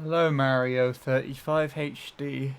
Hello, Mario 35 HD.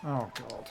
Oh god.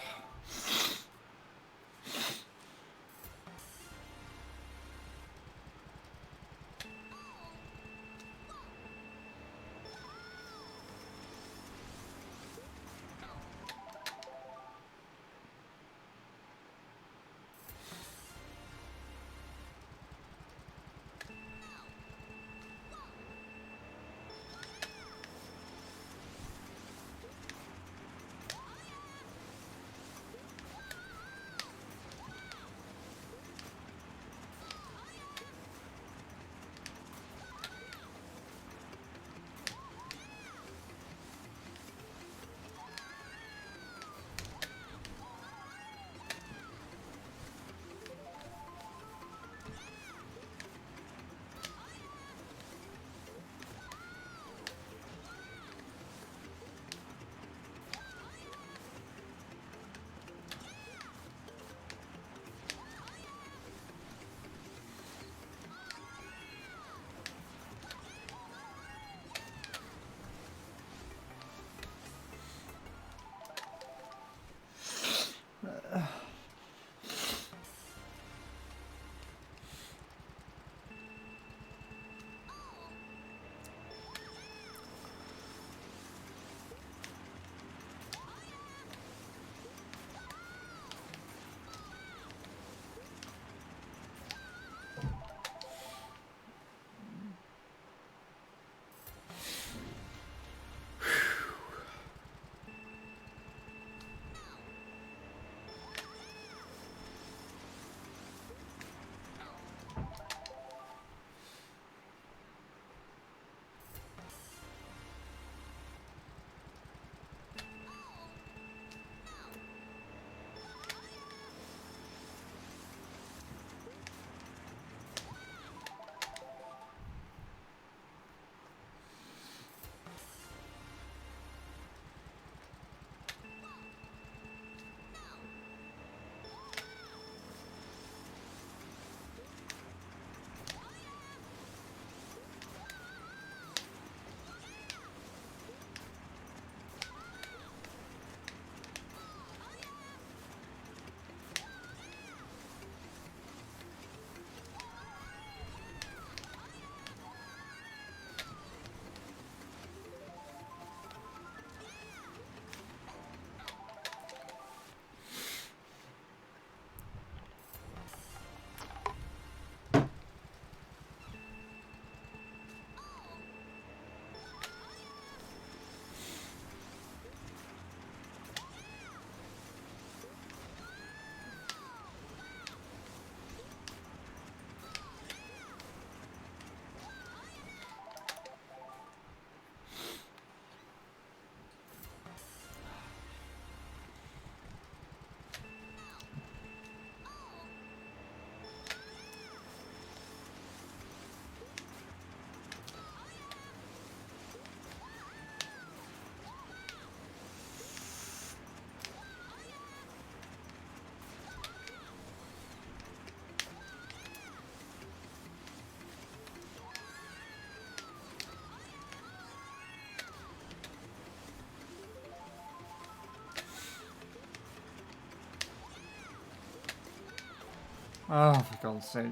Oh, for God's sake.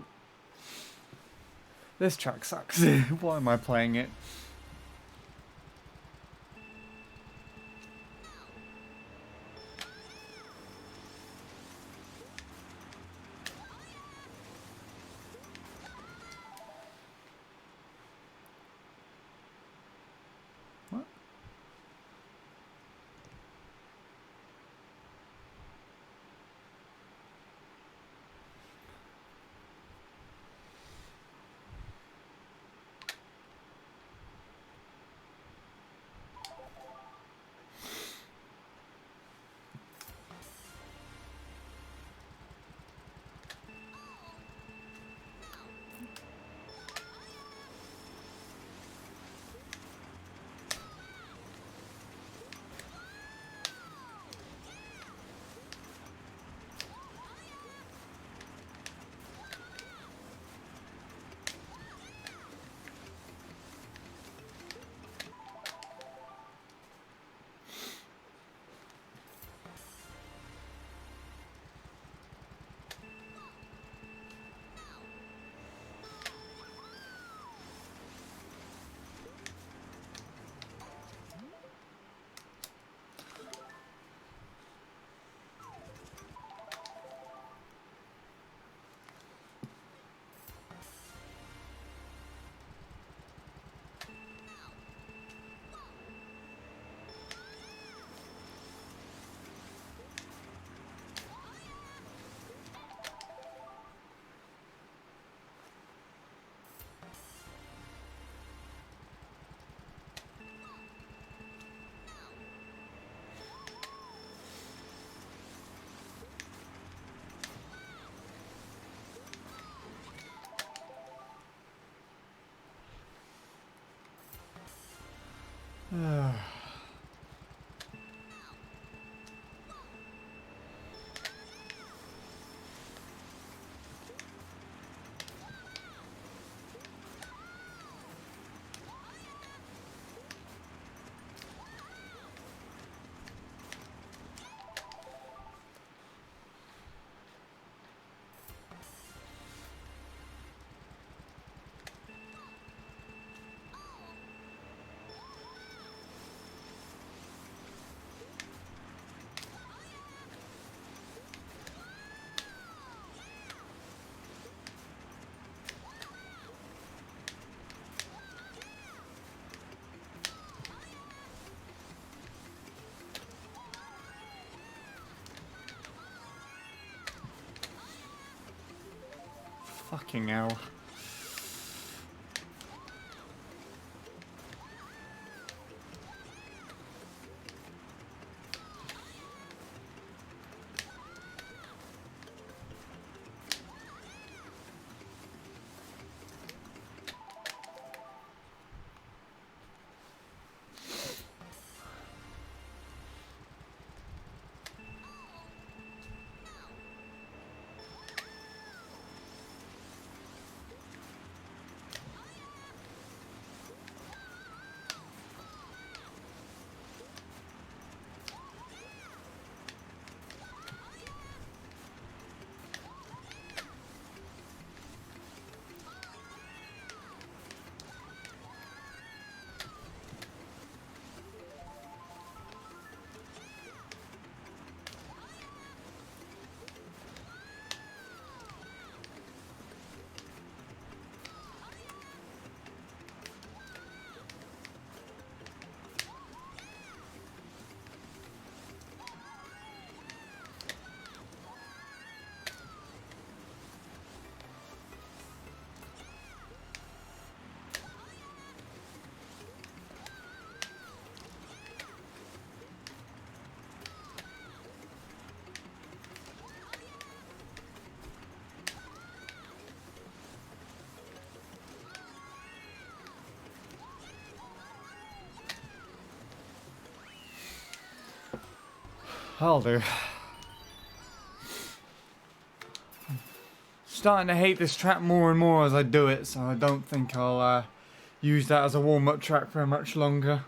This track sucks. Why am I playing it? What? Fucking hell. I'll do. Starting to hate this track more and more as I do it, so I don't think I'll use that as a warm-up track for much longer.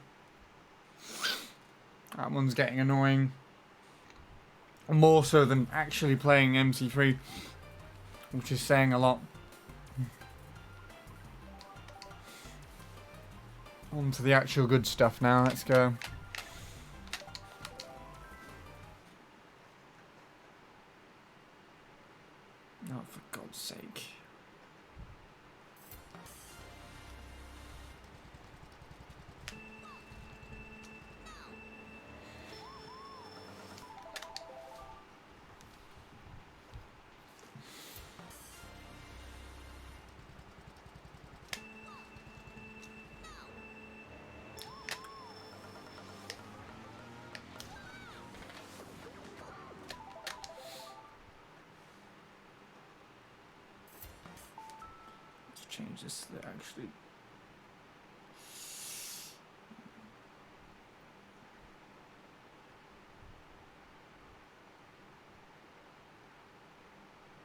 That one's getting annoying. More so than actually playing MC3, which is saying a lot. On to the actual good stuff now, let's go. Oh, for God's sake. Change this to actually.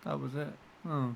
That was it. Oh.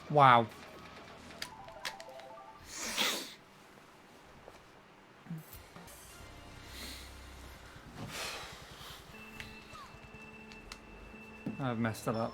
Wow. I've messed it up.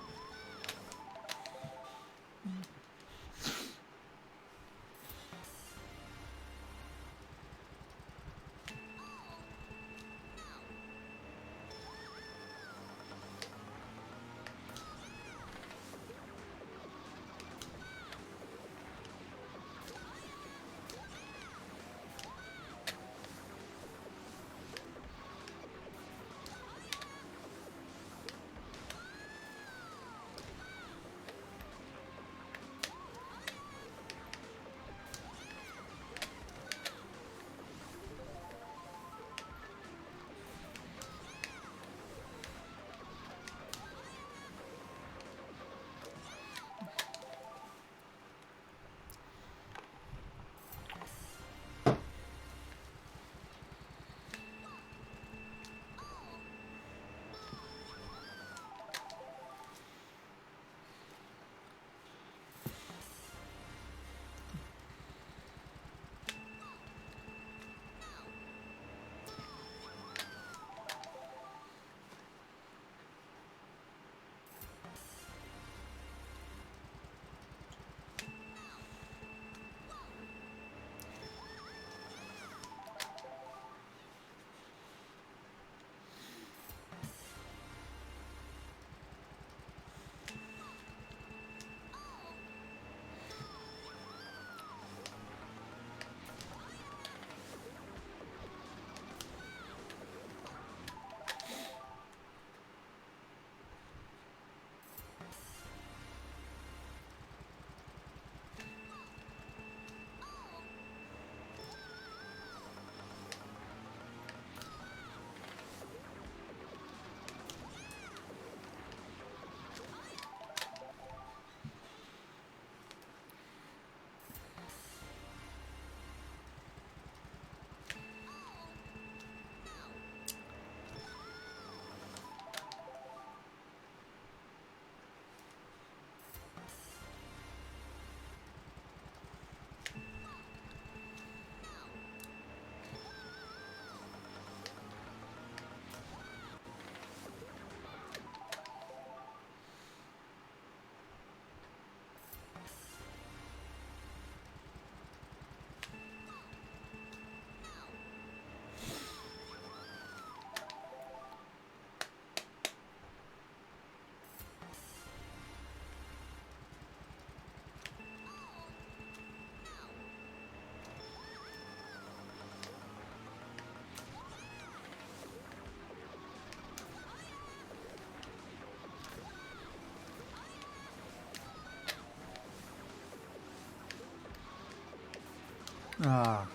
Ah.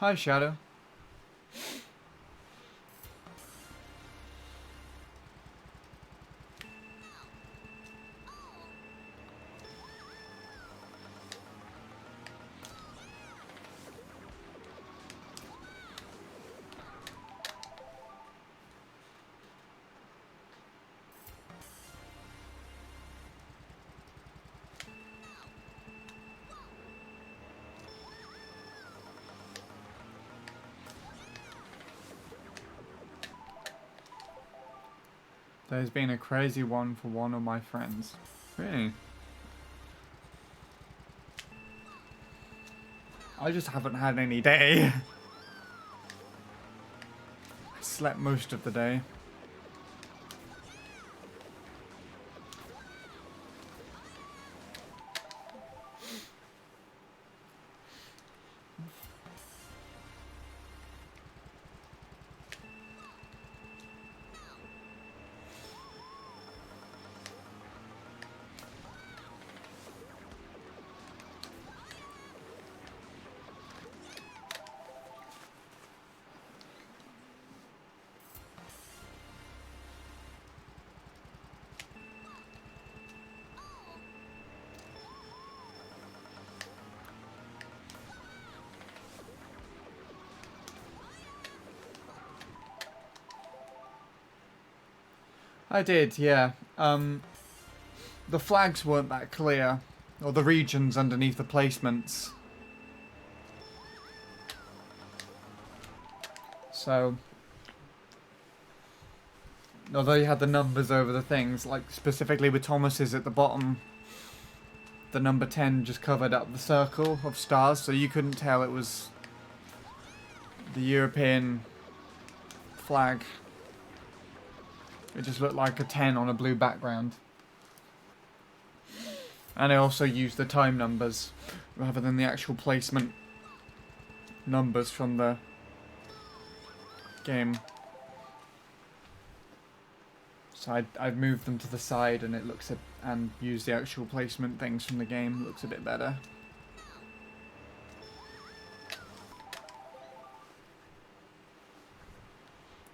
Hi, Shadow. There's been a crazy one for one of my friends. Really? I just haven't had any day. I slept most of the day. I did, yeah. The flags weren't that clear, or the regions underneath the placements. So, although you had the numbers over the things, like specifically with Thomas's at the bottom, the number 10 just covered up the circle of stars, so you couldn't tell it was the European flag. It just looked like a 10 on a blue background. And I also used the time numbers rather than the actual placement numbers from the game. So I'd moved them to the side and it looks and used the actual placement things from the game. Looks a bit better.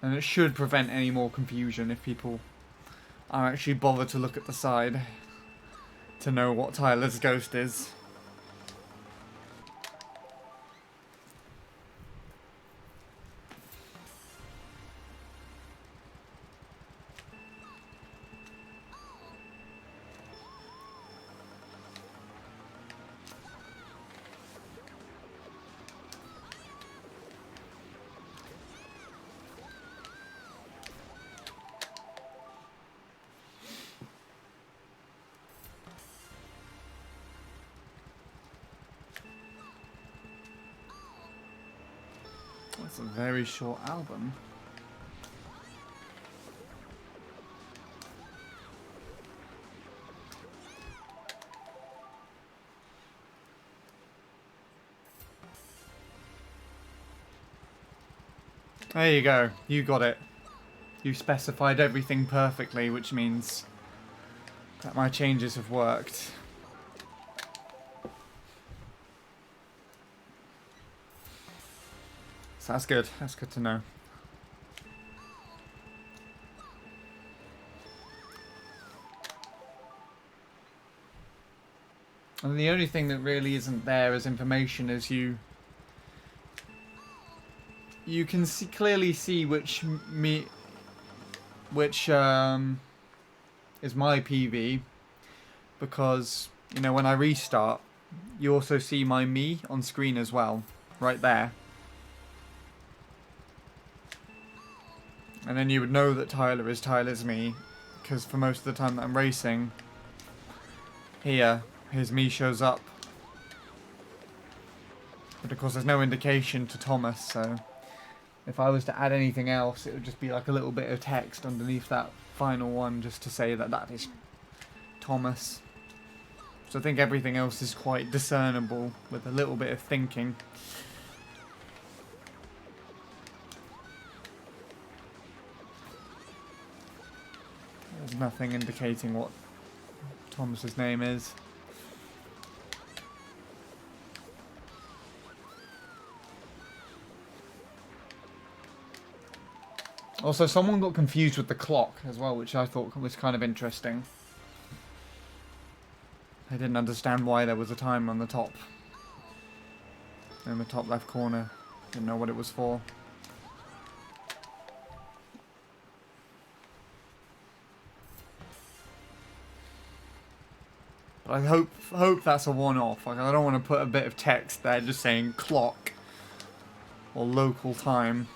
And it should prevent any more confusion if people are actually bothered to look at the side to know what Tyler's ghost is. That's a very short album. There you go. You got it. You specified everything perfectly, which means that my changes have worked. So that's good. That's good to know. And the only thing that really isn't there as information is you can clearly see which is my PV, because you know when I restart you also see my me on screen as well, right there. And then you would know that Tyler is Tyler's me, because for most of the time that I'm racing, here, his me shows up. But of course there's no indication to Thomas, so if I was to add anything else, it would just be like a little bit of text underneath that final one, just to say that that is Thomas. So I think everything else is quite discernible with a little bit of thinking. There's nothing indicating what Thomas's name is. Also, someone got confused with the clock as well, which I thought was kind of interesting. I didn't understand why there was a time on the top. In the top left corner. Didn't know what it was for. But I hope that's a one-off. Like, I don't want to put a bit of text there just saying clock or local time.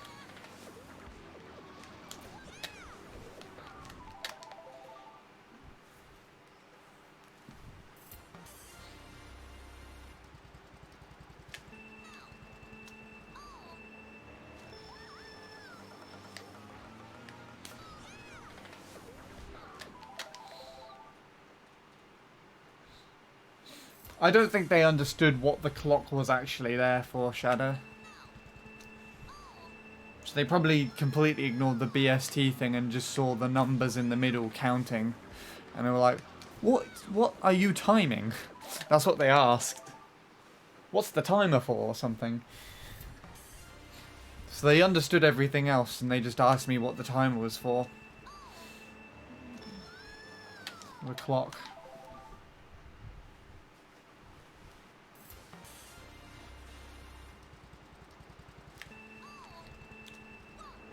I don't think they understood what the clock was actually there for, Shadow. So they probably completely ignored the BST thing and just saw the numbers in the middle counting. And they were like, what are you timing? That's what they asked. What's the timer for or something? So they understood everything else and they just asked me what the timer was for. The clock.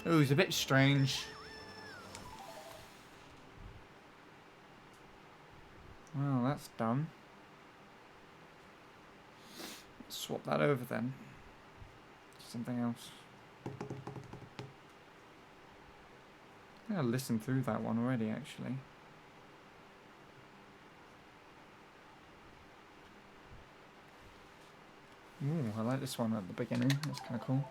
Ooh, he's a bit strange. Well, that's done. Swap that over then. Something else. I think I listened through that one already, actually. Ooh, I like this one at the beginning. That's kind of cool.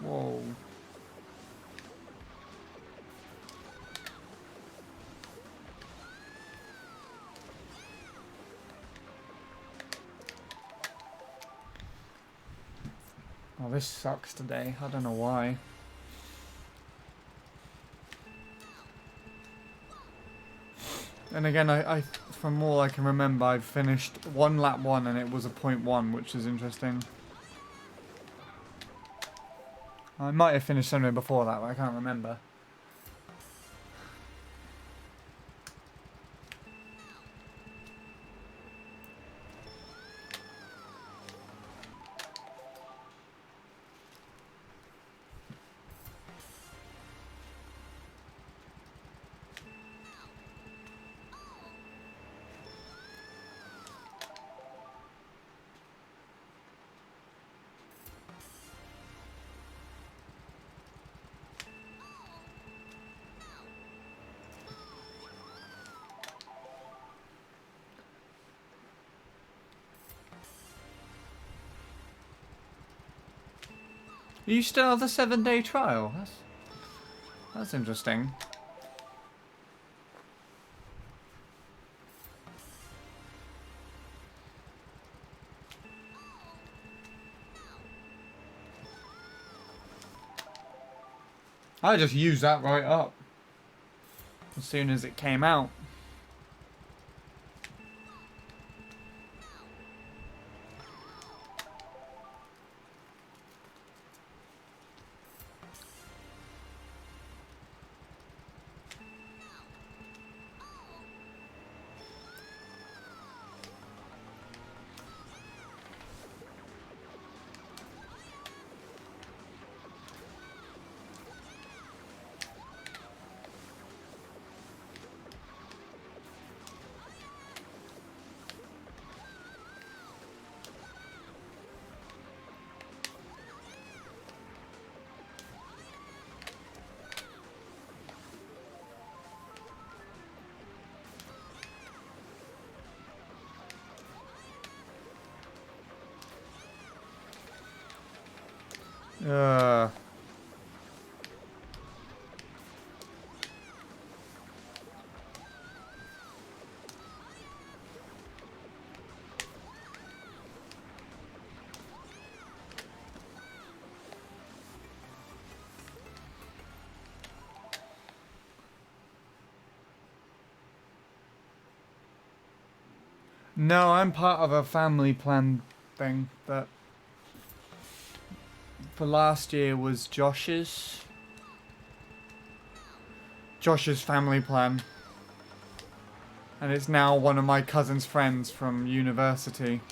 Whoa. Oh, this sucks today. I don't know why. And again, I from all I can remember, I've finished one lap 1 and it was a .1, which is interesting. I might have finished somewhere before that, but I can't remember. You still have the 7-day trial? That's interesting. I just used that right up as soon as it came out. Uh. No, I'm part of a family plan thing that for last year was Josh's family plan. And it's now one of my cousin's friends from university.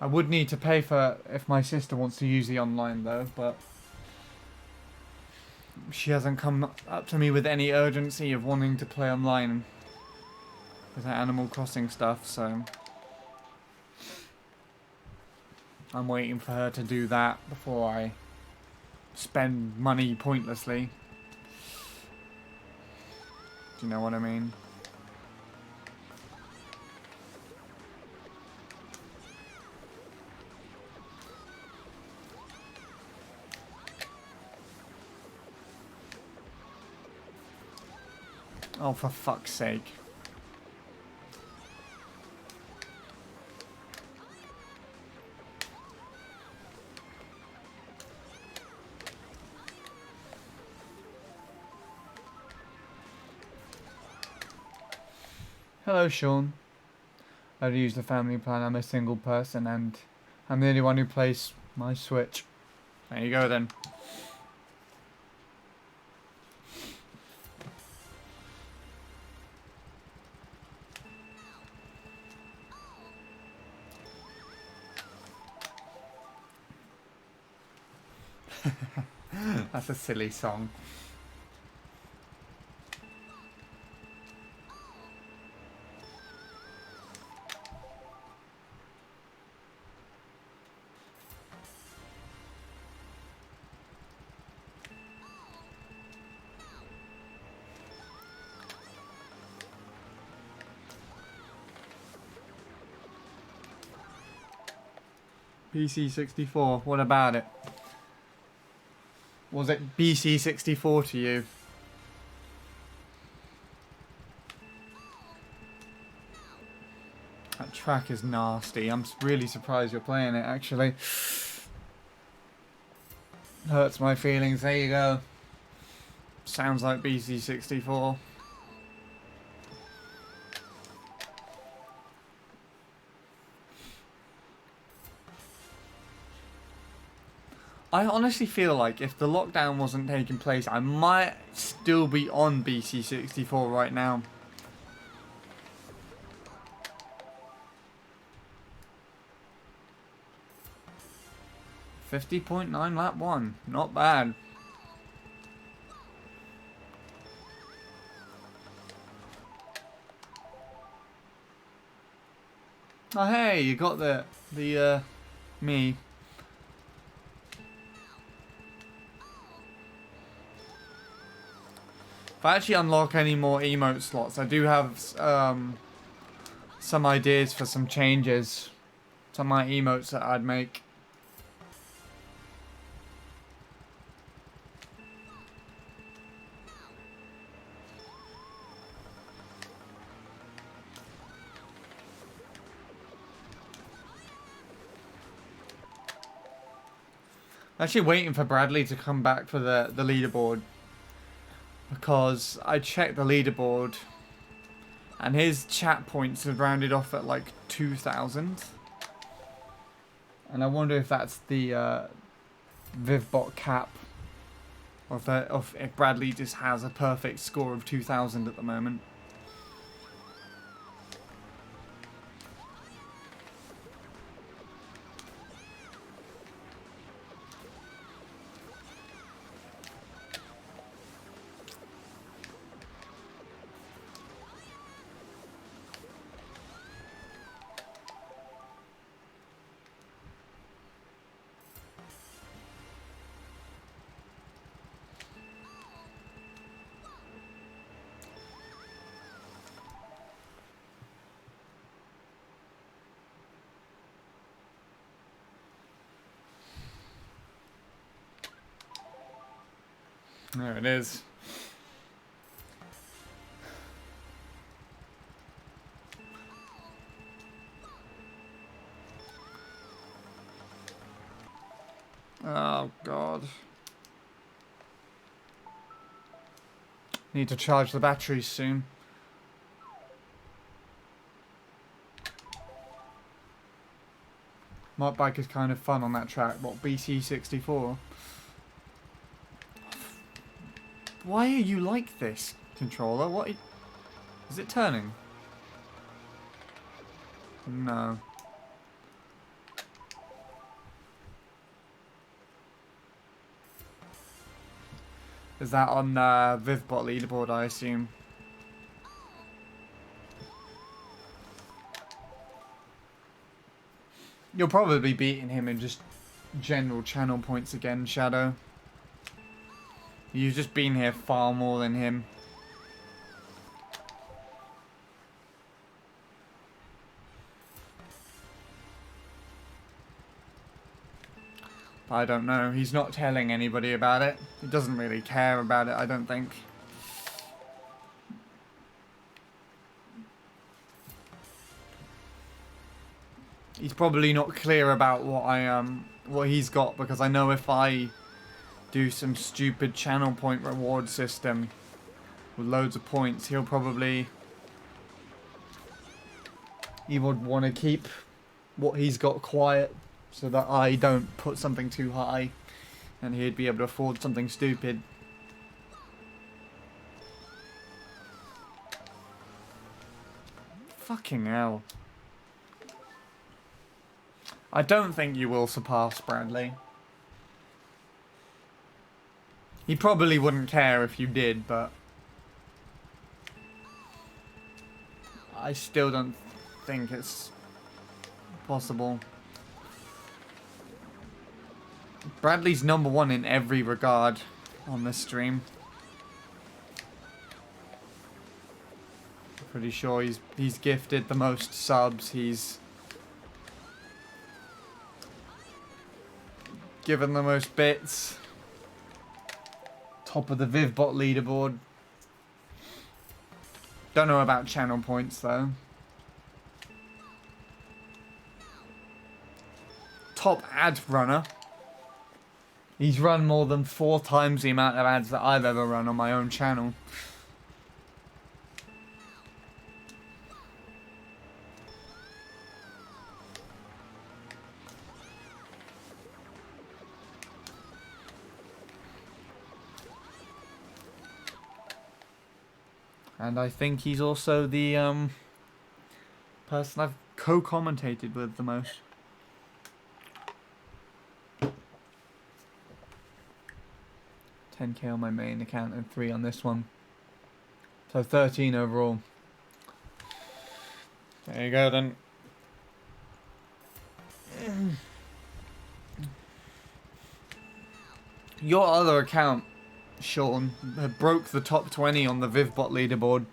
I would need to pay for if my sister wants to use the online though, but she hasn't come up to me with any urgency of wanting to play online with her Animal Crossing stuff, so I'm waiting for her to do that before I spend money pointlessly. Do you know what I mean? Oh, for fuck's sake. Hello, Sean. I've used the family plan. I'm a single person and I'm the only one who plays my Switch. There you go then. That's a silly song. BC64, what about it? Was it BC64 to you? That track is nasty. I'm really surprised you're playing it, actually. Hurts my feelings. There you go. Sounds like BC64. I honestly feel like if the lockdown wasn't taking place, I might still be on BC64 right now. .9 lap 1. Not bad. Oh hey, you got the me. If I actually unlock any more emote slots, I do have some ideas for some changes to my emotes that I'd make. Actually waiting for Bradley to come back for the leaderboard, because I checked the leaderboard and his chat points have rounded off at like 2,000, and I wonder if that's the Vivbot cap, or if Bradley just has a perfect score of 2,000 at the moment. There it is. Oh god. Need to charge the batteries soon. Mop bike is kind of fun on that track. What, BC64? Why are you like this, controller? What? Is it turning? No. Is that on VivBot leaderboard, I assume? You'll probably be beating him in just general channel points again, Shadow. You've just been here far more than him. I don't know. He's not telling anybody about it. He doesn't really care about it, I don't think. He's probably not clear about what he's got, because I know if I do some stupid channel point reward system with loads of points, he would want to keep what he's got quiet so that I don't put something too high and he'd be able to afford something stupid. Fucking hell. I don't think you will surpass Bradley. He probably wouldn't care if you did, but I still don't think it's possible. Bradley's #1 in every regard on this stream. Pretty sure he's gifted the most subs. He's given the most bits. Top of the VivBot leaderboard. Don't know about channel points though. Top ad runner. He's run more than 4 times the amount of ads that I've ever run on my own channel. And I think he's also the person I've co-commentated with the most. $10K on my main account and 3 on this one. So 13 overall. There you go then. Your other account, Sean, broke the top 20 on the VivBot leaderboard.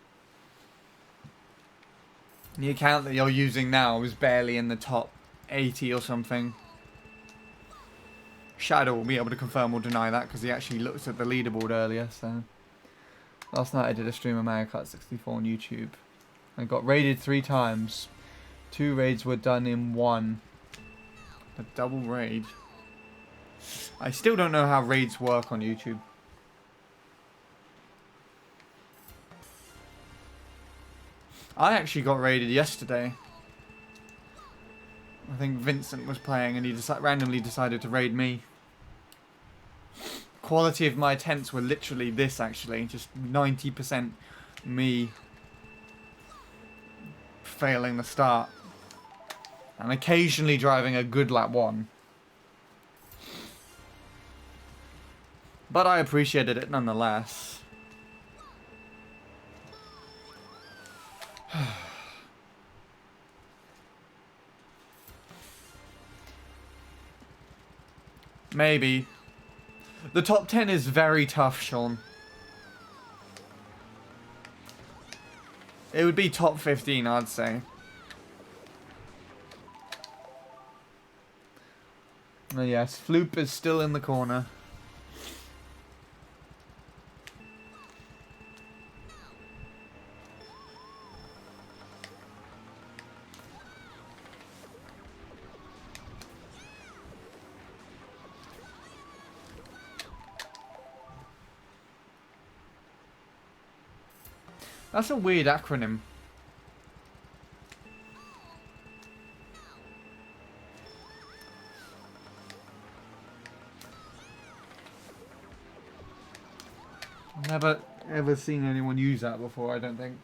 The account that you're using now is barely in the top 80 or something. Shadow will be able to confirm or deny that because he actually looked at the leaderboard earlier. So last night I did a stream of Mario Kart 64 on YouTube. I got raided 3 times. 2 raids were done in 1. A double raid. I still don't know how raids work on YouTube. I actually got raided yesterday. I think Vincent was playing and he randomly decided to raid me. Quality of my attempts were literally this actually. Just 90% me failing the start. And occasionally driving a good lap 1. But I appreciated it nonetheless. Maybe. The top 10 is very tough, Sean. It would be top 15, I'd say. Oh, yes, Floop is still in the corner. That's a weird acronym. I've never ever seen anyone use that before, I don't think.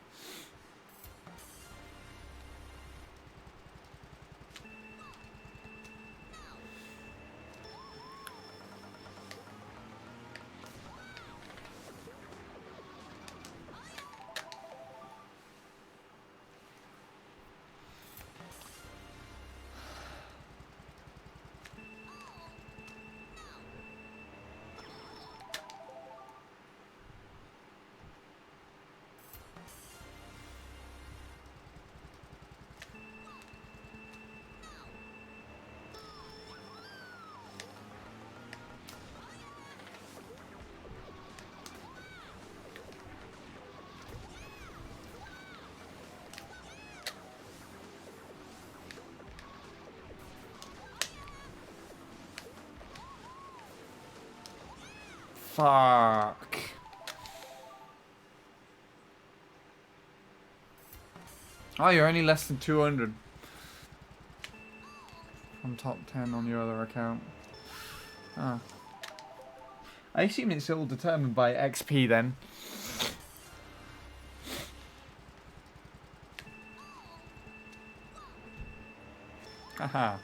Fuck. Oh, you're only less than 200 from top 10 on your other account. Oh. I assume it's all determined by XP then. Haha.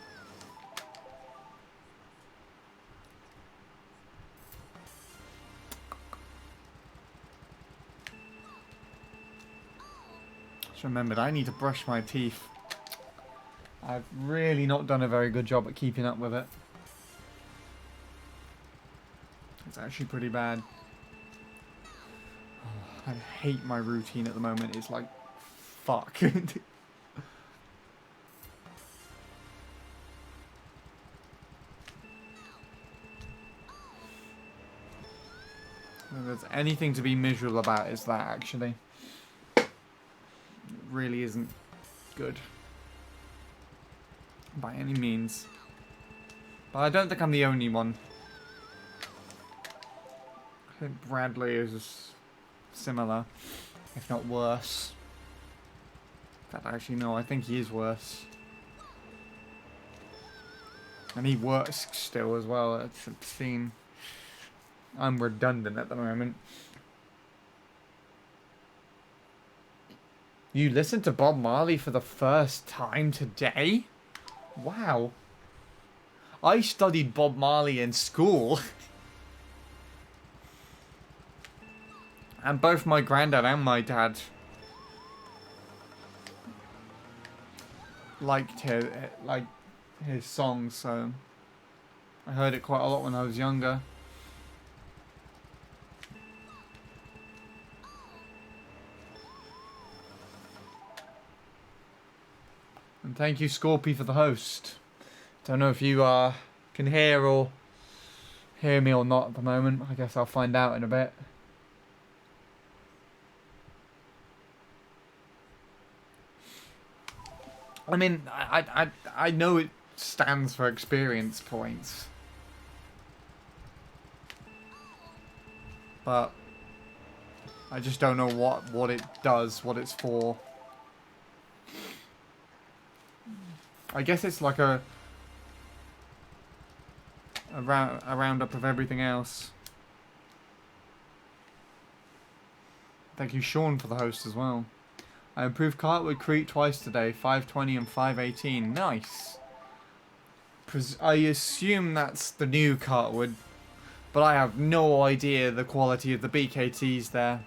Just remembered, I need to brush my teeth. I've really not done a very good job at keeping up with it. It's actually pretty bad. Oh, I hate my routine at the moment. It's like, fuck. If there's anything to be miserable about, is that actually. It really isn't good. By any means. But I don't think I'm the only one. I think Bradley is similar, if not worse. In fact, actually, no, I think he is worse. And he works still as well. It's obscene. I'm redundant at the moment. You listened to Bob Marley for the first time today? Wow. I studied Bob Marley in school. And both my granddad and my dad liked his songs, so I heard it quite a lot when I was younger. And thank you, Scorpy, for the host. Don't know if you can hear me or not at the moment. I guess I'll find out in a bit. I mean, I know it stands for experience points, but I just don't know what it does, what it's for. I guess it's like a roundup of everything else. Thank you, Sean, for the host as well. I improved Cartwood Creek twice today, 520 and 518. Nice. I assume that's the new Cartwood, but I have no idea the quality of the BKTs there.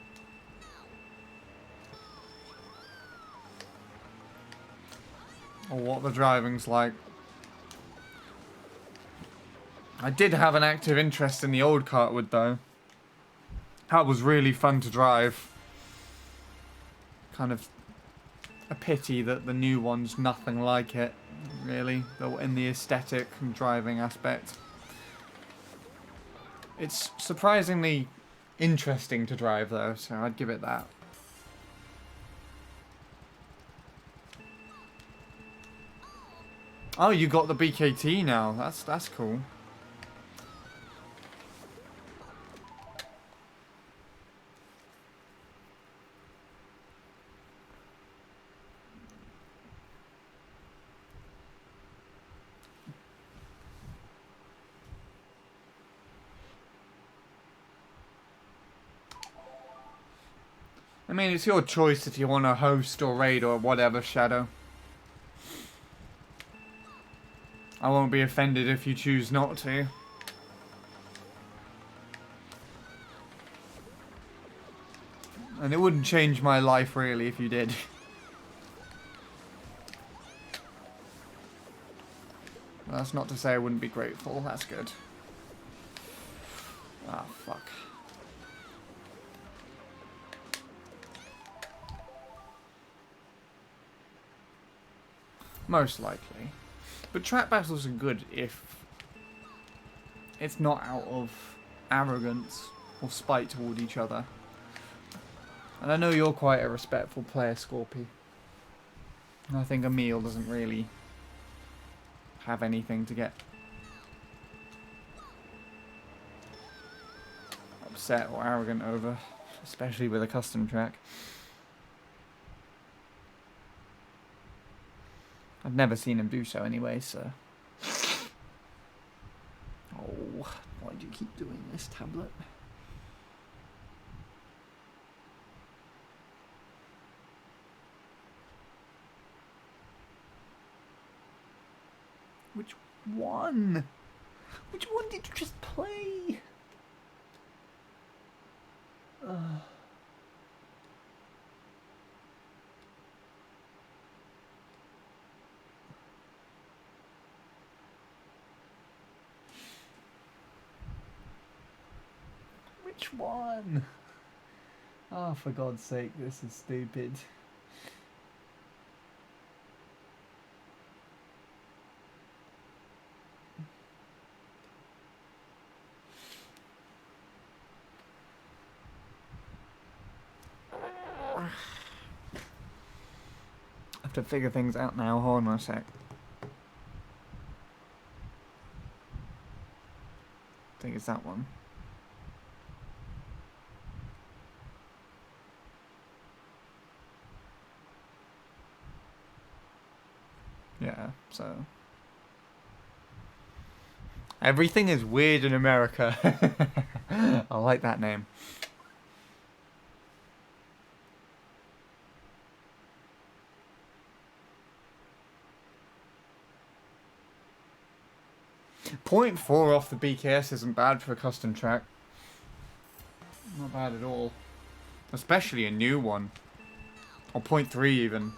Or what the driving's like. I did have an active interest in the old Cartwood though. That was really fun to drive. Kind of a pity that the new one's nothing like it, really, though, in the aesthetic and driving aspect. It's surprisingly interesting to drive though, so I'd give it that. Oh, you got the BKT now. That's cool. I mean, it's your choice if you want to host or raid or whatever, Shadow. I won't be offended if you choose not to. And it wouldn't change my life, really, if you did. Well, that's not to say I wouldn't be grateful. That's good. Ah, fuck. Most likely. But track battles are good if it's not out of arrogance or spite toward each other. And I know you're quite a respectful player, Scorpy. And I think Emil doesn't really have anything to get upset or arrogant over, especially with a custom track. I've never seen him do so anyway, so... Oh, why do you keep doing this, tablet? Which one? Which one did you just play? Which one? Oh, for God's sake, this is stupid. I have to figure things out now. Hold on a sec. I think it's that one. Yeah, so... Everything is weird in America. I like that name. .4 off the BKS isn't bad for a custom track. Not bad at all. Especially a new one. Or .3 even.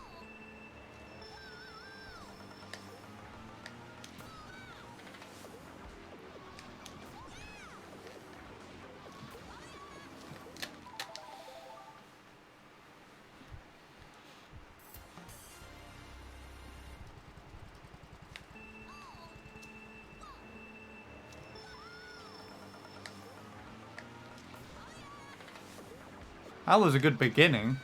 That was a good beginning.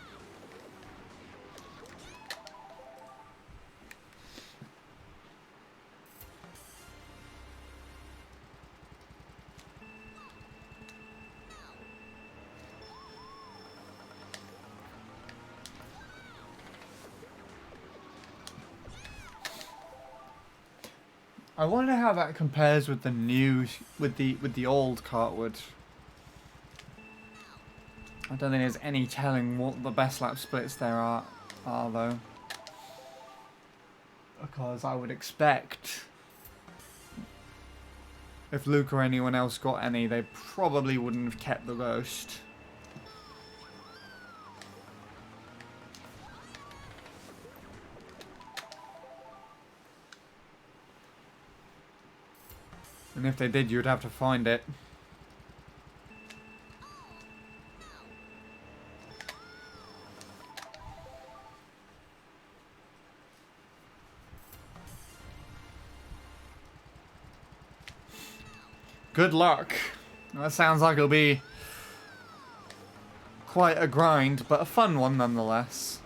I wonder how that compares with the new, with the old Cartwood. I don't think there's any telling what the best lap splits there are though. Because I would expect if Luke or anyone else got any, they probably wouldn't have kept the Ghost. And if they did, you'd have to find it. Good luck. That sounds like it'll be quite a grind, but a fun one nonetheless.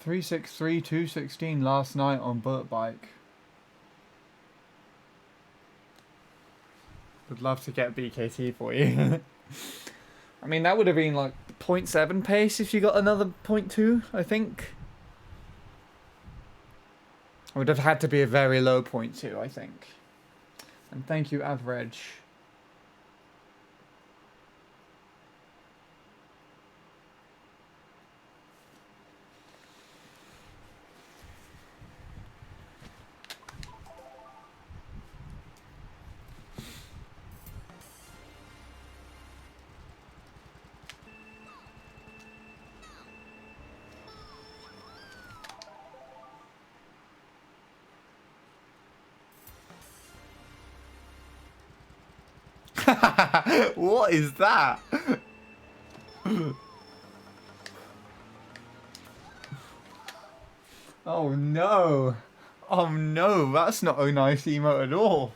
363 216 last night on Bullet Bike. Would love to get BKT for you. I mean, that would have been like 0.7 pace if you got another 0.2, I think. It would have had to be a very low 0.2, I think. And thank you, Average. What is that? Oh no. Oh no, that's not a nice emote at all.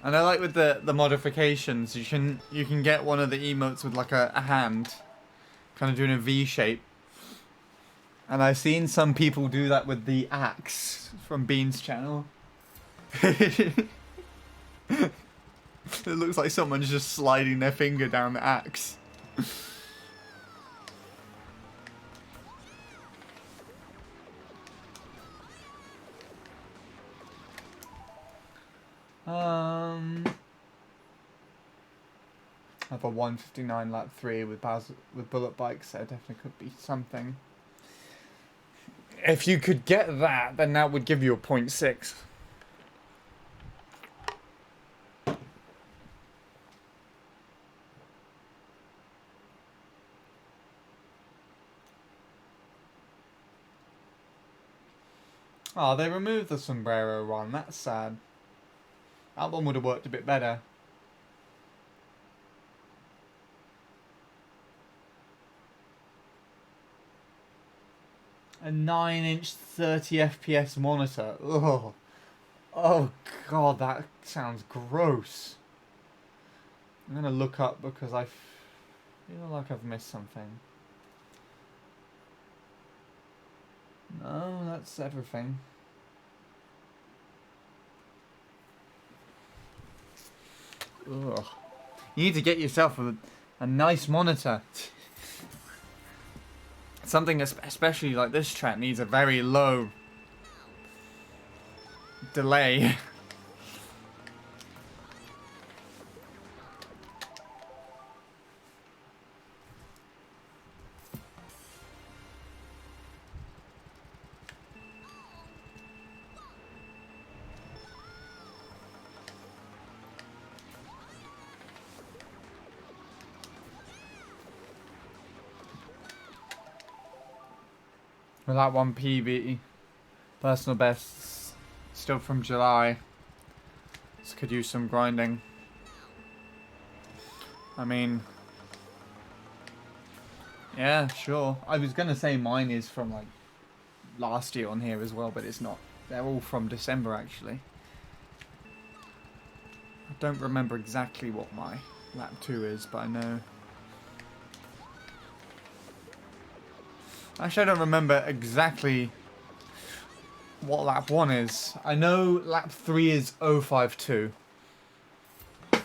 And I like with the modifications, you can get one of the emotes with like a hand, kind of doing a V shape. And I've seen some people do that with the axe from Bean's channel. It looks like someone's just sliding their finger down the axe. I have a 159 lap 3 with bullet bikes, so definitely could be something. If you could get that, then that would give you a 0.6. Oh, they removed the sombrero one. That's sad. That one would have worked a bit better. A 9-inch 30 FPS monitor. Ugh. Oh god, that sounds gross. I'm gonna look up because I feel like I've missed something. No, that's everything. Ugh. You need to get yourself a nice monitor. Something especially like this track needs a very low delay. With that one PB, personal bests, still from July. This could use some grinding. I mean, yeah, sure. I was gonna say mine is from like last year on here as well, but it's not. They're all from December actually. I don't remember exactly what my lap 2 is, but I know. Actually, I don't remember exactly what lap 1 is. I know lap 3 is 052. And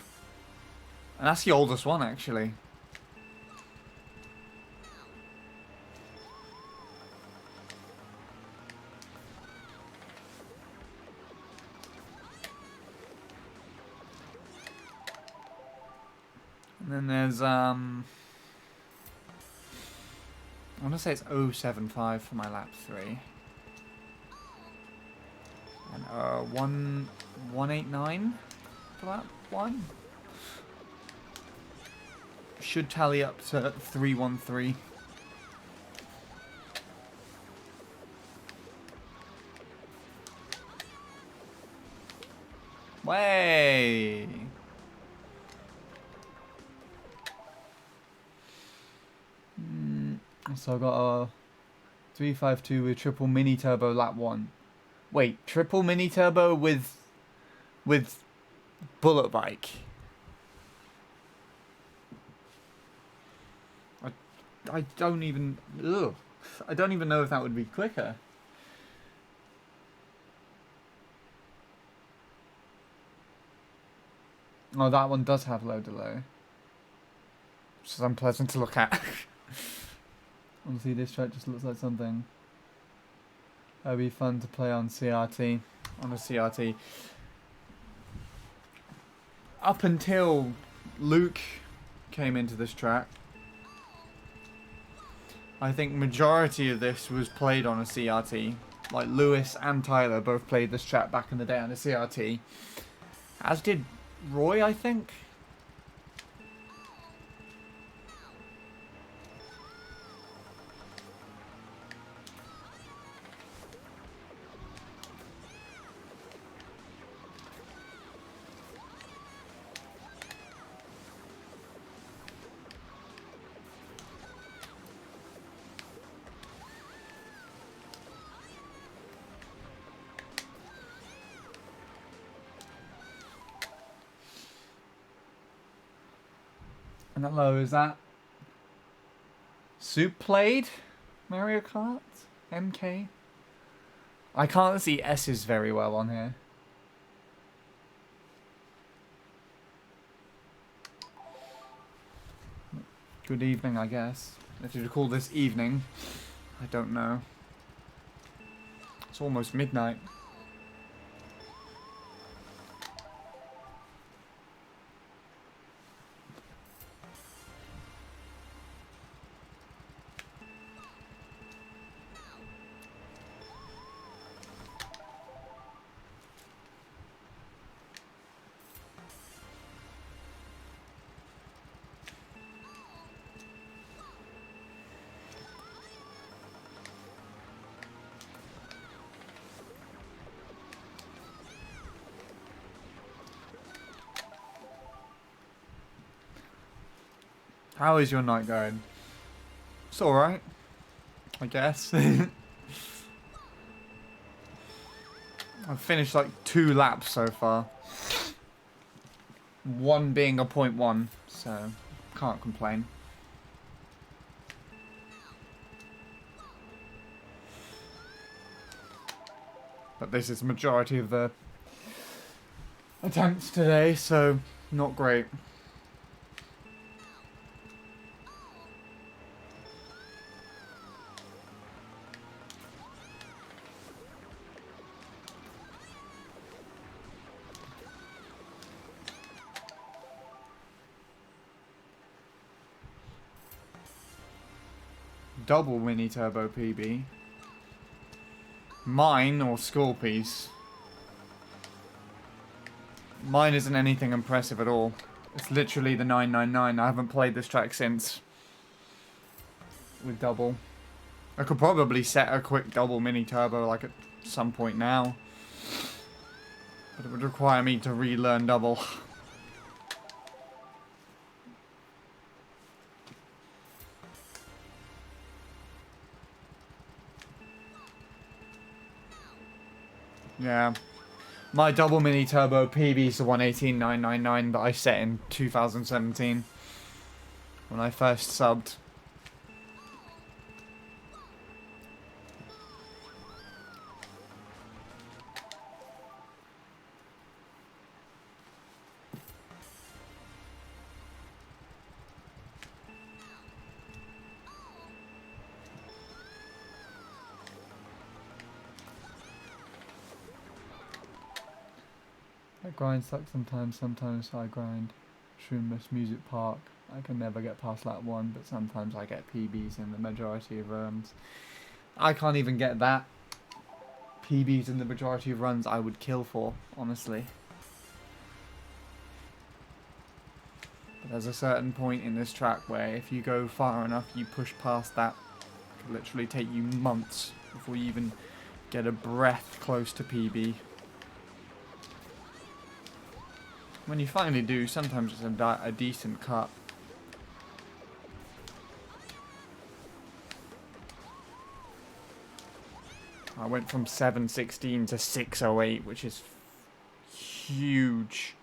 that's the oldest one, actually. And then there's, I want to say it's 075 for my lap 3. And 189 for lap 1. Should tally up to 313. Way. So I got a 352 with triple mini turbo lap 1. Wait, triple mini turbo with bullet bike. I don't even... Ugh. I don't even know if that would be quicker. Oh, that one does have low delay. Which is unpleasant to look at. Honestly, this track just looks like something. That'd be fun to play on CRT. On a CRT. Up until Luke came into this track, I think majority of this was played on a CRT. Like Lewis and Tyler both played this track back in the day on a CRT. As did Roy, I think. And that low, is that Soup played Mario Kart? MK? I can't see S's very well on here. Good evening, I guess. If you'd call this evening, I don't know. It's almost midnight. How is your night going? It's alright, I guess. I've finished like 2 laps so far. One being a .1, so can't complain. But this is the majority of the attempts today, so not great. Double mini turbo PB. Mine or Scorpies. Mine isn't anything impressive at all. It's literally the 999. I haven't played this track since. With double. I could probably set a quick double mini turbo like at some point now. But it would require me to relearn double. Yeah. My double mini turbo PB is the 118,999 that I set in 2017 when I first subbed. Grind sucks sometimes I grind. Shroomless Music Park. I can never get past that one, but sometimes I get PBs in the majority of runs. I can't even get that. PBs in the majority of runs I would kill for, honestly. But there's a certain point in this track where if you go far enough, you push past that. It could literally take you months before you even get a breath close to PB. When you finally do, sometimes it's a decent cut. I went from 716 to 608, which is huge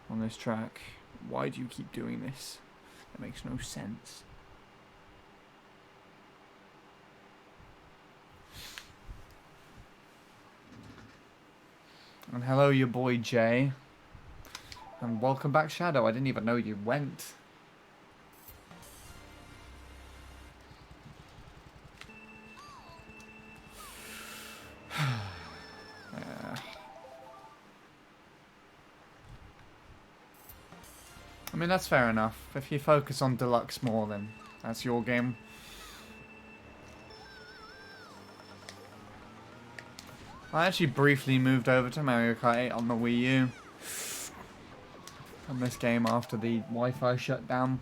on this track. Why do you keep doing this? It makes no sense. And hello, your boy Jay. And welcome back, Shadow. I didn't even know you went. Yeah. I mean, that's fair enough. If you focus on Deluxe more, then that's your game. I actually briefly moved over to Mario Kart 8 on the Wii U. On this game after the Wi-Fi shut down.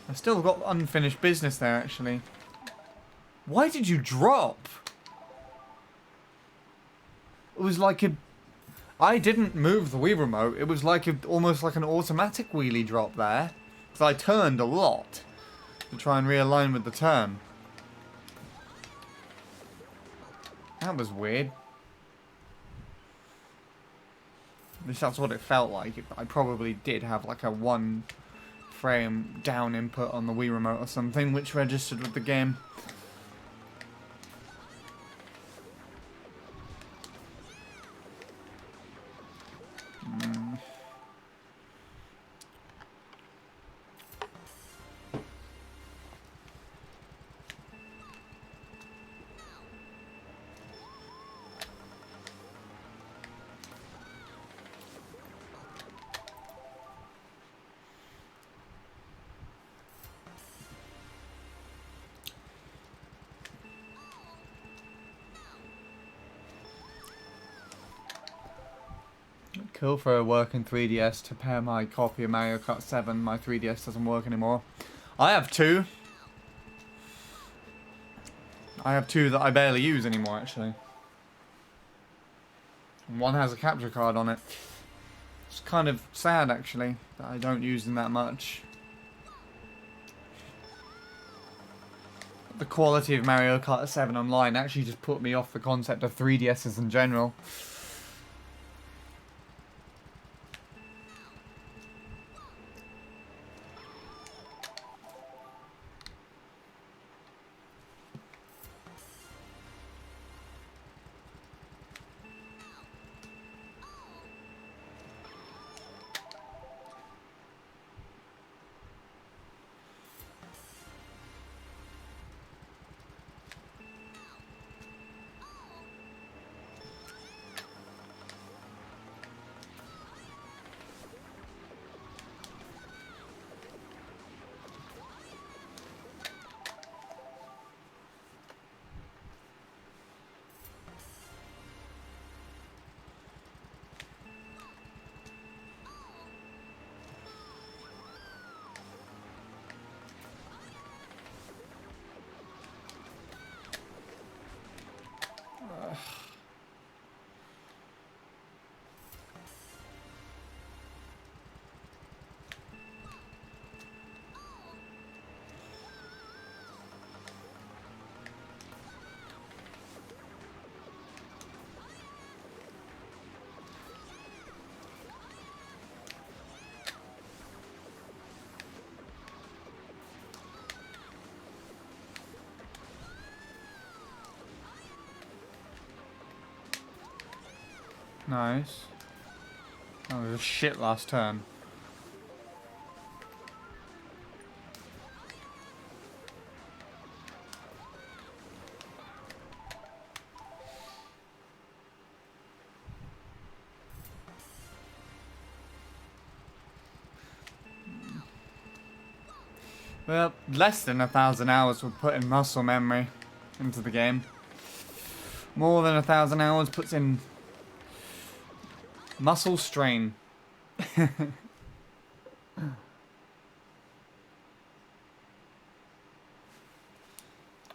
I've still got unfinished business there, actually. Why did you drop? It was like a... I didn't move the Wii remote. It was like almost like an automatic wheelie drop there. Because I turned a lot to try and realign with the turn. That was weird. At least that's what it felt like. I probably did have like a 1 frame down input on the Wii remote or something, which registered with the game. Cool for a working 3DS to pair my copy of Mario Kart 7. My 3DS doesn't work anymore. I have 2. I have 2 that I barely use anymore, actually. And 1 has a capture card on it. It's kind of sad, actually, that I don't use them that much. The quality of Mario Kart 7 Online actually just put me off the concept of 3DSs in general. Nice. That was a shit last turn. Well, less than 1,000 hours would put in muscle memory into the game. More than 1,000 hours puts in muscle strain.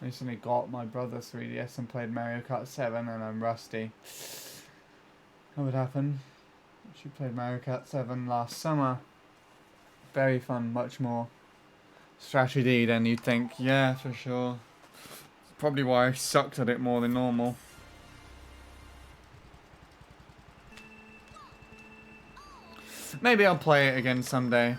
Recently got my brother's 3DS and played Mario Kart 7 and I'm rusty. That would happen. She played Mario Kart 7 last summer. Very fun, much more strategy than you'd think. Yeah, for sure. Probably why I sucked at it more than normal. Maybe I'll play it again someday.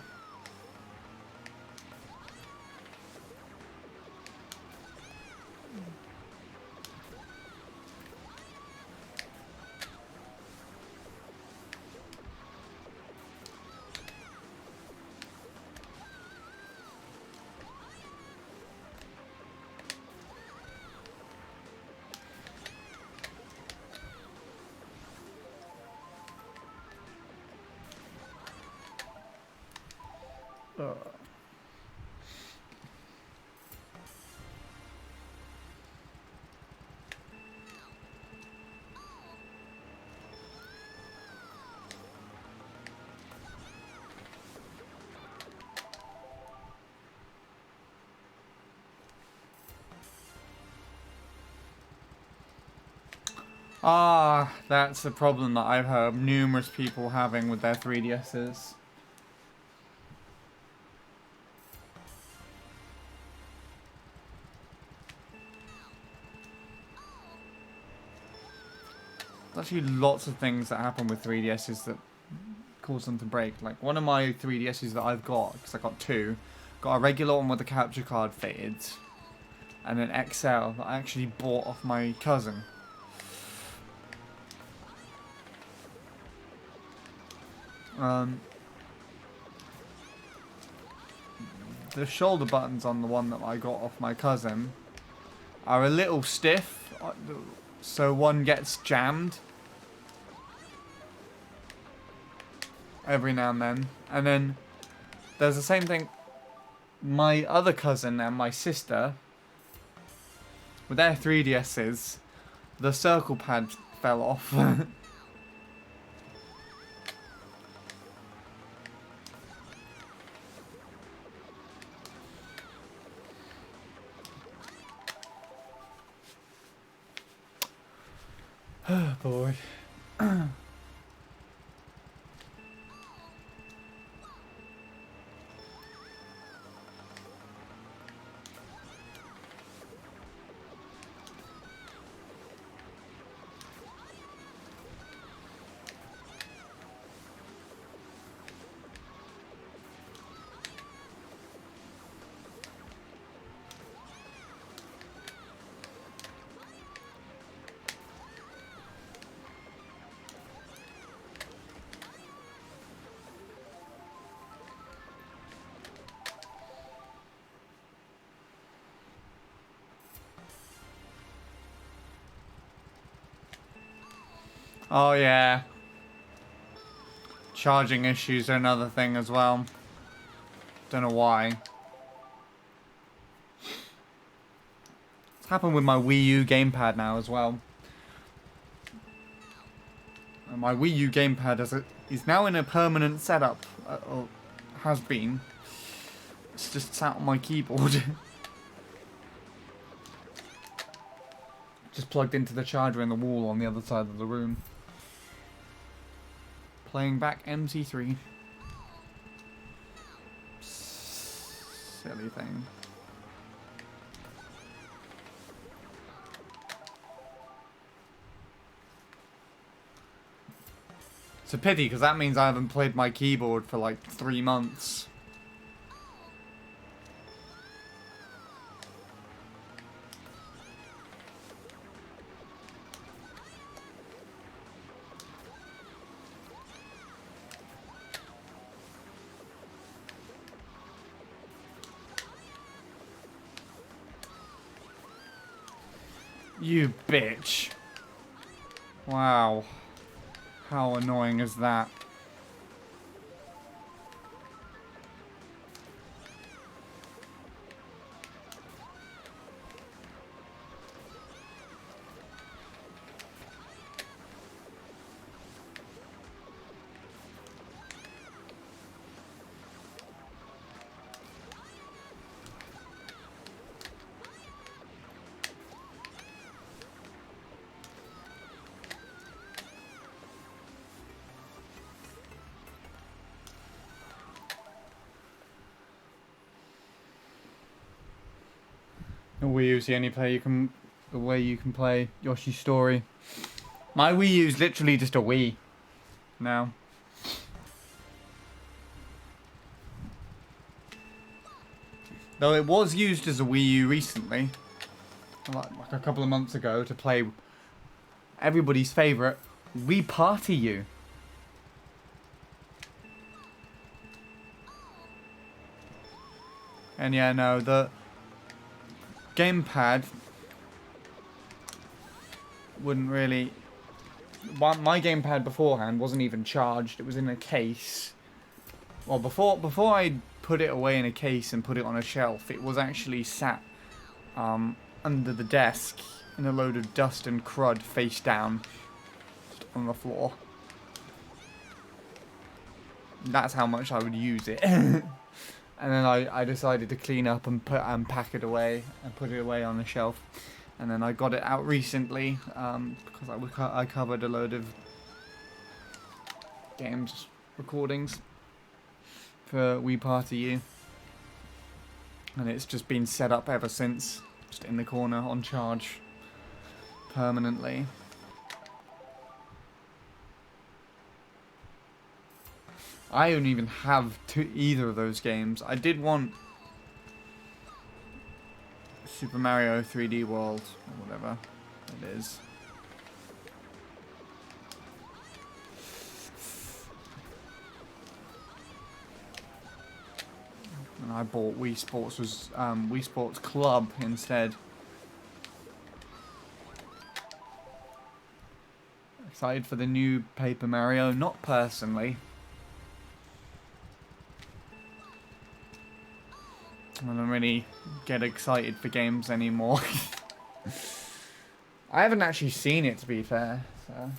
Ah, that's a problem that I've heard numerous people having with their 3DSs. There's actually lots of things that happen with 3DSs that cause them to break. Like one of my 3DSs that I've got, because I got two, got a regular one with the capture card fitted, and an XL that I actually bought off my cousin. The shoulder buttons on the one that I got off my cousin are a little stiff, so one gets jammed every now and then. And then there's the same thing, my other cousin and my sister, with their 3DSs, the circle pad fell off. Oh boy. Oh yeah. Charging issues are another thing as well. Don't know why. It's happened with my Wii U gamepad now as well. And my Wii U gamepad is now in a permanent setup, or has been. It's just sat on my keyboard. Just plugged into the charger in the wall on the other side of the room. Playing back MC3. Silly thing. It's a pity, because that means I haven't played my keyboard for like 3 months. You bitch. Wow. How annoying is that? Wii U's the only way you can play Yoshi's Story. My Wii U's literally just a Wii now. Though it was used as a Wii U recently, like a couple of months ago, to play everybody's favourite Wii Party U. And yeah, no, the gamepad wouldn't really... My gamepad beforehand wasn't even charged. It was in a case. Well, before I put it away in a case and put it on a shelf, it was actually sat under the desk in a load of dust and crud face down on the floor. That's how much I would use it. And then I decided to clean up and pack it away and put it away on the shelf. And then I got it out recently because I covered a load of games recordings for We Party You. And it's just been set up ever since, just in the corner on charge permanently. I don't even have either of those games. I did want Super Mario 3D World, or whatever it is. And I bought Wii Sports Club instead. Excited for the new Paper Mario? Not personally. I don't really get excited for games anymore. I haven't actually seen it, to be fair, so...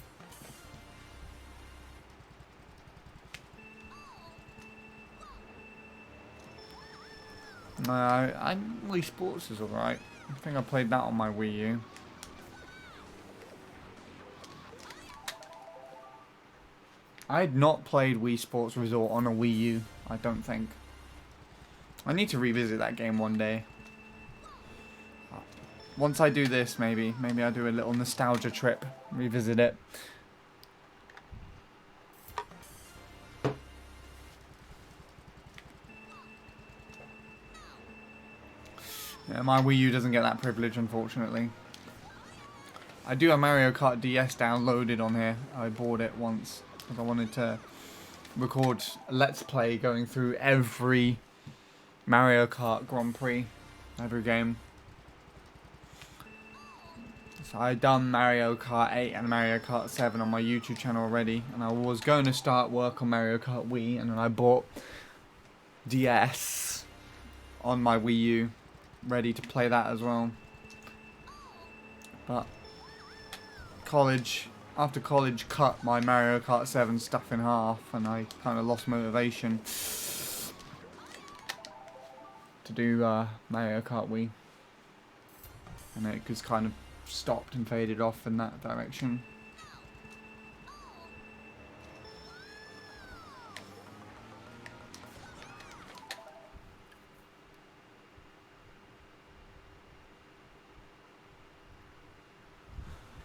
Wii Sports is alright. I think I played that on my Wii U. I had not played Wii Sports Resort on a Wii U, I don't think. I need to revisit that game one day. Once I do this, maybe I'll do a little nostalgia trip, revisit it. Yeah, my Wii U doesn't get that privilege, unfortunately. I do have Mario Kart DS downloaded on here. I bought it once because I wanted to record a Let's Play going through every Mario Kart Grand Prix, every game. So I done Mario Kart 8 and Mario Kart 7 on my YouTube channel already, and I was going to start work on Mario Kart Wii, and then I bought DS on my Wii U, ready to play that as well. But after college cut my Mario Kart 7 stuff in half, and I kind of lost motivation to do Mario Kart Wii, and it just kind of stopped and faded off in that direction.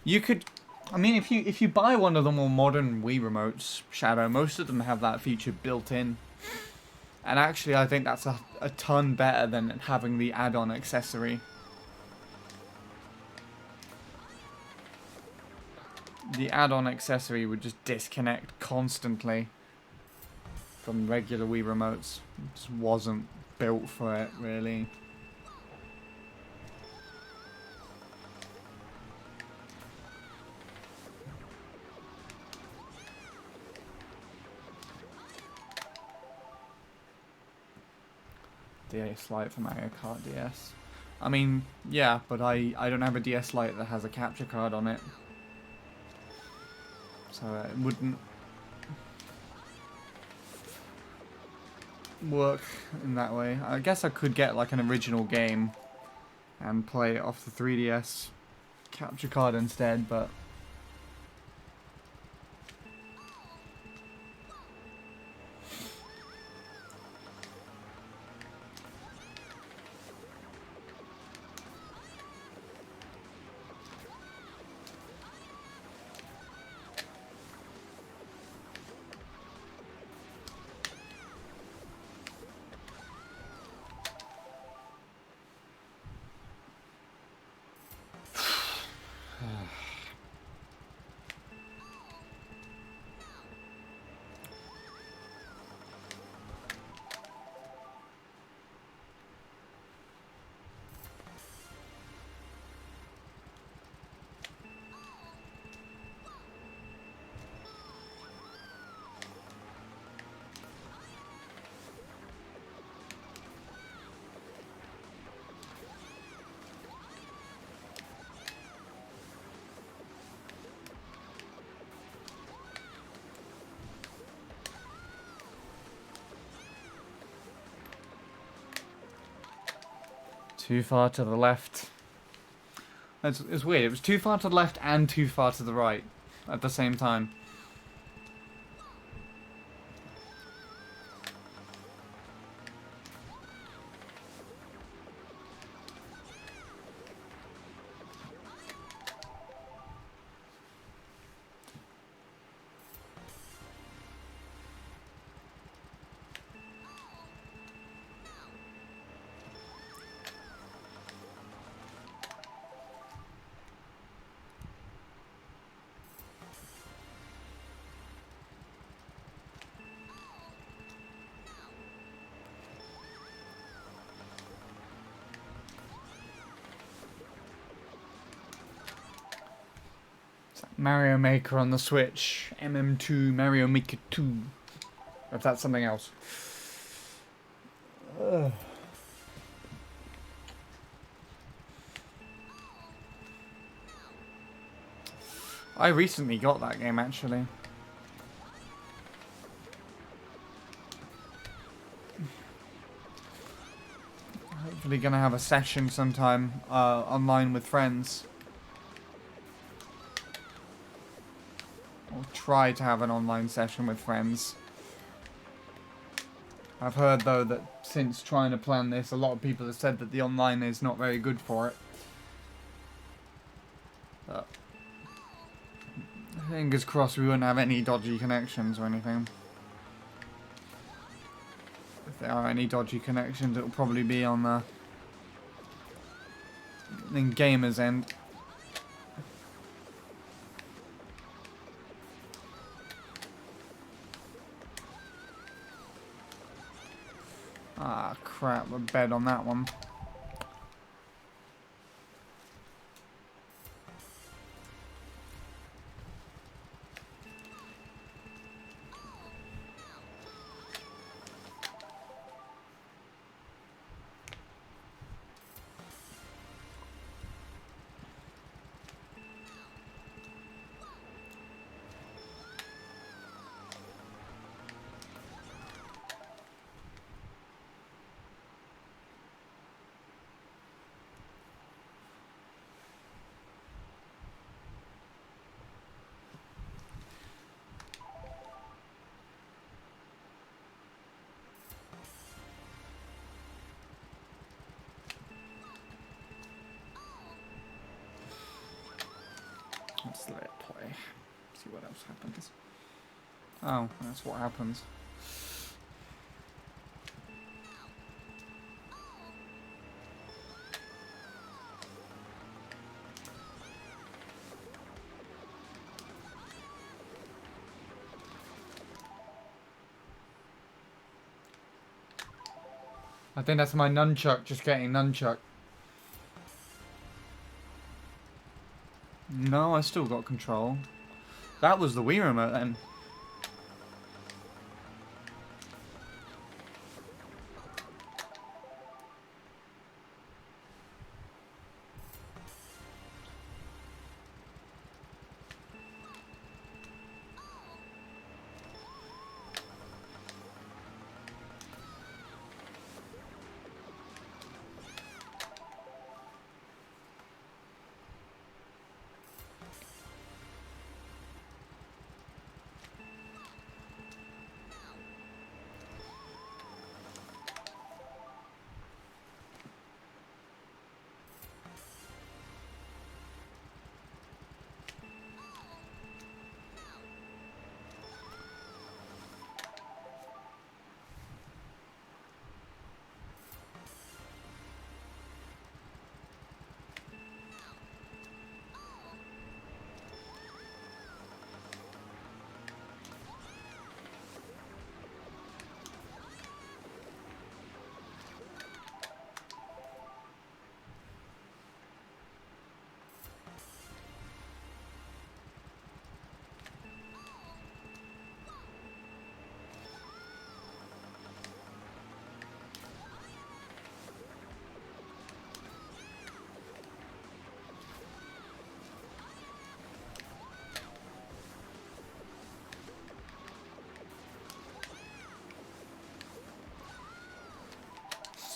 You could, I mean, if you buy one of the more modern Wii remotes, Shadow, most of them have that feature built in. And actually, I think that's a ton better than having the add-on accessory. The add-on accessory would just disconnect constantly from regular Wii remotes. It just wasn't built for it, really. DS Lite for Mario Kart DS. I mean, yeah, but I don't have a DS Lite that has a capture card on it. So it wouldn't work in that way. I guess I could get like an original game and play it off the 3DS capture card instead, but Too far to the left. It's weird. It was too far to the left and too far to the right at the same time. Mario Maker on the Switch. MM2 Mario Maker 2. If that's something else. Ugh. I recently got that game, actually. Hopefully gonna have a session sometime online with friends. Or try to have an online session with friends. I've heard, though, that since trying to plan this, a lot of people have said that the online is not very good for it. But fingers crossed we wouldn't have any dodgy connections or anything. If there are any dodgy connections, it'll probably be on the gamer's end. Ah, crap, we're bed on that one. Let's let it play. See what else happens. Oh, that's what happens. I think that's my nunchuck just getting nunchuck. No, I still got control. That was the Wii remote then.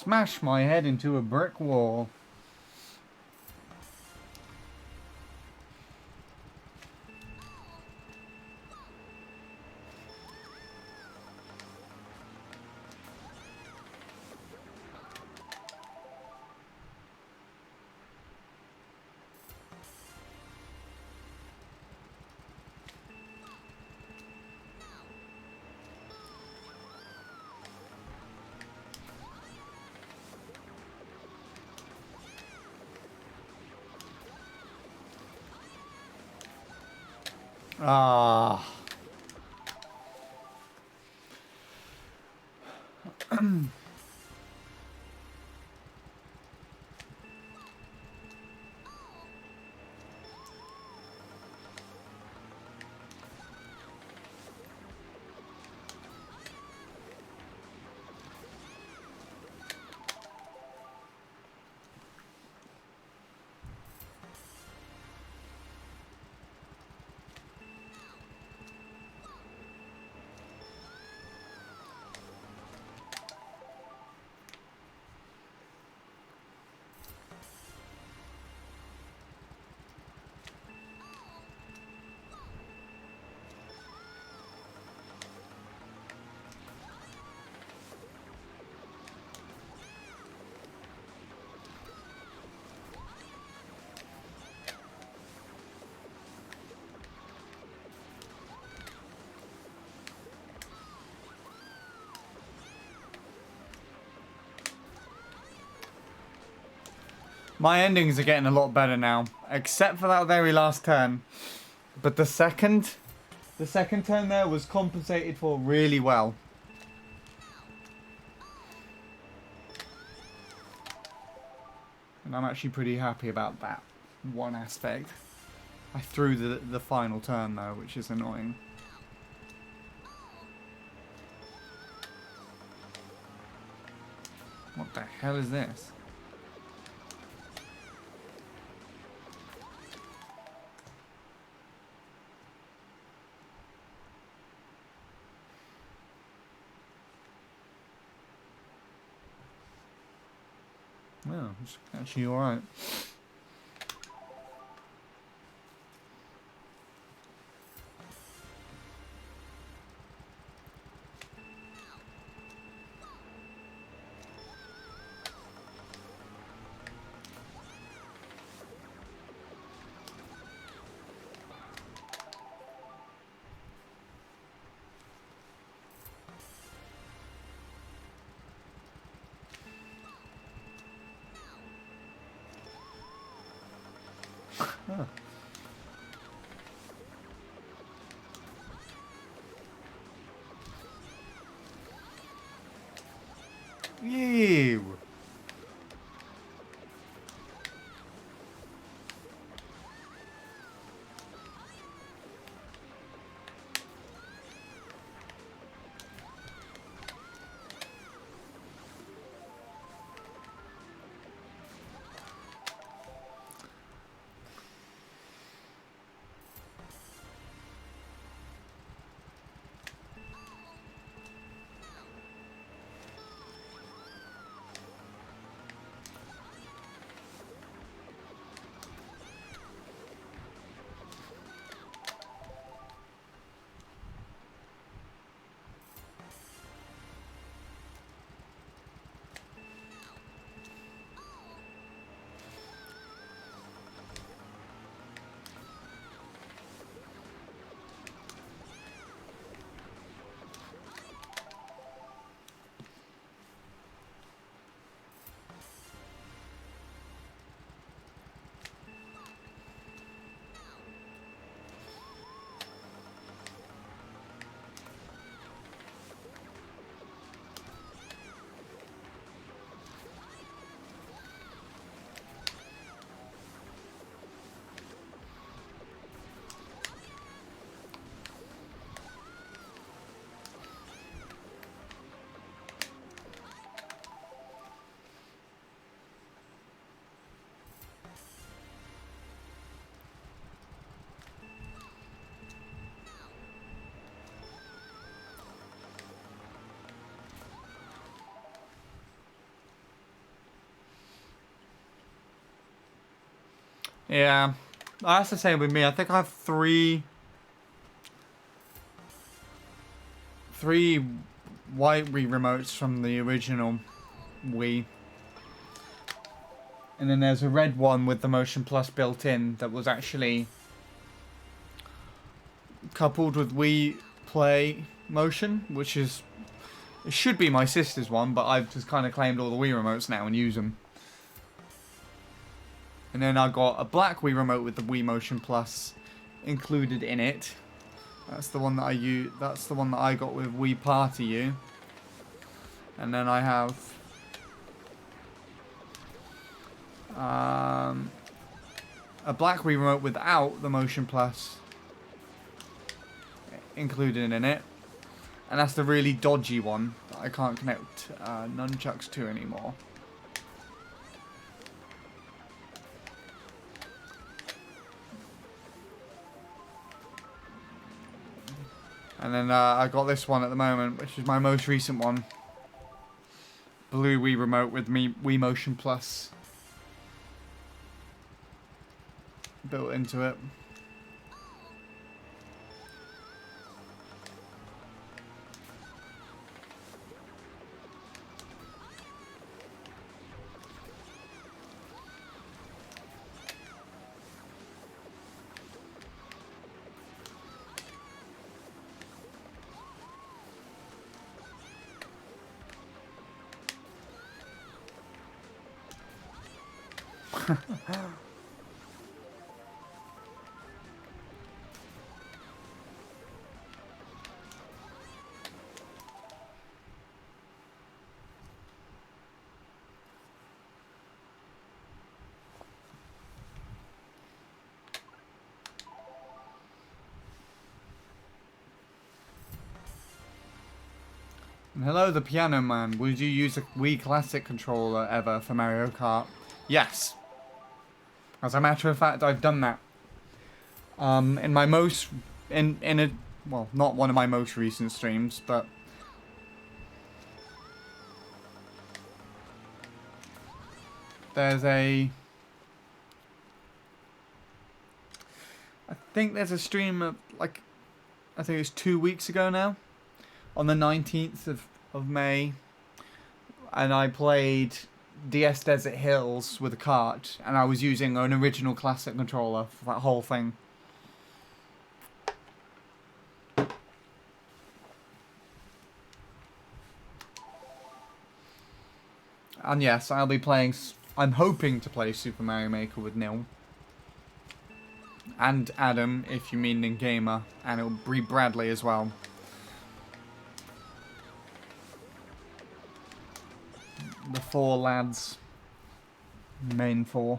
smash my head into a brick wall. Ah. My endings are getting a lot better now, except for that very last turn. But the second turn there was compensated for really well. And I'm actually pretty happy about that one aspect. I threw the final turn though, which is annoying. What the hell is this? Oh, it's actually alright. Huh. Ew. Yeah, that's the same with me. I think I have three white Wii remotes from the original Wii. And then there's a red one with the Motion Plus built in that was actually coupled with Wii Play Motion, which is, it should be my sister's one, but I've just kind of claimed all the Wii remotes now and use them. And then I got a black Wii remote with the Wii Motion Plus included in it. That's the one that I use. That's the one that I got with Wii Party U. And then I have a black Wii remote without the Motion Plus included in it, and that's the really dodgy one that I can't connect nunchucks to anymore. And then I got this one at the moment, which is my most recent one. Blue Wii remote with Wii Motion Plus built into it. And hello, the Piano Man. Would you use a Wii Classic controller ever for Mario Kart? Yes. As a matter of fact, I've done that. In my most, in a, well, not one of my most recent streams, but there's a, I think there's a stream of, like, I think it's 2 weeks ago now, on the 19th of May, and I played DS Desert Hills with a kart, and I was using an original classic controller for that whole thing. And yes, I'll be playing, I'm hoping to play Super Mario Maker with Neil. And Adam, if you mean in gamer, and it'll be Bradley as well. The 4 lads. Main 4.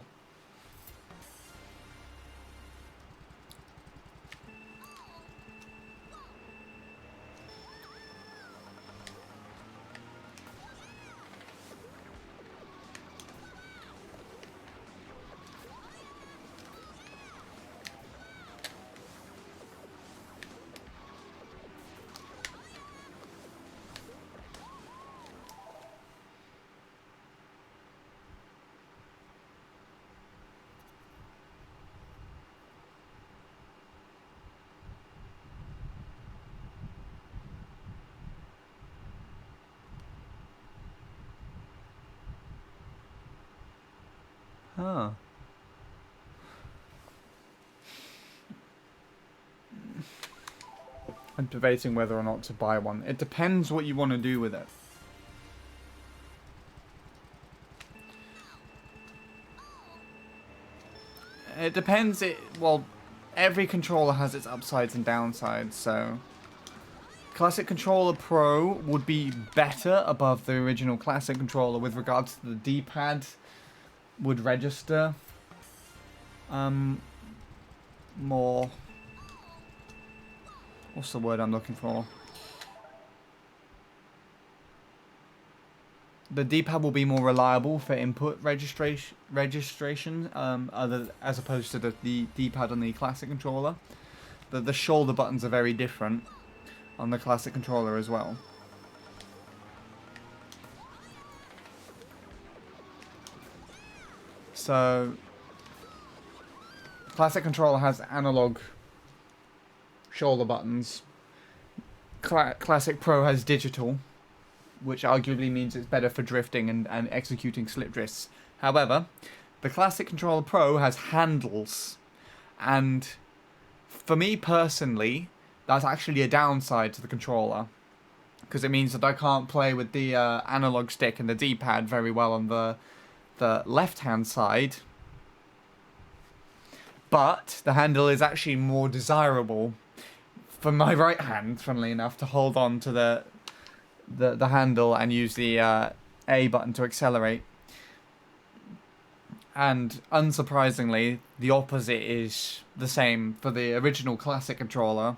Huh. I'm debating whether or not to buy one. It depends what you want to do with it. It depends. Well, every controller has its upsides and downsides, so Classic Controller Pro would be better above the original Classic Controller with regards to the D-pad would register more, what's the word I'm looking for? The D-pad will be more reliable for input registration, as opposed to the D-pad on the Classic Controller. The shoulder buttons are very different on the Classic Controller as well. So Classic controller has analog shoulder buttons. Classic Pro has digital, which arguably means it's better for drifting and executing slip drifts. However, the Classic Controller Pro has handles, and for me personally, that's actually a downside to the controller, because it means that I can't play with the analog stick and the D-pad very well on the left-hand side, but the handle is actually more desirable for my right hand, funnily enough, to hold on to the handle and use the A button to accelerate. And unsurprisingly, the opposite is the same for the original Classic controller.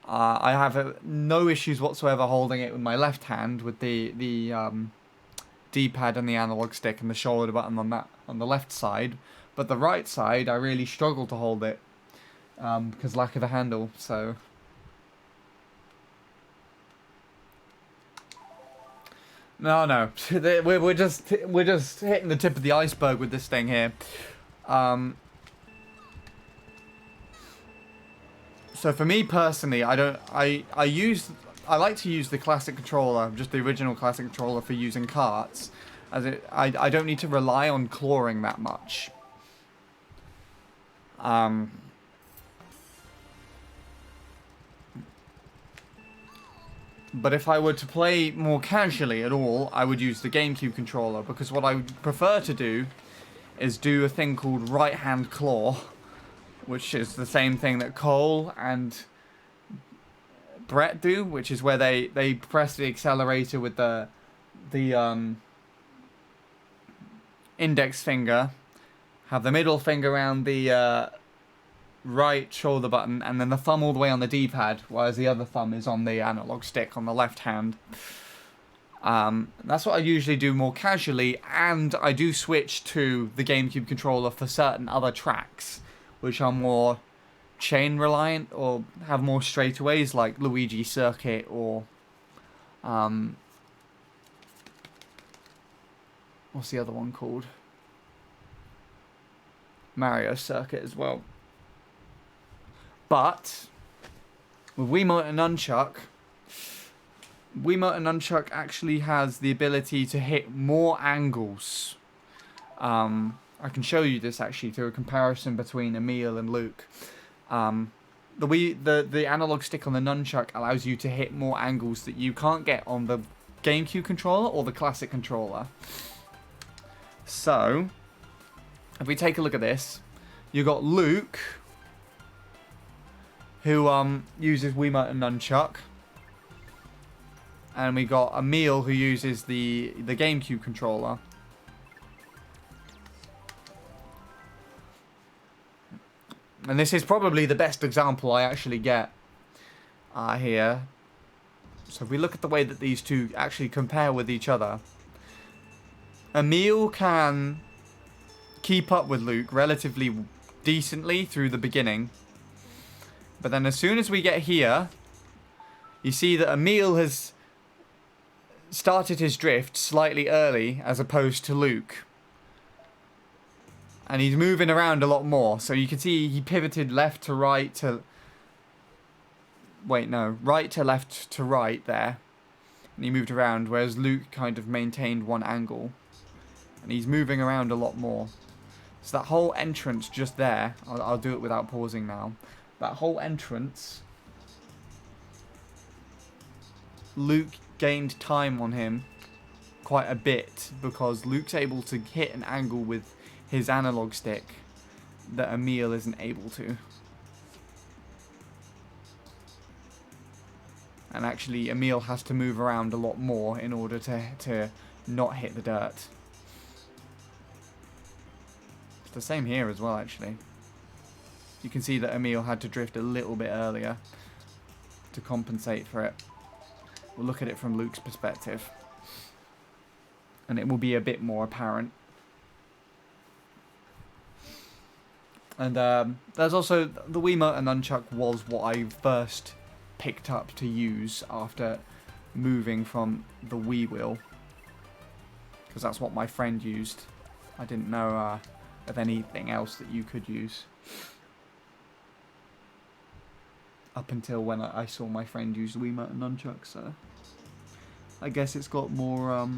I have no issues whatsoever holding it with my left hand with the D-pad and the analog stick and the shoulder button on the left side, but the right side I really struggle to hold it because lack of a handle. So no, we're just hitting the tip of the iceberg with this thing here. So for me personally, I like to use the Classic controller, just the original Classic controller, for using karts, as I don't need to rely on clawing that much. But if I were to play more casually at all, I would use the GameCube controller, because what I would prefer to do is do a thing called right-hand claw, which is the same thing that Cole and Brett do, which is where they press the accelerator with the index finger, have the middle finger around the right shoulder button, and then the thumb all the way on the D-pad, whereas the other thumb is on the analog stick on the left hand. That's what I usually do more casually, and I do switch to the GameCube controller for certain other tracks, which are more chain reliant or have more straightaways, like Luigi Circuit or what's the other one called? Mario Circuit as well. But with Wiimote and Nunchuck actually has the ability to hit more angles. I can show you this actually through a comparison between Emil and Luke. The analog stick on the Nunchuck allows you to hit more angles that you can't get on the GameCube controller or the Classic controller. So, if we take a look at this, you've got Luke, who uses Wiimote and Nunchuck, and we got Emil, who uses the GameCube controller. And this is probably the best example I actually get here. So if we look at the way that these two actually compare with each other, Emil can keep up with Luke relatively decently through the beginning. But then as soon as we get here, you see that Emil has started his drift slightly early as opposed to Luke. And he's moving around a lot more. So you can see he pivoted left to right to... Wait, no. Right to left to right there. And he moved around, whereas Luke kind of maintained one angle. And he's moving around a lot more. So that whole entrance just there... I'll do it without pausing now. That whole entrance... Luke gained time on him quite a bit, because Luke's able to hit an angle with his analog stick that Emil isn't able to. And actually Emil has to move around a lot more in order to not hit the dirt. It's the same here as well, actually. You can see that Emil had to drift a little bit earlier to compensate for it. We'll look at it from Luke's perspective, and it will be a bit more apparent. And there's also the Wiimote and Nunchuck was what I first picked up to use after moving from the Wii Wheel, because that's what my friend used. I didn't know of anything else that you could use. Up until when I saw my friend use the Wiimote and nunchucks, so I guess it's got more of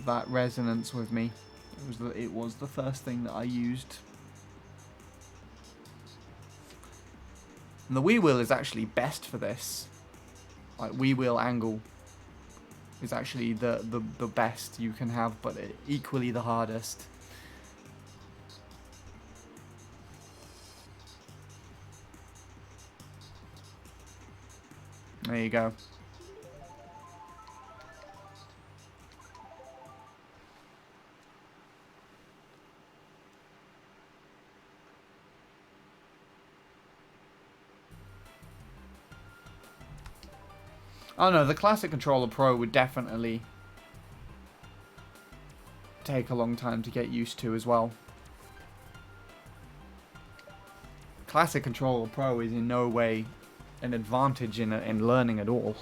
that resonance with me. It was the first thing that I used. And the Wii wheel is actually best for this. Like, Wii wheel angle is actually the best you can have, but equally the hardest. There you go. Oh no, the Classic Controller Pro would definitely take a long time to get used to as well. Classic Controller Pro is in no way an advantage in learning at all.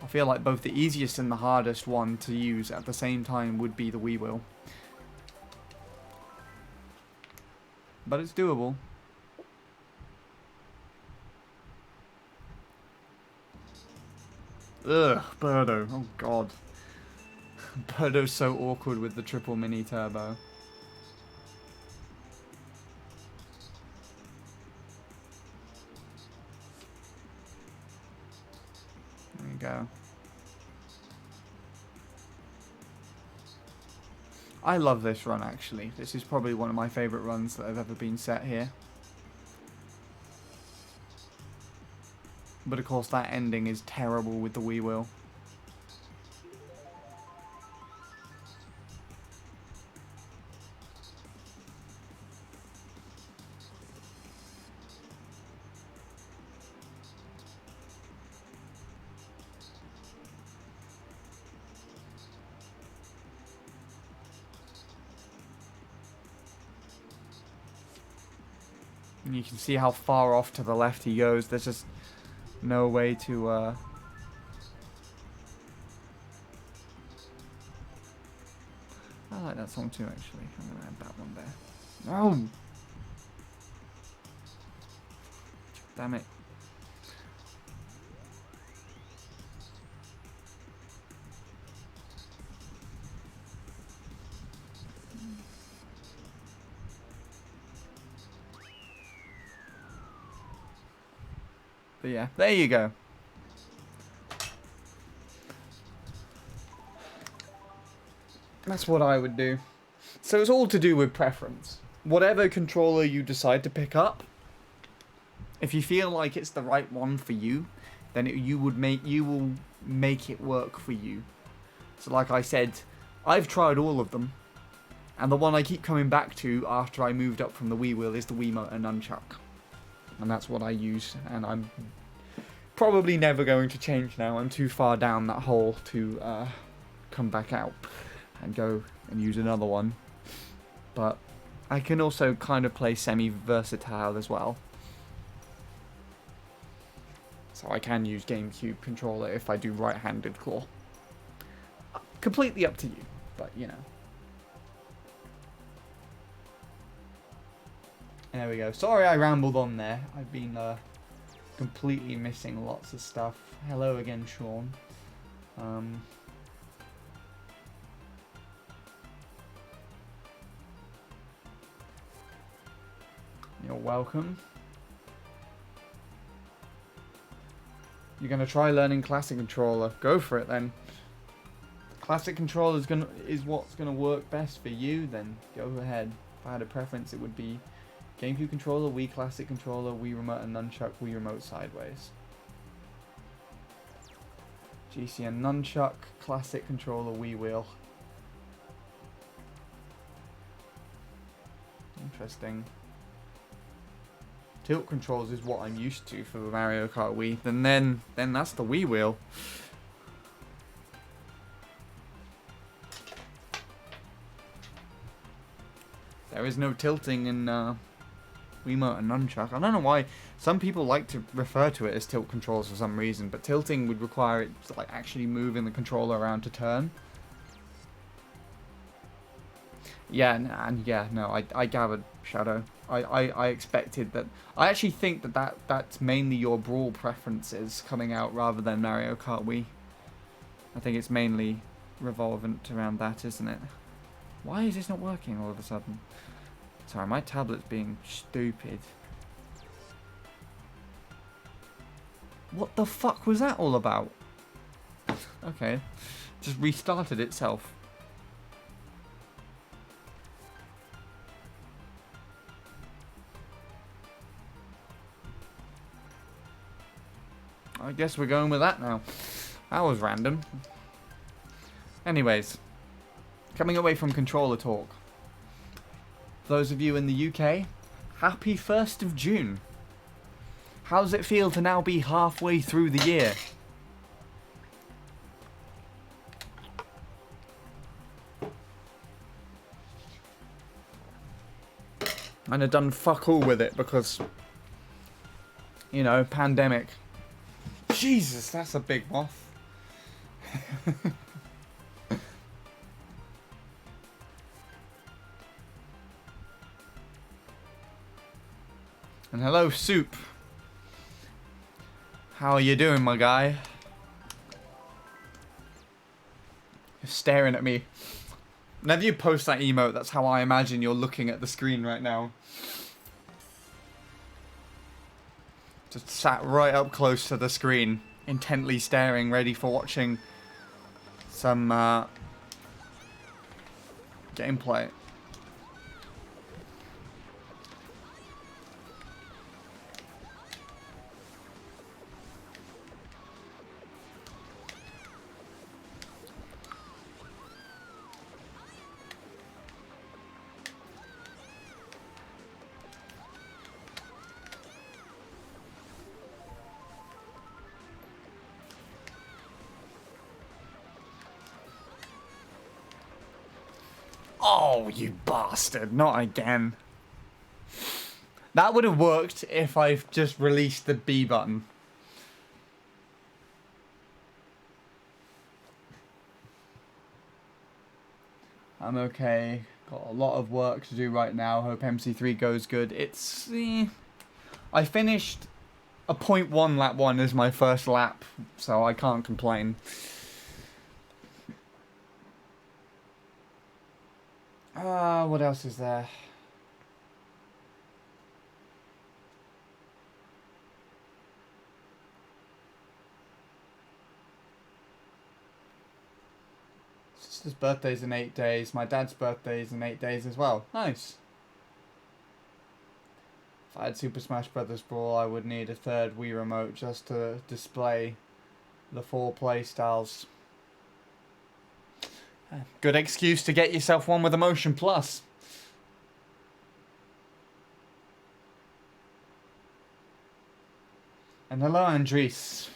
I feel like both the easiest and the hardest one to use at the same time would be the Wii wheel. But it's doable. Ugh, Birdo. Oh god. Birdo's so awkward with the triple mini turbo. There you go. I love this run, actually. This is probably one of my favourite runs that have ever been set here. But of course that ending is terrible with the Wii wheel. And you can see how far off to the left he goes. There's just no way to I like that song too, actually. I'm gonna add that one there. No! Damn it. But yeah, there you go. That's what I would do. So it's all to do with preference. Whatever controller you decide to pick up, if you feel like it's the right one for you, then you will make it work for you. So like I said, I've tried all of them, and the one I keep coming back to after I moved up from the Wii wheel is the Wiimote and nunchuck. And that's what I use, and I'm probably never going to change now. I'm too far down that hole to come back out and go and use another one. But I can also kind of play semi-versatile as well. So I can use GameCube controller if I do right-handed claw. Completely up to you, but you know. There we go. Sorry I rambled on there. I've been completely missing lots of stuff. Hello again, Sean. You're welcome. You're gonna try learning Classic Controller. Go for it then. Classic Controller is what's gonna work best for you. Then go ahead. If I had a preference, it would be GameCube controller, Wii Classic Controller, Wii Remote and Nunchuck, Wii Remote sideways. GCN Nunchuck, Classic Controller, Wii Wheel. Interesting. Tilt controls is what I'm used to for the Mario Kart Wii. And then that's the Wii Wheel. There is no tilting in Wiimote and nunchuck. I don't know why some people like to refer to it as tilt controls for some reason, but tilting would require it to like actually moving the controller around to turn. Yeah, and yeah, no, I gathered, Shadow. I expected that. I actually think that's mainly your Brawl preferences coming out rather than Mario Kart Wii. I think it's mainly revolvent around that, isn't it? Why is this not working all of a sudden? Sorry, my tablet's being stupid. What the fuck was that all about? Okay, just restarted itself. I guess we're going with that now. That was random. Anyways, coming away from controller talk. Those of you in the UK, happy 1st of June. How does it feel to now be halfway through the year? And I've done fuck all with it because, you know, pandemic. Jesus, that's a big moth. And hello, Soup. How are you doing, my guy? You're staring at me. Whenever you post that emote, that's how I imagine you're looking at the screen right now. Just sat right up close to the screen, intently staring, ready for watching some gameplay. Oh, you bastard. Not again. That would have worked if I've just released the B button. I'm okay. Got a lot of work to do right now. Hope MC3 goes good. It's... I finished a .1 lap 1 as my first lap, so I can't complain. What else is there? Sister's birthday's in 8 days. My dad's birthday's in 8 days as well. Nice. If I had Super Smash Bros. Brawl, I would need a third Wii remote just to display the 4 playstyles. Good excuse to get yourself one with Emotion Plus. And hello, Andres.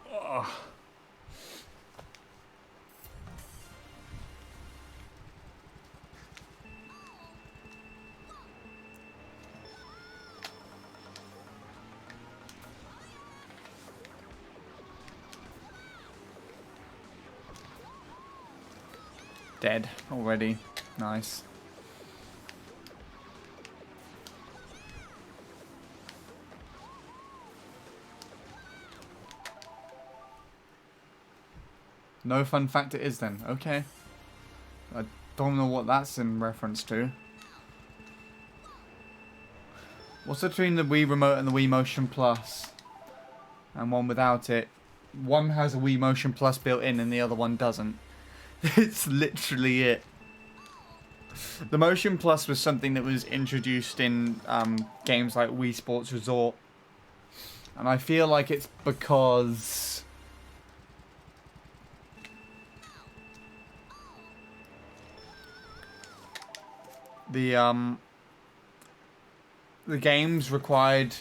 Ugh. Dead already. Nice. No fun fact it is then. Okay. I don't know what that's in reference to. What's between the Wii Remote and the Wii Motion Plus? And one without it. One has a Wii Motion Plus built in and the other one doesn't. It's literally it. The Motion Plus was something that was introduced in games like Wii Sports Resort. And I feel like it's because... the games required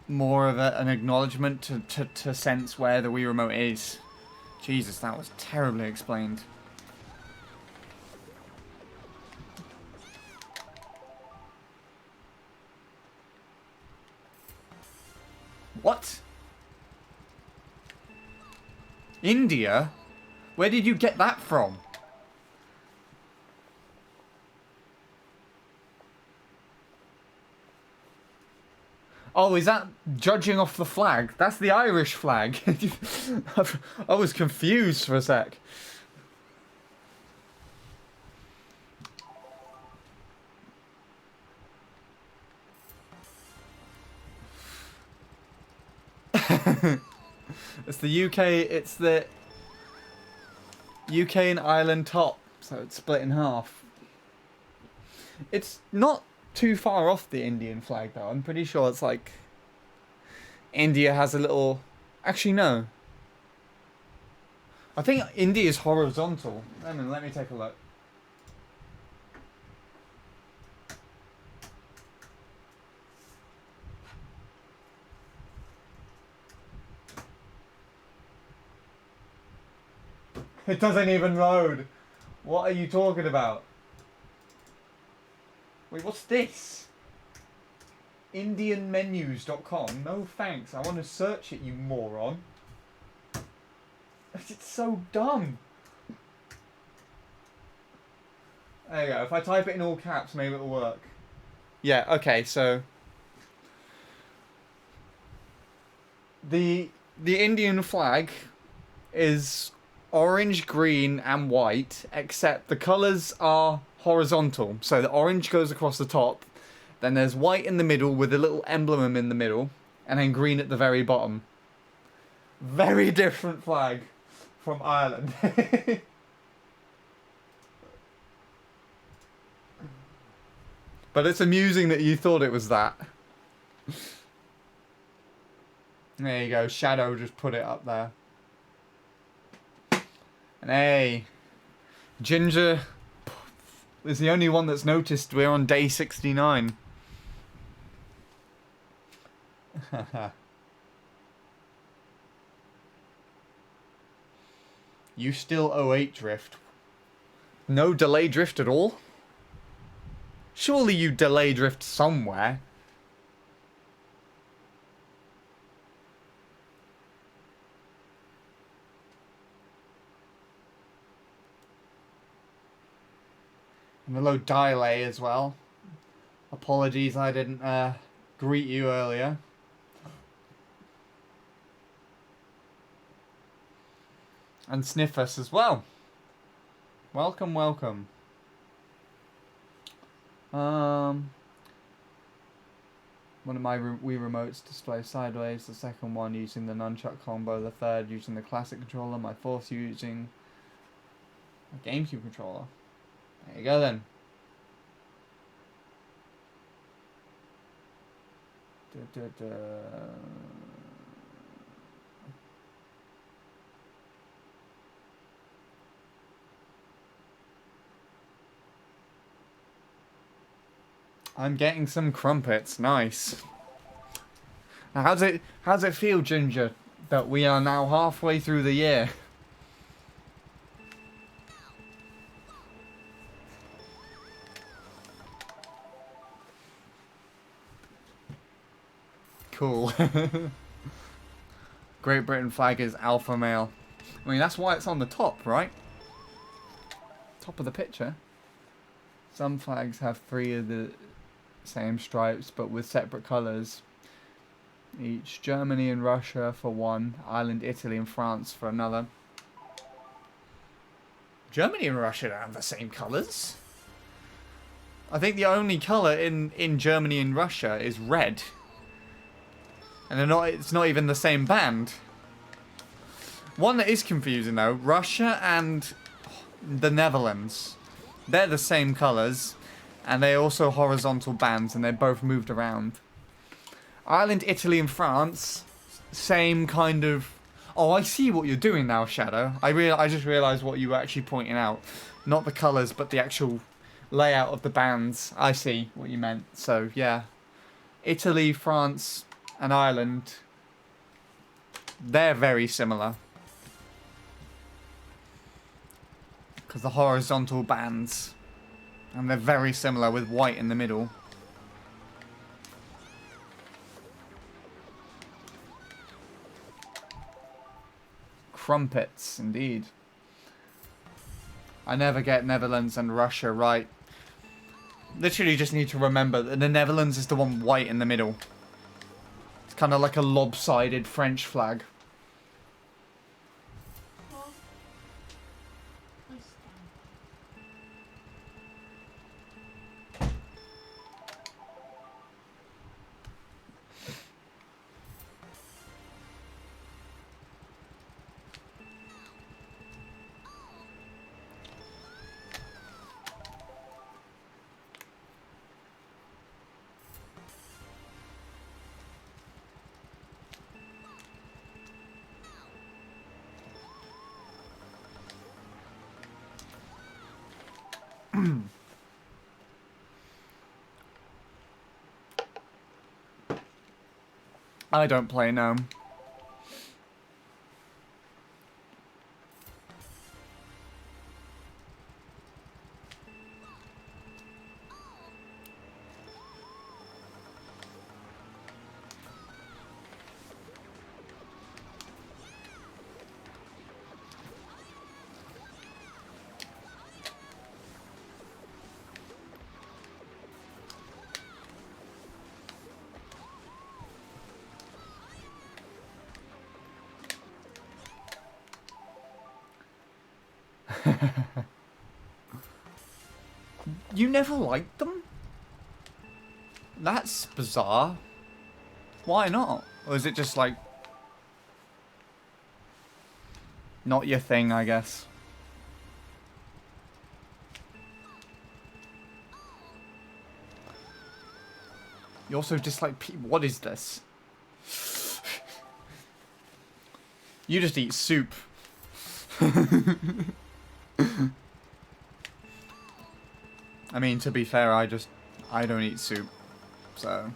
more of an acknowledgement to sense where the Wii Remote is. Jesus, that was terribly explained. What? India? Where did you get that from? Oh, is that judging off the flag? That's the Irish flag. I was confused for a sec. It's the UK, it's the UK and Ireland top, so it's split in half. It's not too far off the Indian flag though. I'm pretty sure it's like India has a little... Actually, no. I think India is horizontal. Hang on, let me take a look. It doesn't even load. What are you talking about? Wait, what's this? Indianmenus.com? No thanks, I want to search it, you moron. It's so dumb. There you go, if I type it in all caps, maybe it'll work. Yeah, okay, so... The Indian flag is orange, green, and white, except the colours are horizontal. So the orange goes across the top, then there's white in the middle with a little emblem in the middle, and then green at the very bottom. Very different flag from Ireland. But it's amusing that you thought it was that. There you go, Shadow just put it up there. And hey, Ginger is the only one that's noticed we're on day 69. You still 08 drift. No delay drift at all? Surely you delay drift somewhere. And a low delay as well. Apologies I didn't greet you earlier. And sniff us as well. Welcome, welcome. One of my Wii remotes displays sideways, the second one using the nunchuck combo, the third using the classic controller, my fourth using a GameCube controller. There you go then. I'm getting some crumpets. Nice. Now, how's it feel, Ginger, that we are now halfway through the year? Cool. Great Britain flag is alpha male. I mean, that's why it's on the top, right? Top of the picture. Some flags have 3 of the same stripes, but with separate colours. Each Germany and Russia for one, Ireland, Italy and France for another. Germany and Russia don't have the same colours. I think the only colour in Germany and Russia is red. And it's not even the same band. One that is confusing though, Russia and the Netherlands. They're the same colours, and they're also horizontal bands, and they're both moved around. Ireland, Italy and France, same kind of... Oh, I see what you're doing now, Shadow. I just realised what you were actually pointing out. Not the colours, but the actual layout of the bands. I see what you meant. So, yeah. Italy, France and Ireland, they're very similar. Because the horizontal bands, and they're very similar with white in the middle. Crumpets, indeed. I never get Netherlands and Russia right. Literally just need to remember that the Netherlands is the one white in the middle. It's kind of like a lopsided French flag. I don't play gnome. You never liked them? That's bizarre. Why not? Or is it just like... not your thing, I guess? You also dislike people. What is this? You just eat soup. I mean, to be fair, I don't eat soup, so...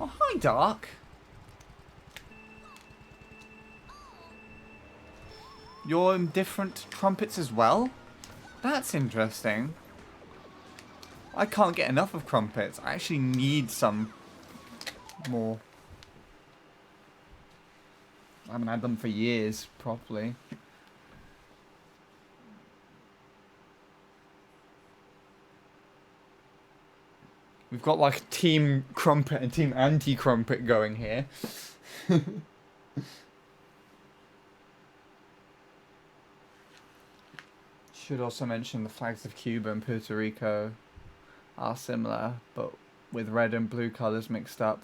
Oh, hi, Dark. You're in different trumpets as well? That's interesting. I can't get enough of crumpets. I actually need some more. I haven't had them for years, properly. We've got like Team Crumpet and Team Anti-Crumpet going here. Should also mention the flags of Cuba and Puerto Rico are similar, but with red and blue colours mixed up.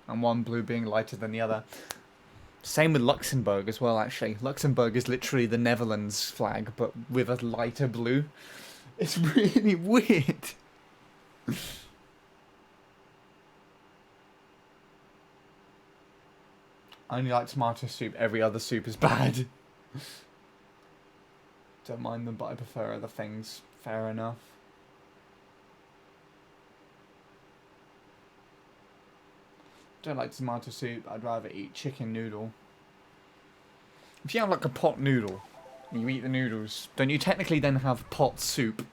And one blue being lighter than the other. Same with Luxembourg as well, actually. Luxembourg is literally the Netherlands flag, but with a lighter blue. It's really weird. I only like tomato soup. Every other soup is bad. Don't mind them, but I prefer other things. Fair enough. Don't like tomato soup. I'd rather eat chicken noodle. If you have like a pot noodle and you eat the noodles, don't you technically then have pot soup?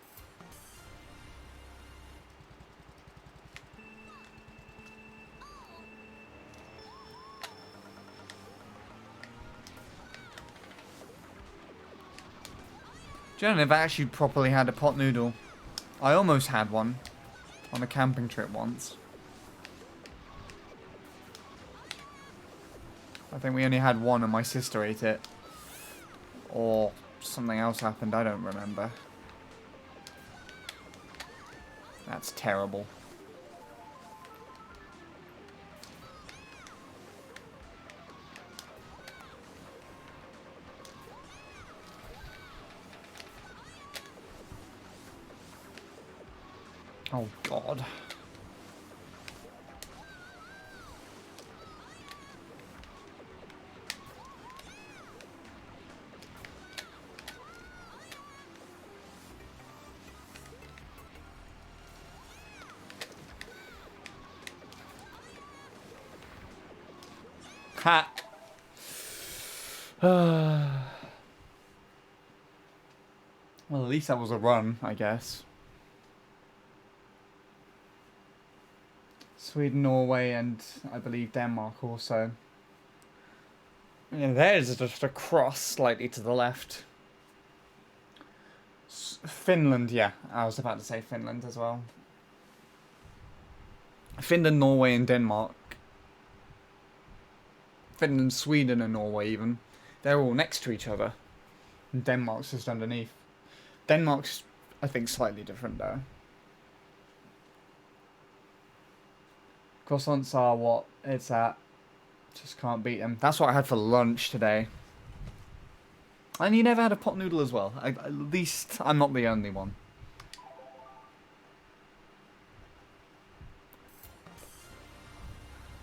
Do you know, I've actually properly had a pot noodle. I almost had one on a camping trip once. I think we only had one and my sister ate it. Or something else happened, I don't remember. That's terrible. Oh God. Ha! Well, at least that was a run, I guess. Sweden, Norway, and I believe Denmark also. Yeah, there's just a cross slightly to the left. Finland, yeah. I was about to say Finland as well. Finland, Norway, and Denmark. Finland, Sweden, and Norway even. They're all next to each other. And Denmark's just underneath. Denmark's, I think, slightly different though. Croissants are what it's at. Just can't beat them. That's what I had for lunch today. And you never had a pot noodle as well. At least I'm not the only one.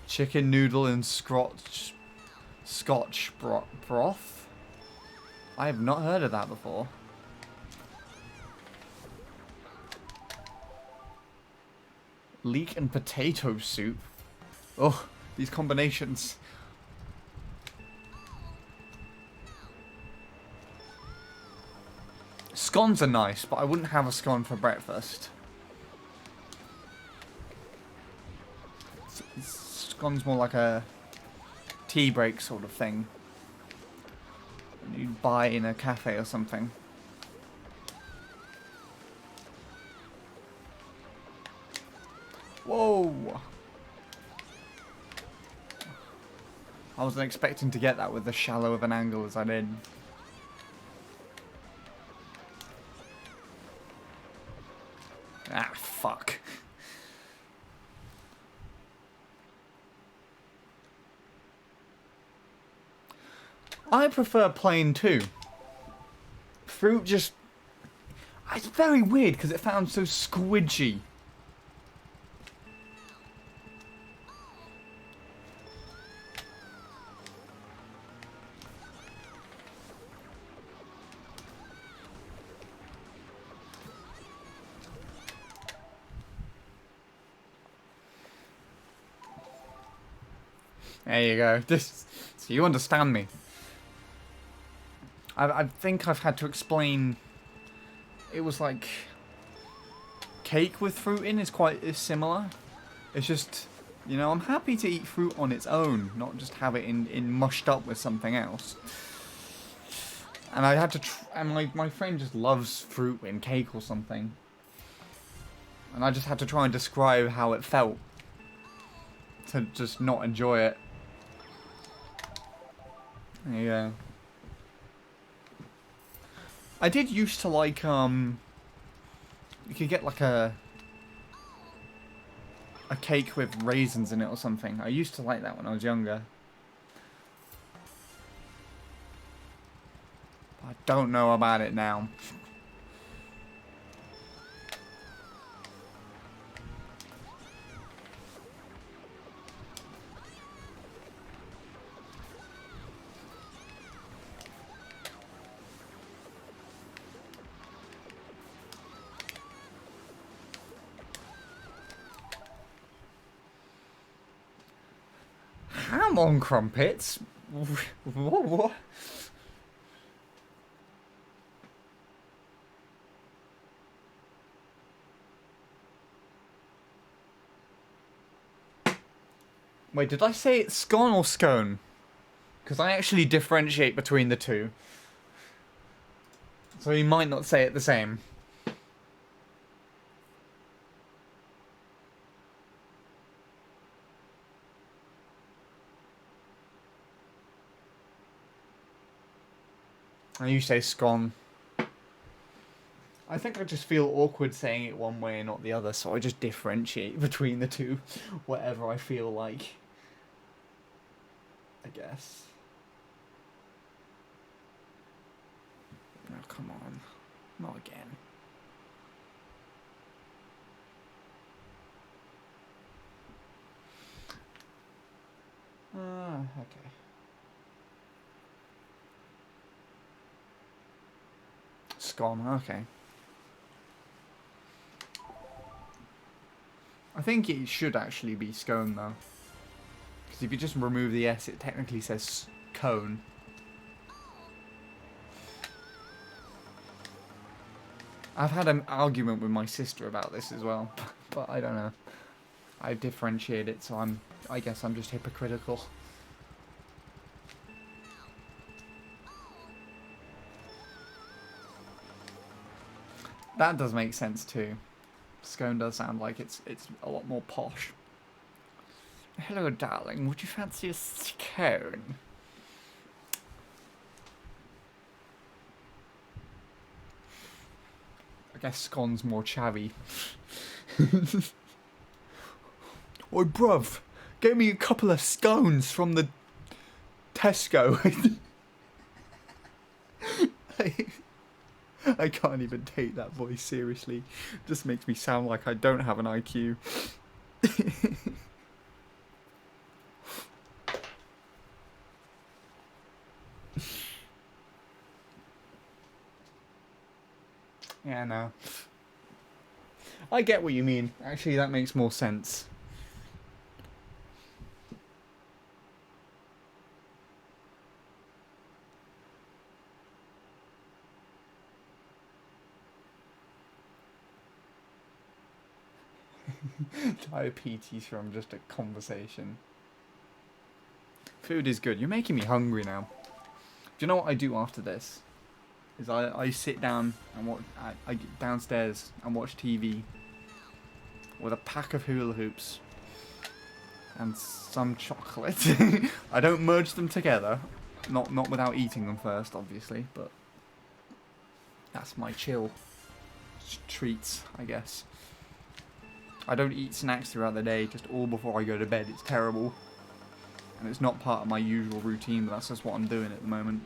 Chicken noodle and Scotch broth? I have not heard of that before. Leek and potato soup. Oh, these combinations. Scones are nice, but I wouldn't have a scone for breakfast. Scone's more like a tea break sort of thing. You'd buy in a cafe or something. Whoa! I wasn't expecting to get that with as shallow of an angle as I did. Ah, fuck. I prefer plain too. Fruit just... It's very weird because it sounds so squidgy. There you go. So you understand me. I think I've had to explain. It was like cake with fruit in is similar. It's just, you know, I'm happy to eat fruit on its own, not just have it in mushed up with something else. And I had to, and my friend just loves fruit in cake or something. And I just had to try and describe how it felt to just not enjoy it. There you go. I did used to like, you could get like a cake with raisins in it or something. I used to like that when I was younger. I don't know about it now. Ham on crumpets? What? Wait, did I say it's scone or scone? Because I actually differentiate between the two. So you might not say it the same. And you say scone. I think I just feel awkward saying it one way and not the other, so I just differentiate between the two. Whatever I feel like. I guess. Oh, come on. Not again. Okay. Scone, okay. I think it should actually be scone though. Because if you just remove the S, it technically says cone. I've had an argument with my sister about this as well, but I don't know. I differentiate it, so I guess I'm just hypocritical. That does make sense too. Scone does sound like it's a lot more posh. Hello, darling. Would you fancy a scone? I guess scone's more chavvy. Oi, bruv, get me a couple of scones from the Tesco. I can't even take that voice seriously. It just makes me sound like I don't have an IQ. Yeah, no. I get what you mean. Actually, that makes more sense. Diabetes from just a conversation. Food is good. You're making me hungry now. Do you know what I do after this? Is I sit down and watch. I get downstairs and watch TV with a pack of hula hoops and some chocolate. I don't merge them together, not without eating them first, obviously. But that's my chill treats, I guess. I don't eat snacks throughout the day, just all before I go to bed. It's terrible. And it's not part of my usual routine, but that's just what I'm doing at the moment.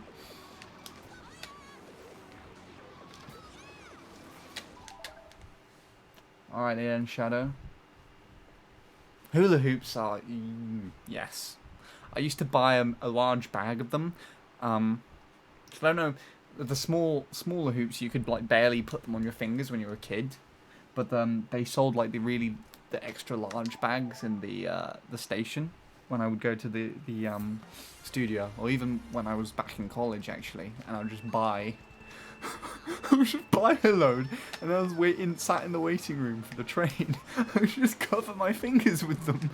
Alright then, Shadow. Hula hoops are... yes. I used to buy a large bag of them. I don't know, the smaller hoops, you could like barely put them on your fingers when you were a kid. But they sold like the extra large bags in the station when I would go to the studio, or even when I was back in college actually, and I would just buy a load, and I was sat in the waiting room for the train. I would just cover my fingers with them.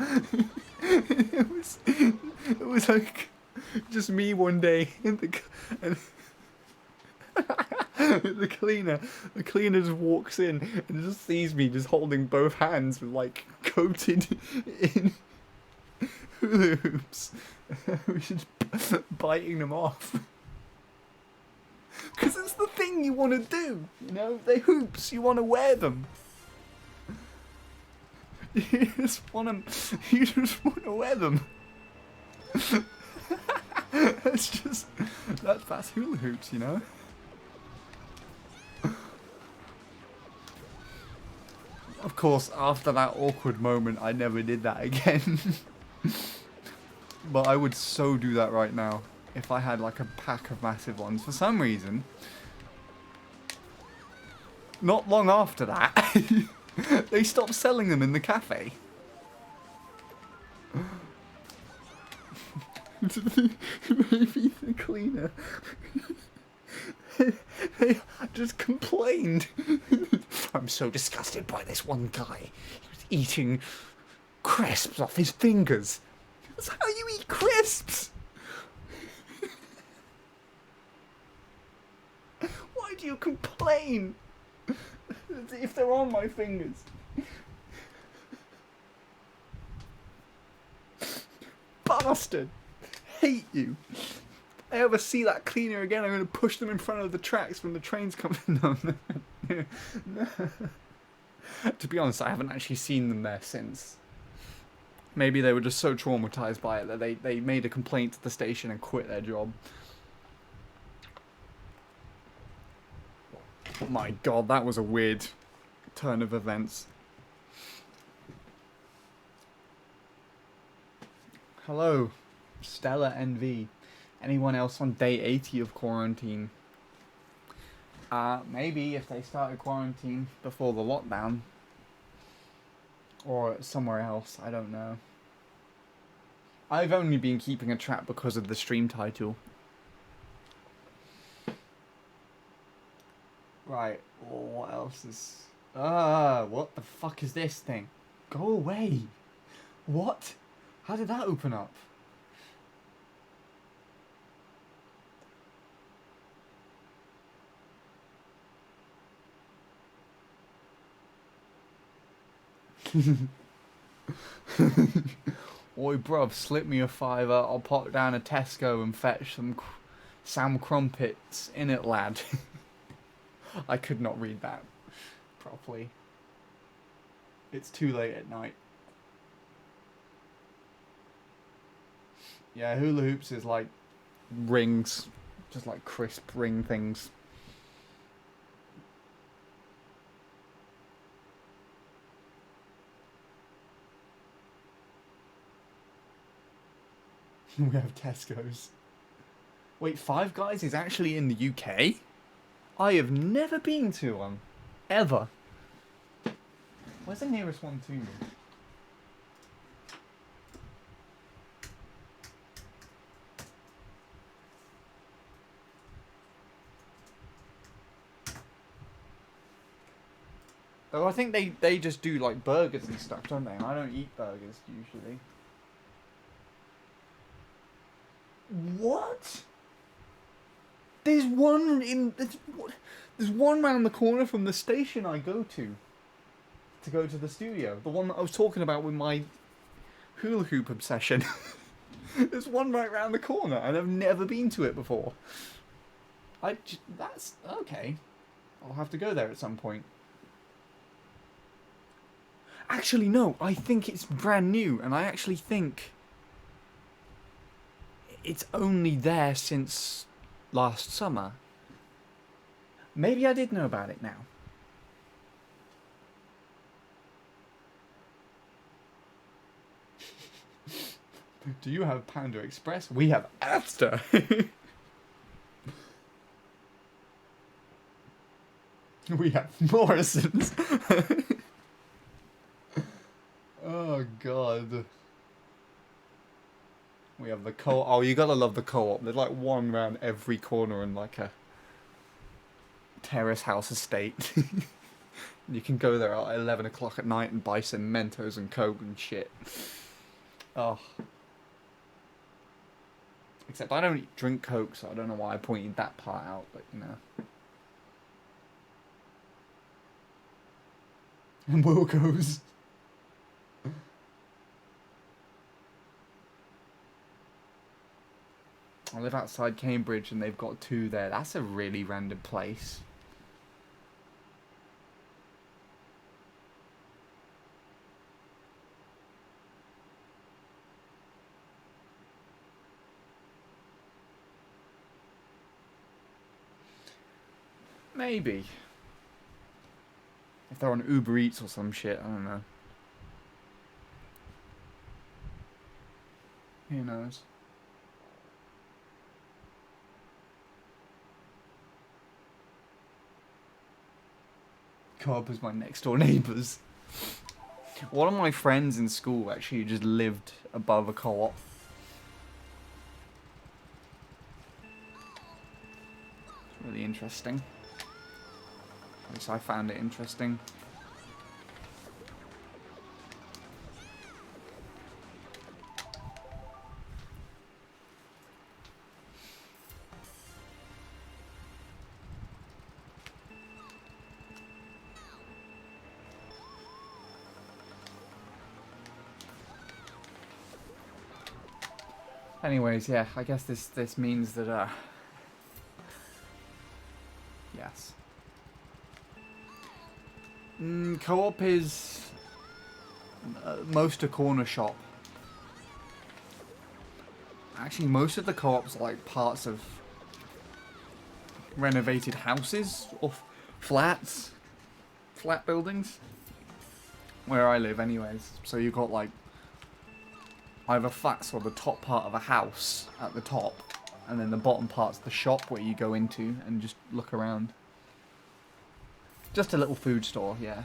it was like just me one day and the cleaner just walks in and just sees me just holding both hands with like coated in hula hoops. We're just biting them off. Because it's the thing you want to do, you know? They're hoops, you want to wear them. You just want to wear them. That's hula hoops, you know? Of course, after that awkward moment, I never did that again. But I would so do that right now. If I had like a pack of massive ones. For some reason, not long after that, they stopped selling them in the cafe. Maybe the cleaner they just complained. I'm so disgusted by this one guy. He was eating crisps off his fingers. That's how you eat crisps. Why do you complain if they're on my fingers? Bastard! Hate you. If I ever see that cleaner again, I'm going to push them in front of the tracks when the train's coming. No. To be honest, I haven't actually seen them there since. Maybe they were just so traumatized by it that they made a complaint to the station and quit their job. Oh my god, that was a weird turn of events. Hello, Stella NV. Anyone else on day 80 of quarantine? Maybe if they started quarantine before the lockdown. Or somewhere else, I don't know. I've only been keeping a track because of the stream title. Right, what else is... what the fuck is this thing? Go away! What? How did that open up? Oi, bruv, slip me a fiver. I'll pop down a Tesco and fetch some Sam Crumpets in it, lad. I could not read that properly. It's too late at night. Yeah, hula hoops is like rings, just like crisp ring things. We have Tesco's. Wait, Five Guys is actually in the UK? I have never been to one. Ever. Where's the nearest one to me? Oh, I think they just do like burgers and stuff, don't they? And I don't eat burgers usually. What? There's one in there's one round the corner from the station I go to go to the studio. The one that I was talking about with my hula hoop obsession. There's one right round the corner, and I've never been to it before. That's okay. I'll have to go there at some point. Actually, no. I think it's brand new, and I actually think it's only there since last summer. Maybe I did know about it now. Do you have Panda Express? We have Asda. We have Morrison's. Oh god. We have the co-op. Oh, you gotta love the co-op. There's like one round every corner in like a terrace house estate. You can go there at 11 o'clock at night and buy some Mentos and Coke and shit. Oh. Except I don't drink Coke, so I don't know why I pointed that part out, but you know. And Wilco's. I live outside Cambridge and they've got two there. That's a really random place. Maybe. If they're on Uber Eats or some shit, I don't know. Who knows? Co-op is my next door neighbours. One of my friends in school actually just lived above a co-op. It's really interesting. At least I found it interesting. Anyways, yeah, I guess this means that yes. Co-op is most a corner shop. Actually, most of the co-ops are like parts of renovated houses or flats, flat buildings. Where I live, anyways. So you've got like either flats or the top part of a house at the top, and then the bottom part's the shop where you go into and just look around. Just a little food store, yeah.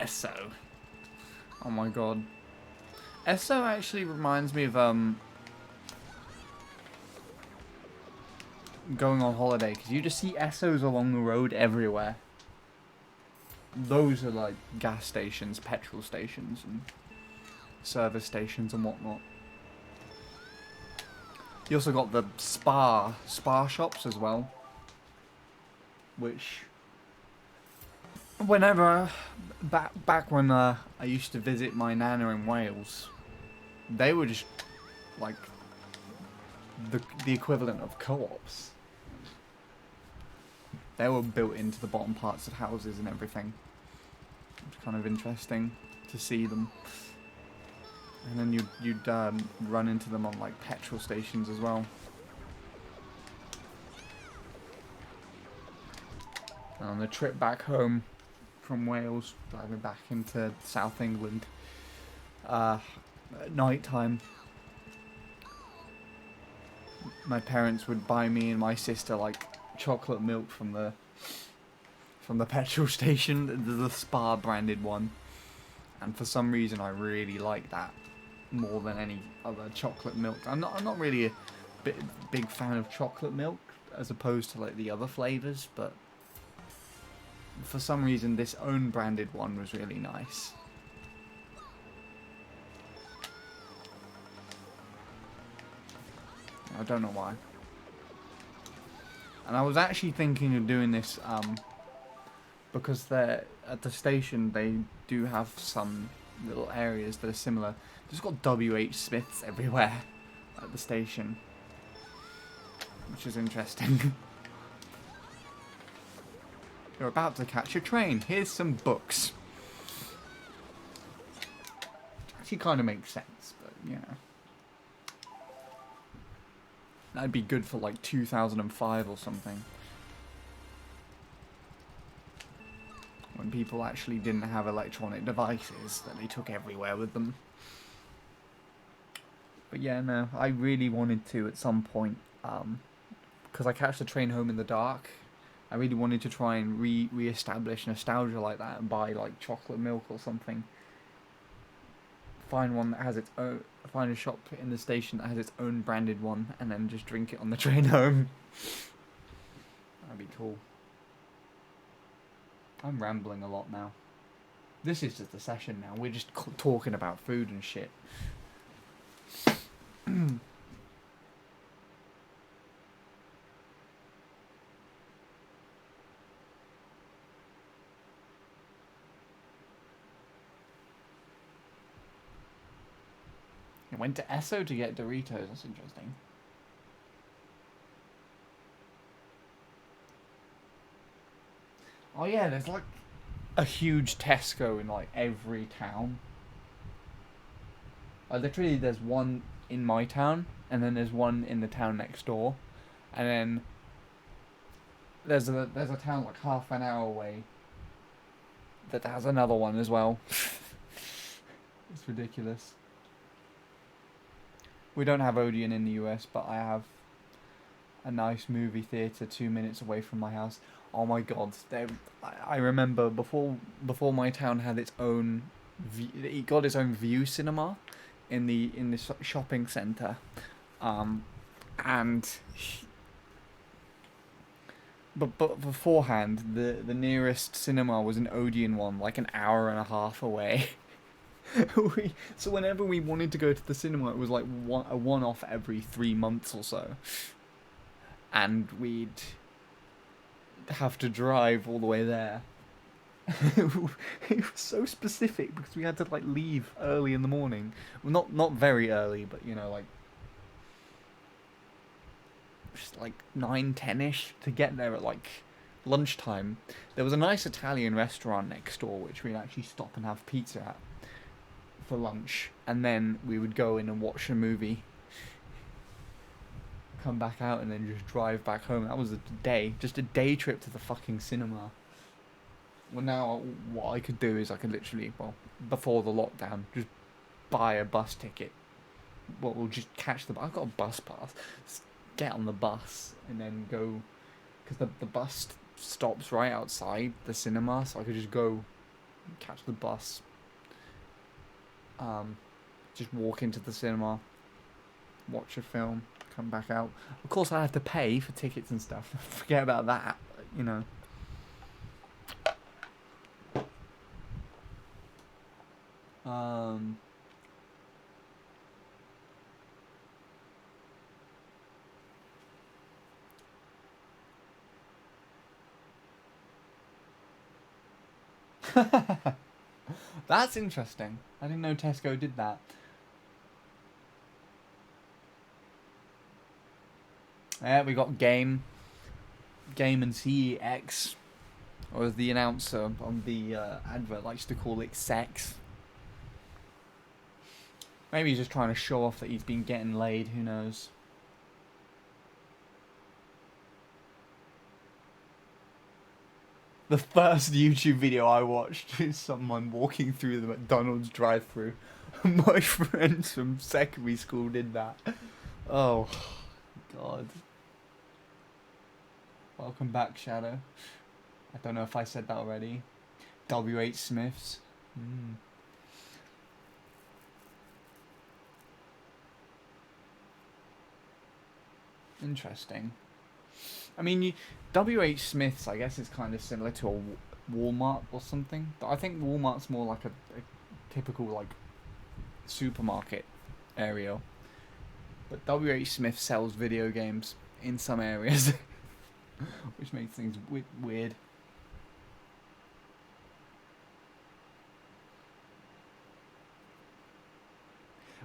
Esso. Oh my god. Esso actually reminds me of going on holiday, because you just see Essos along the road everywhere. Those are like gas stations, petrol stations, and service stations and whatnot. You also got the spa shops as well, which whenever back when I used to visit my nana in Wales, they were just like the equivalent of co-ops. They were built into the bottom parts of houses and everything. It's kind of interesting to see them. And then you'd run into them on like petrol stations as well. And on the trip back home from Wales, driving back into South England, at night time, my parents would buy me and my sister like chocolate milk from the petrol station, the Spa branded one, and for some reason I really like that more than any other chocolate milk. I'm not really a big fan of chocolate milk as opposed to like the other flavors, but for some reason this own branded one was really nice. I don't know why. And I was actually thinking of doing this because they're at the station, they do have some little areas that are similar. Just got WH Smiths everywhere at the station, which is interesting. You're about to catch a train. Here's some books. Actually kind of makes sense, but you know. That'd be good for like 2005 or something. When people actually didn't have electronic devices that they took everywhere with them. But yeah, no, I really wanted to at some point, because I catch the train home in the dark, I really wanted to try and re-establish nostalgia like that and buy like chocolate milk or something. Find one that has its own, find a shop in the station that has its own branded one, and then just drink it on the train home. That'd be cool. I'm rambling a lot now. This is just a session now. We're just talking about food and shit. I went to Esso to get Doritos. That's interesting. Oh yeah, there's like a huge Tesco in like every town. Literally, there's one in my town, and then there's one in the town next door, and then there's a town like half an hour away that has another one as well. It's ridiculous. We don't have Odeon in the US, but I have a nice movie theatre 2 minutes away from my house. Oh my god, I remember before my town had its own, it got its own View cinema in the shopping centre, and but beforehand the nearest cinema was an Odeon one, like an hour and a half away. So whenever we wanted to go to the cinema, it was like a one-off every 3 months or so, and we'd have to drive all the way there. It was so specific because we had to like leave early in the morning. Well, not very early, but you know, like just like 9-10ish to get there at like lunchtime. There was a nice Italian restaurant next door which we'd actually stop and have pizza at for lunch, and then we would go in and watch a movie, come back out, and then just drive back home. That was just a day trip to the fucking cinema. Well, now what I could do is I could literally, before the lockdown, just buy a bus ticket. Well, we'll just catch the bus. I've got a bus pass. Just get on the bus and then go, because the bus stops right outside the cinema, so I could just go catch the bus, just walk into the cinema, watch a film, come back out. Of course, I have to pay for tickets and stuff. Forget about that, you know. That's interesting. I didn't know Tesco did that. Yeah, we got Game and CEX, or as the announcer on the advert likes to call it, sex. Maybe he's just trying to show off that he's been getting laid, who knows. The first YouTube video I watched is someone walking through the McDonald's drive-thru. My friends from secondary school did that. Oh, God. Welcome back, Shadow. I don't know if I said that already. W.H. Smiths. Interesting. I mean, W.H. Smith's, I guess, is kind of similar to a Walmart or something. But I think Walmart's more like a typical, like, supermarket area. But W.H. Smith sells video games in some areas. Which makes things weird.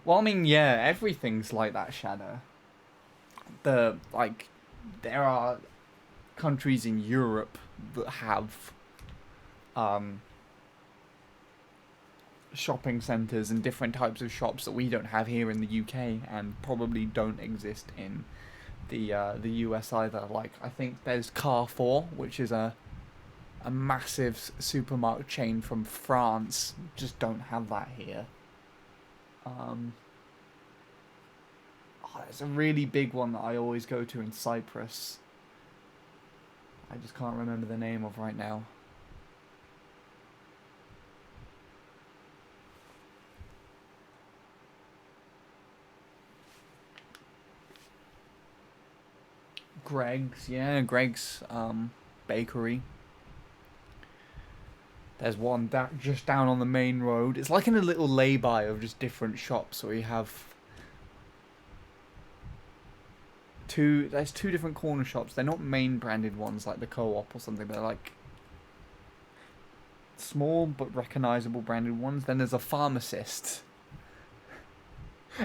Well, I mean, yeah, everything's like that, Shadow. There are countries in Europe that have shopping centres and different types of shops that we don't have here in the UK, and probably don't exist in the US either. Like, I think there's Carrefour, which is a massive supermarket chain from France. Just don't have that here. There's a really big one that I always go to in Cyprus. I just can't remember the name of right now. Greg's, yeah, Greg's bakery. There's one just down on the main road. It's like in a little lay-by of just different shops where you have there's two different corner shops. They're not main branded ones like the Co-op or something. They're like small but recognizable branded ones. Then there's a pharmacist.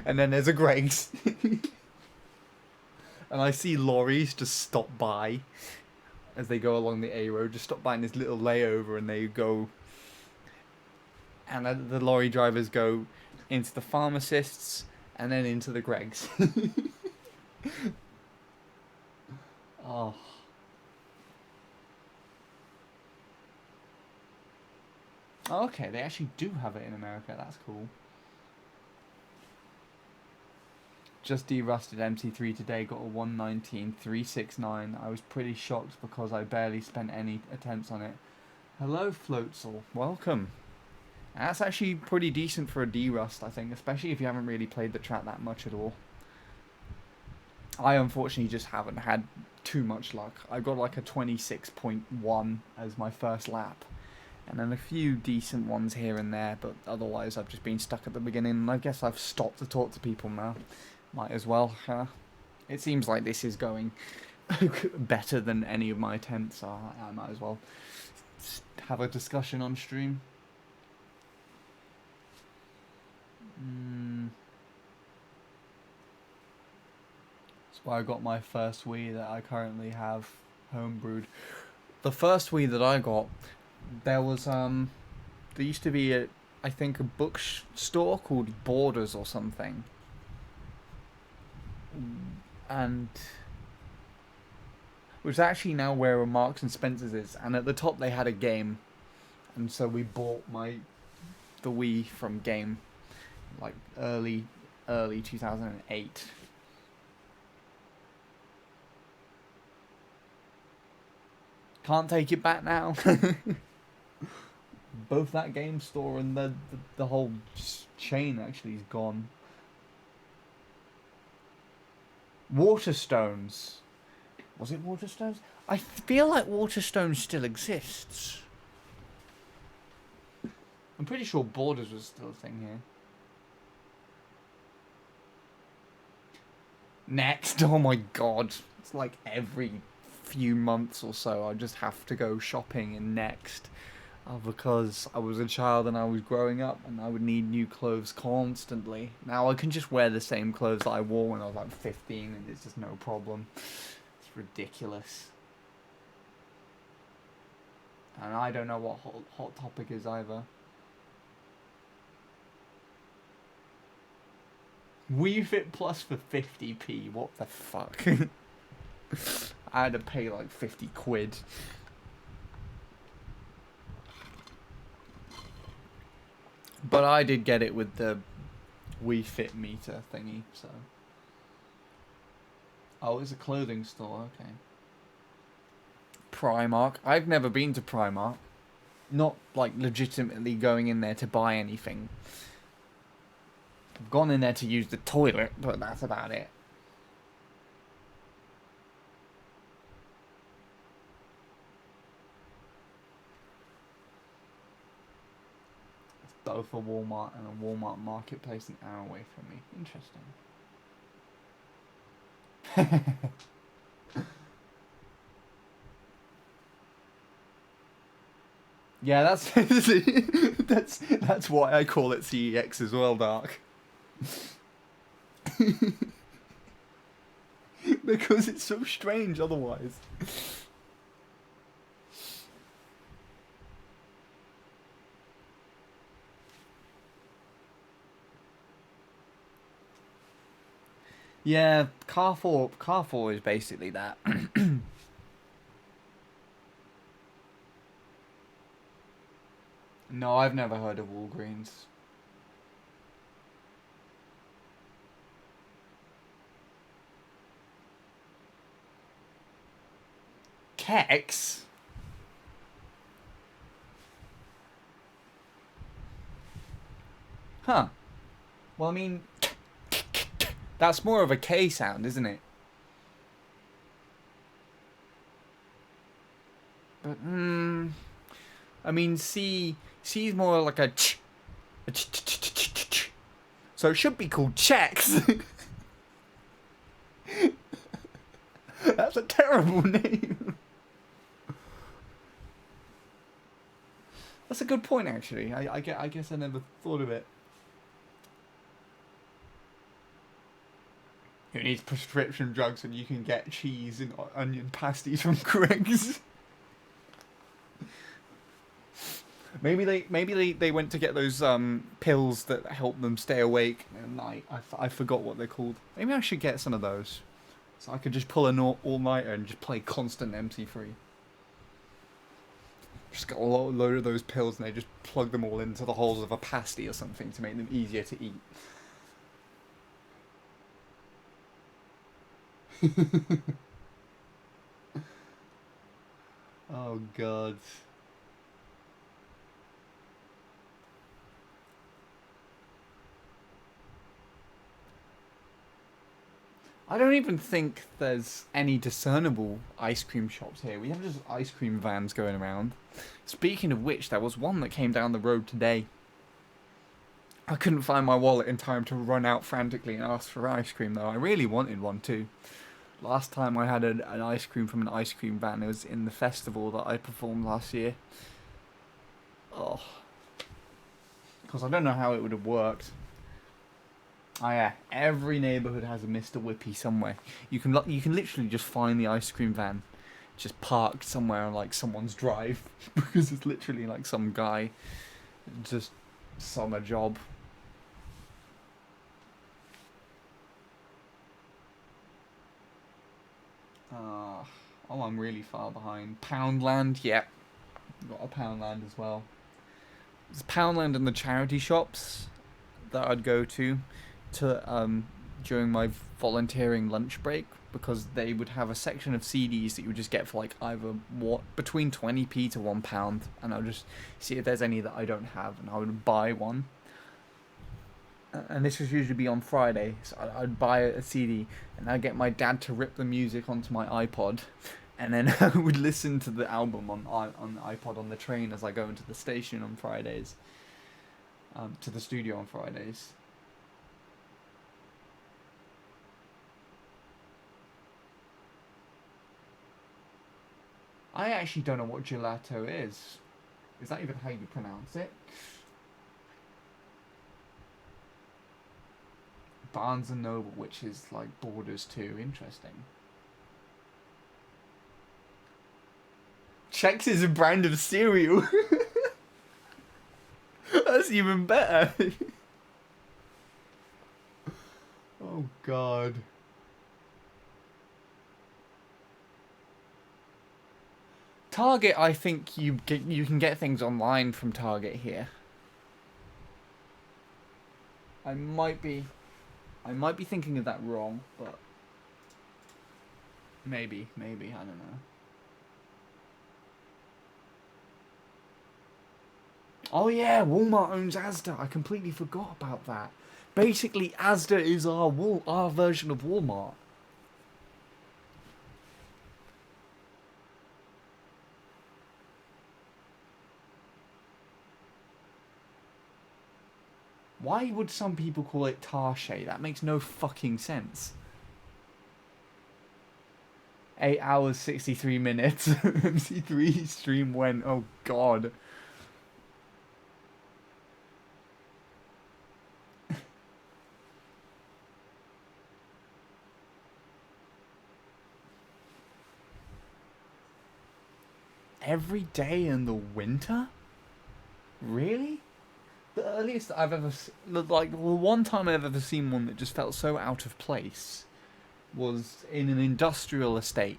And then there's a Greg's. And I see lorries just stop by as they go along the A road. Just stop by in this little layover, and they go. And the lorry drivers go into the pharmacists and then into the Greg's. Oh. Okay, they actually do have it in America. That's cool. Just derusted MC3 today, got a 119.369. I was pretty shocked because I barely spent any attempts on it. Hello, Floatzel. Welcome. That's actually pretty decent for a derust, I think, especially if you haven't really played the track that much at all. I unfortunately just haven't had too much luck. I got like a 26.1 as my first lap, and then a few decent ones here and there, but otherwise I've just been stuck at the beginning, and I guess I've stopped to talk to people now. Might as well. It seems like this is going better than any of my attempts, so I might as well have a discussion on stream. That's why I got my first Wii that I currently have homebrewed. The first Wii that I got, there was there used to be I think a bookstore called Borders or something, and which is actually now where a Marks and Spencer's is, and at the top they had a game, and so we bought the Wii from Game, like early 2008. Can't take it back now. Both that game store and the whole chain actually is gone. Waterstones. Was it Waterstones? I feel like Waterstones still exists. I'm pretty sure Borders was still a thing here. Next. Oh my god. It's like every few months or so I just have to go shopping in Next. Because I was a child and I was growing up and I would need new clothes constantly. Now I can just wear the same clothes that I wore when I was like 15 and it's just no problem. It's ridiculous. And I don't know what hot topic is either. Wii Fit Plus for 50p. What the fuck? I had to pay like 50 quid. But I did get it with the Wii Fit meter thingy, so. Oh, it's a clothing store, okay. Primark. I've never been to Primark. Not, like, legitimately going in there to buy anything. I've gone in there to use the toilet, but that's about it. It's both a Walmart and a Walmart marketplace an hour away from me. Interesting. Yeah, that's why I call it CEX as well, Dark. Because it's so strange otherwise. Yeah, Carrefour is basically that. No, I've never heard of Walgreens. Kex? Huh. Well, I mean, that's more of a K sound, isn't it? But, I mean, C is more like a ch. A ch, ch, ch, ch, ch, ch. So it should be called Chex. That's a terrible name. That's a good point, actually. I guess I never thought of it. Who needs prescription drugs when you can get cheese and onion pasties from Greg's? Maybe they went to get those pills that help them stay awake at night. I forgot what they're called. Maybe I should get some of those, so I could just pull an all-nighter and just play constant MC3. Just got a load of those pills and they just plug them all into the holes of a pasty or something to make them easier to eat. Oh god. I don't even think there's any discernible ice cream shops here. We have just ice cream vans going around. Speaking of which, there was one that came down the road today. I couldn't find my wallet in time to run out frantically and ask for ice cream, though. I really wanted one too. Last time I had an ice cream from an ice cream van, it was in the festival that I performed last year. Oh. Because I don't know how it would have worked. Oh yeah, every neighbourhood has a Mr. Whippy somewhere. You can literally just find the ice cream van just parked somewhere on like someone's drive because it's literally like some guy just summer job. Oh, I'm really far behind. Poundland, yeah. Got a Poundland as well. There's Poundland and the charity shops that I'd go to during my volunteering lunch break, because they would have a section of CDs that you would just get for like either between 20p to £1, and I'll just see if there's any that I don't have, and I would buy one. And this would usually be on Friday, so I'd buy a CD, and I'd get my dad to rip the music onto my iPod, and then I would listen to the album on the iPod on the train as I go into the station on Fridays, to the studio on Fridays. I actually don't know what gelato is. Is that even how you pronounce it? Barnes and Noble, which is like Borders too. Interesting. Chex is a brand of cereal. That's even better. Oh God. Target, I think you can get things online from Target here. I might be thinking of that wrong, but maybe, I don't know. Oh yeah, Walmart owns Asda. I completely forgot about that. Basically, Asda is our version of Walmart. Why would some people call it Tarshay? That makes no fucking sense. 8 hours, 63 minutes. MC3 stream went. Oh, God. Every day in the winter? Really? The earliest I've ever... Like, the one time I've ever seen one that just felt so out of place was in an industrial estate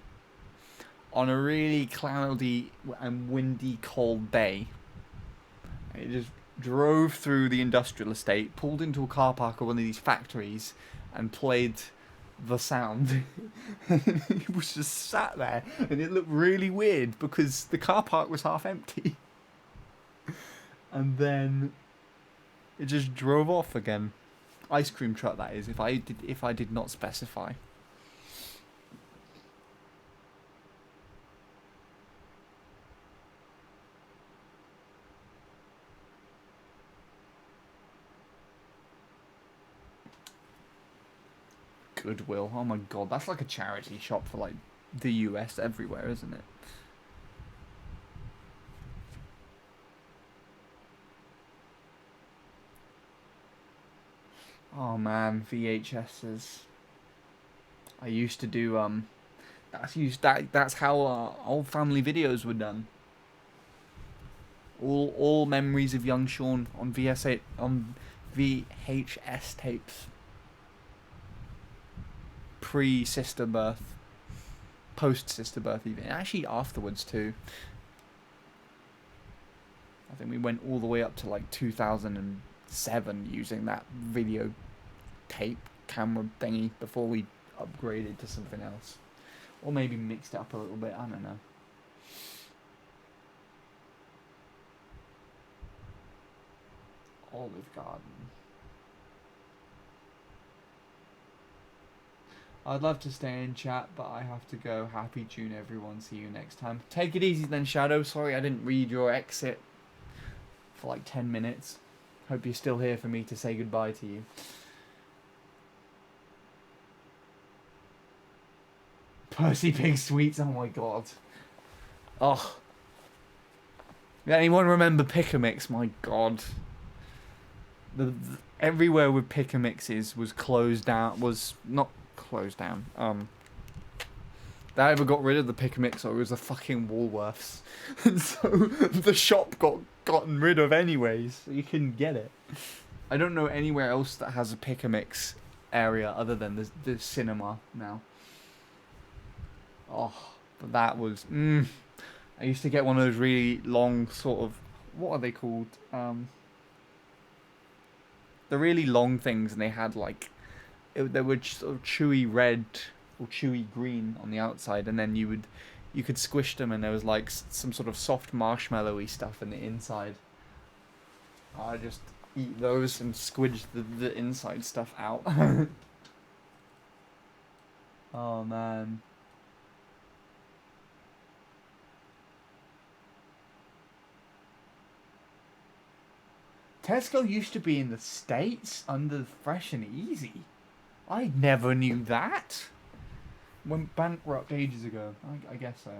on a really cloudy and windy, cold day. It just drove through the industrial estate, pulled into a car park of one of these factories, and played the sound. It was just sat there, and it looked really weird because the car park was half empty. And then it just drove off again. Ice cream truck, that is, if I did not specify. Goodwill. Oh my God, that's like a charity shop for like the US everywhere, isn't it? Oh man, VHSs. I used to do that's how our old family videos were done. All memories of young Sean on VHS tapes. Pre-sister birth, post-sister birth even, actually afterwards too. I think we went all the way up to like 2007 using that video tape camera thingy before we upgraded to something else, or maybe mixed it up a little bit, I don't know. Olive Garden. I'd love to stay in chat, but I have to go. Happy June, everyone. See you next time. Take it easy then, Shadow. Sorry I didn't read your exit for like 10 minutes. Hope you're still here for me to say goodbye to you. Percy Pig Sweets, oh my God. Oh. Anyone remember Pick-a-Mix? My God. Everywhere with Pick-a-Mixes was closed down, was not closed down. They either got rid of the Pick-a-Mix or it was the fucking Woolworths. And so the shop got gotten rid of anyways, so you couldn't get it. I don't know anywhere else that has a Pick-a-Mix area other than the cinema now. Oh, but that was... I used to get one of those really long sort of... What are they called? The really long things, and they had like they were sort of chewy red or chewy green on the outside, and then you could squish them, and there was like some sort of soft marshmallowy stuff in the inside. I just eat those and squidge the inside stuff out. Oh man. Tesco used to be in the States under Fresh and Easy. I never knew that. Went bankrupt ages ago. I guess so.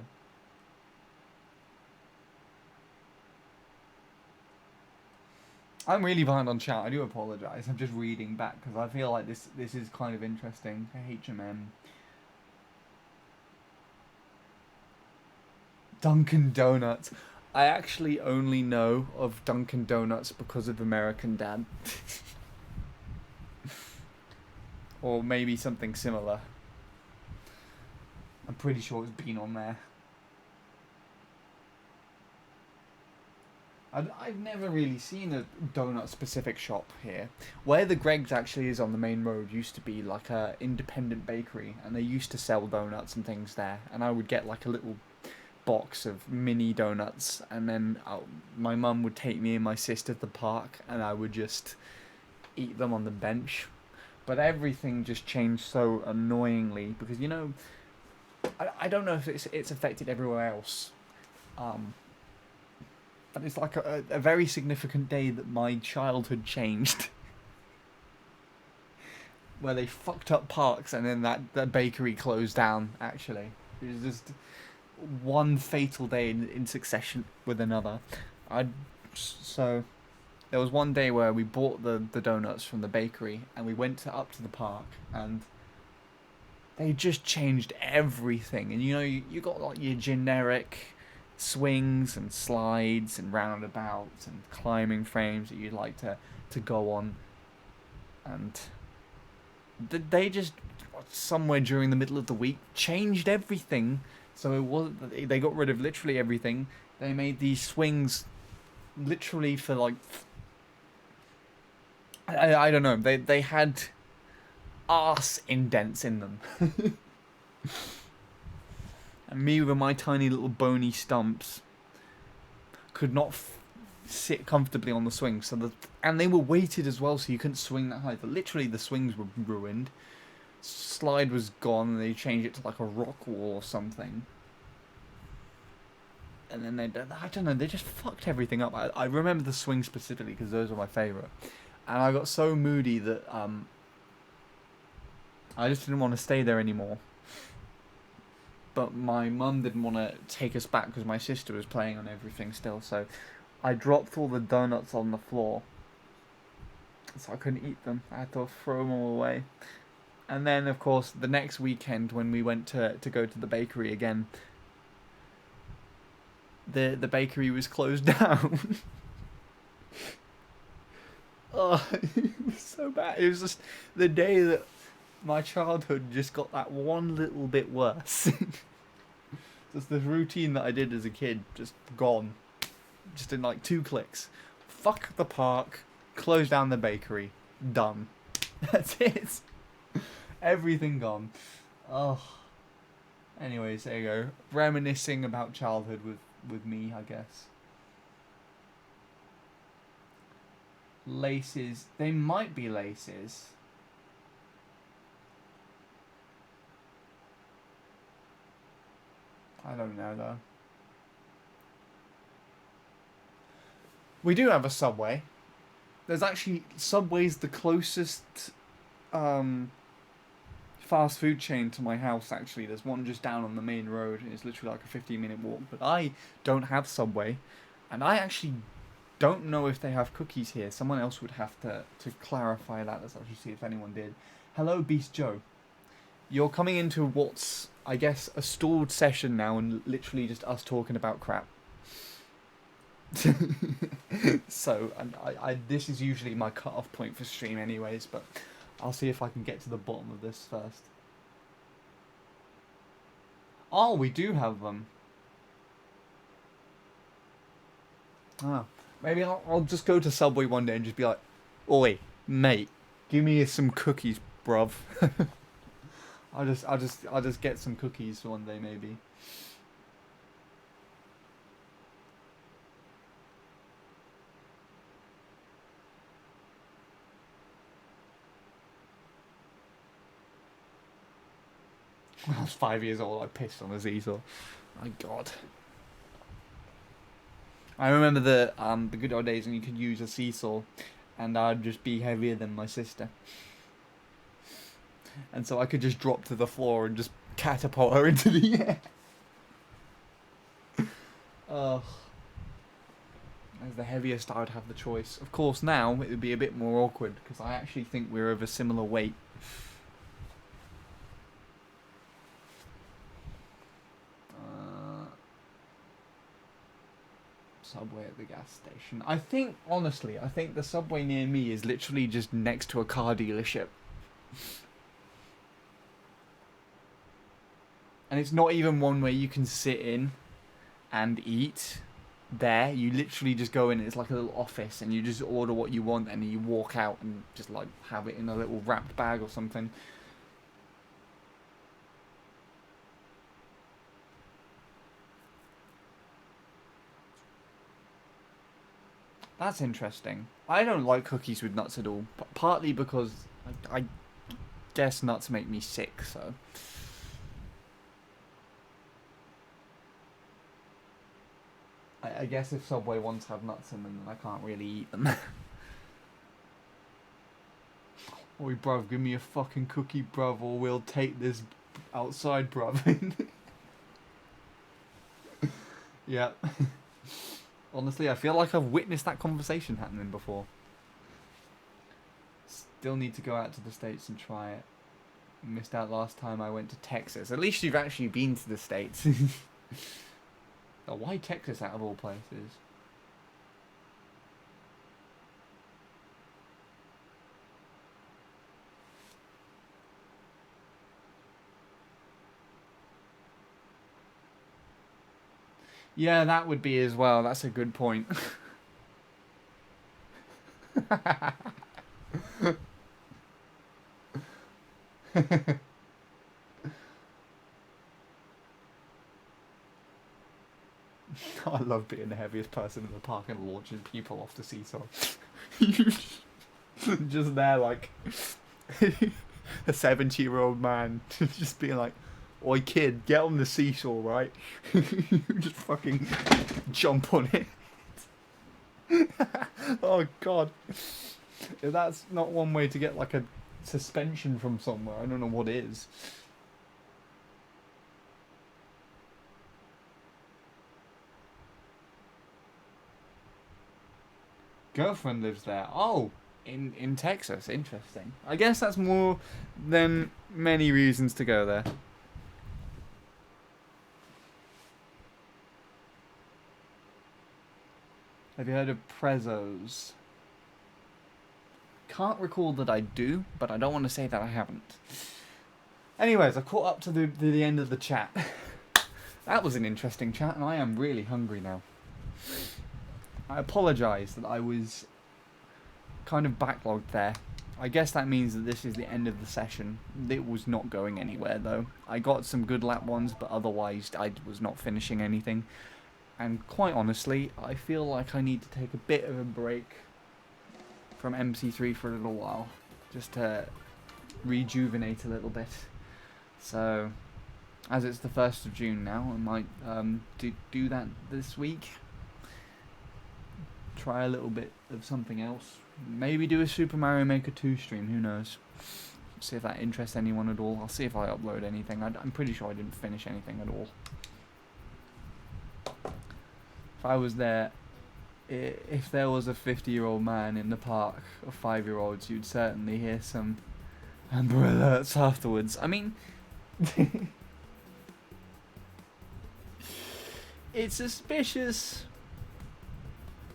I'm really behind on chat. I do apologise. I'm just reading back because I feel like this is kind of interesting. HMM. Dunkin' Donuts. I actually only know of Dunkin' Donuts because of American Dad. Or maybe something similar. I'm pretty sure it's been on there. I've never really seen a donut-specific shop here. Where the Greg's actually is on the main road used to be like a independent bakery, and they used to sell donuts and things there. And I would get like a little box of mini donuts, and then my mum would take me and my sister to the park, and I would just eat them on the bench. But everything just changed so annoyingly because, you know, I don't know if it's affected everywhere else. But it's like a very significant day that my childhood changed. Where they fucked up parks and then that bakery closed down, actually. It was just one fatal day in succession with another. So there was one day where we bought the donuts from the bakery and we went up to the park, and they just changed everything. And you know, you got like your generic swings and slides and roundabouts and climbing frames that you'd like to go on, and they just somewhere during the middle of the week changed everything. So it was, they got rid of literally everything. They made these swings literally for like I don't know, they had arse indents in them. And me with my tiny little bony stumps could not sit comfortably on the swings. And they were weighted as well, so you couldn't swing that high. But literally, the swings were ruined. Slide was gone, and they changed it to like a rock wall or something. And then I don't know, they just fucked everything up. I remember the swings specifically because those were my favourite. And I got so moody that I just didn't want to stay there anymore. But my mum didn't want to take us back because my sister was playing on everything still. So I dropped all the donuts on the floor. So I couldn't eat them. I had to throw them all away. And then, of course, the next weekend when we went to go to the bakery again, the bakery was closed down. Oh, it was so bad. It was just the day that my childhood just got that one little bit worse. Just the routine that I did as a kid, just gone. Just in like 2 clicks. Fuck the park, close down the bakery, done. That's it. Everything gone. Oh. Anyways, there you go. Reminiscing about childhood with me, I guess. Laces. They might be laces. I don't know, though. We do have a Subway. There's actually... Subway's the closest fast food chain to my house, actually. There's one just down on the main road. It's literally like a 15-minute walk. But I don't have Subway. And I actually don't know if they have cookies here. Someone else would have to clarify that. Let's actually see if anyone did. Hello, Beast Joe. You're coming into what's, I guess, a stalled session now and literally just us talking about crap. So, and I this is usually my cut-off point for stream anyways, but I'll see if I can get to the bottom of this first. Oh, we do have them. Oh, maybe I'll just go to Subway one day and just be like, "Oi, mate, give me some cookies, bruv. I'll just get some cookies one day maybe. When I was 5 years old, I pissed on a seesaw. My God. I remember the good old days when you could use a seesaw, and I'd just be heavier than my sister, and so I could just drop to the floor and just catapult her into the air. Ugh. As the heaviest, I would have the choice. Of course, now it would be a bit more awkward because I actually think we're of a similar weight. Subway at the gas station. I think, honestly, the subway near me is literally just next to a car dealership. And it's not even one where you can sit in and eat there. You literally just go in, it's like a little office, and you just order what you want, and you walk out and just like have it in a little wrapped bag or something. That's interesting. I don't like cookies with nuts at all, partly because I guess nuts make me sick, so. I guess if Subway ones have nuts in them, then I can't really eat them. Oi, bruv, give me a fucking cookie, bruv, or we'll take this outside, bruv. Yeah. Honestly, I feel like I've witnessed that conversation happening before. Still need to go out to the States and try it. Missed out last time I went to Texas. At least you've actually been to the States. Oh, why Texas out of all places? Yeah, that would be as well. That's a good point. I love being the heaviest person in the park and launching people off the seesaw. Just there like a 70-year-old man just being like, oi kid, get on the seesaw, right? Just fucking jump on it. Oh God. If that's not one way to get like a suspension from somewhere, I don't know what is. Girlfriend lives there. Oh, in Texas. Interesting. I guess that's more than many reasons to go there. Have you heard of Prezos? Can't recall that I do, but I don't want to say that I haven't. Anyways, I caught up to the end of the chat. That was an interesting chat, and I am really hungry now. I apologise that I was kind of backlogged there. I guess that means that this is the end of the session. It was not going anywhere though. I got some good lap ones, but otherwise I was not finishing anything. And quite honestly, I feel like I need to take a bit of a break from MC3 for a little while, just to rejuvenate a little bit. So, as it's the 1st of June now, I might do that this week. Try a little bit of something else. Maybe do a Super Mario Maker 2 stream, who knows. See if that interests anyone at all. I'll see if I upload anything. I'm pretty sure I didn't finish anything at all. If I was there, if there was a 50-year-old man in the park of 5-year-olds, you'd certainly hear some Amber Alerts afterwards. I mean, it's suspicious.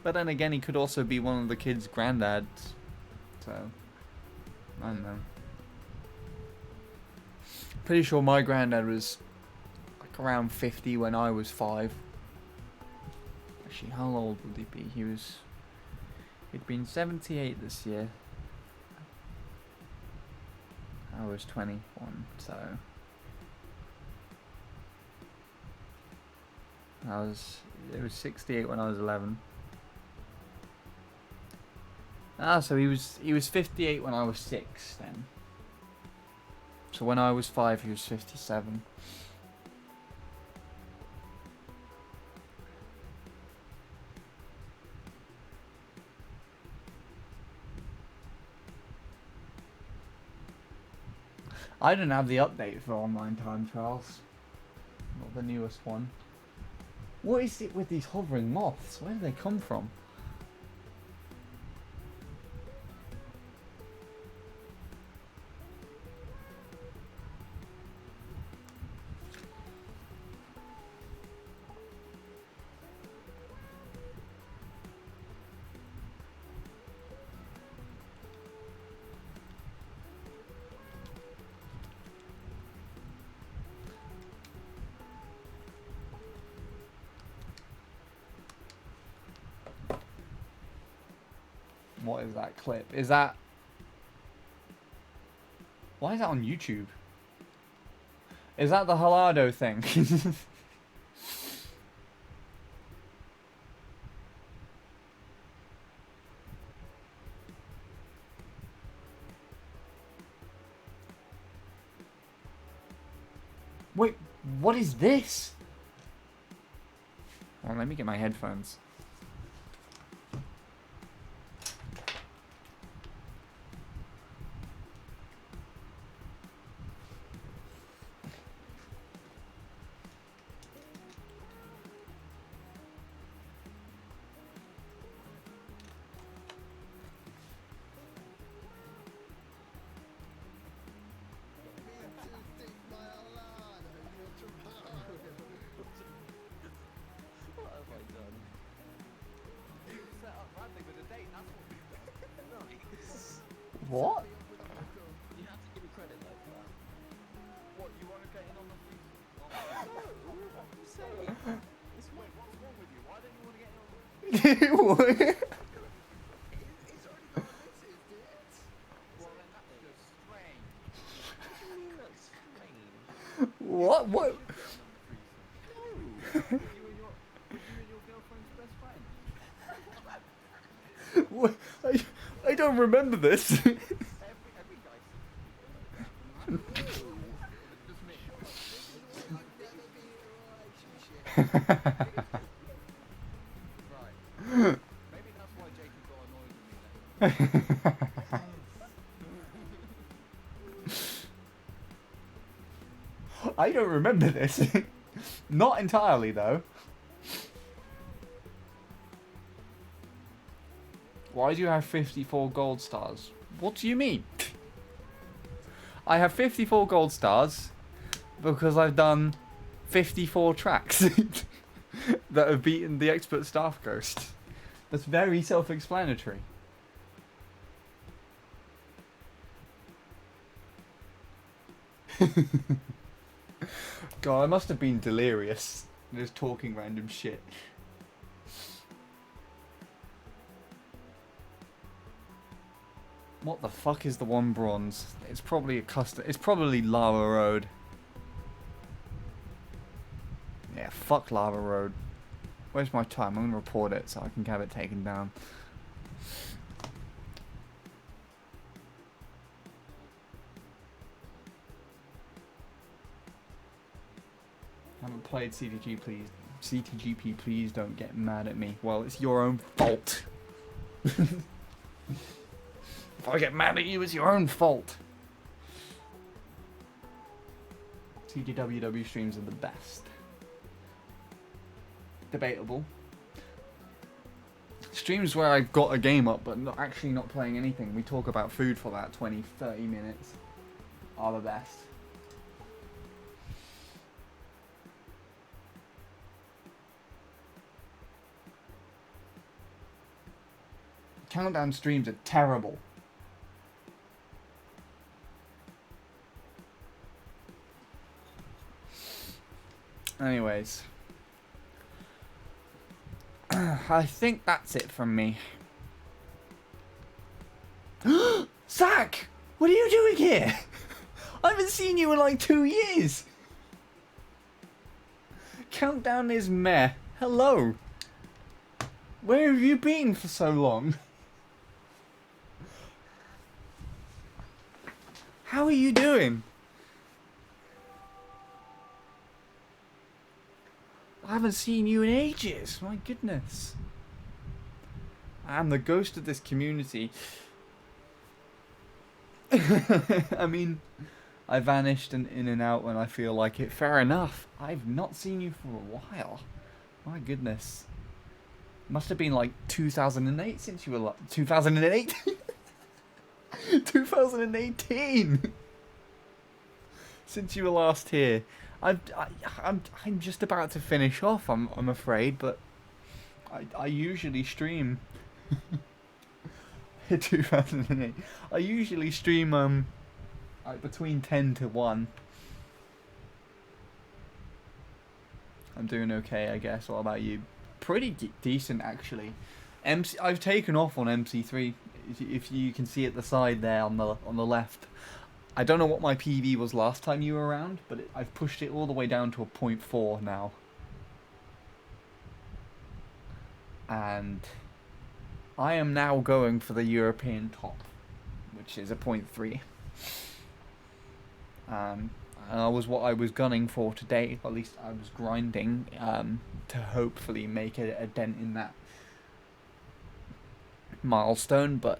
But then again, he could also be one of the kids' granddads. So, I don't know. Pretty sure my granddad was like around 50 when I was 5. Actually, how old would he be? He'd been 78 this year. I was 21, so it was 68 when I was 11. Ah, so he was 58 when I was 6 then. So when I was 5, he was 57. I didn't have the update for online time trials. Not the newest one. What is it with these hovering moths? Where do they come from? What is that clip? Is that... Why is that on YouTube? Is that the Halado thing? Wait, what is this? Well, let me get my headphones. What? You have to give me credit though for that. What, you want to get in on the free? Oh, what are you saying? Wait, what's wrong with you? Why don't you want to get in on the What? It's already got admitted, dude. Well, then that's just strange. What do you mean that's strange? What? What? No. You and your girlfriend's best friend. What? I don't remember this. Every guy seems to be doing that. No. Just me. Right. Maybe that's why Jacob got annoyed with me then. I don't remember this. Not entirely, though. Why do you have 54 gold stars? What do you mean? I have 54 gold stars because I've done 54 tracks that have beaten the expert staff ghost. That's very self-explanatory. God, I must have been delirious. Just talking random shit. What the fuck is the one bronze? It's probably a custom. It's probably Lava Road. Yeah, fuck Lava Road. Where's my time? I'm gonna report it so I can have it taken down. Haven't played CTG, please. CTGP, please don't get mad at me. Well, it's your own fault. If I get mad at you, it's your own fault. TGWW streams are the best. Debatable. Streams where I've got a game up but not actually not playing anything. We talk about food for about 20, 30 minutes. Are the best. Countdown streams are terrible. Anyways. I think that's it from me. Zach! What are you doing here? I haven't seen you in like 2 years. Countdown is meh. Hello. Where have you been for so long? How are you doing? I haven't seen you in ages. My goodness. I'm the ghost of this community. I mean, I vanished and in and out when I feel like it. Fair enough. I've not seen you for a while. My goodness. Must have been like 2008 since you were 2008? 2018 since you were last here. I'm just about to finish off, I'm afraid, but I usually stream 2008. I usually stream like between 10 to 1. I'm doing okay, I guess. What about you? Pretty decent, actually. I've taken off on MC3. If you can see at the side there on the left. I don't know what my PV was last time you were around, but I've pushed it all the way down to a 0.4 now. And I am now going for the European top, which is a 0.3. And that was what I was gunning for today. At least I was grinding to hopefully make a dent in that milestone, but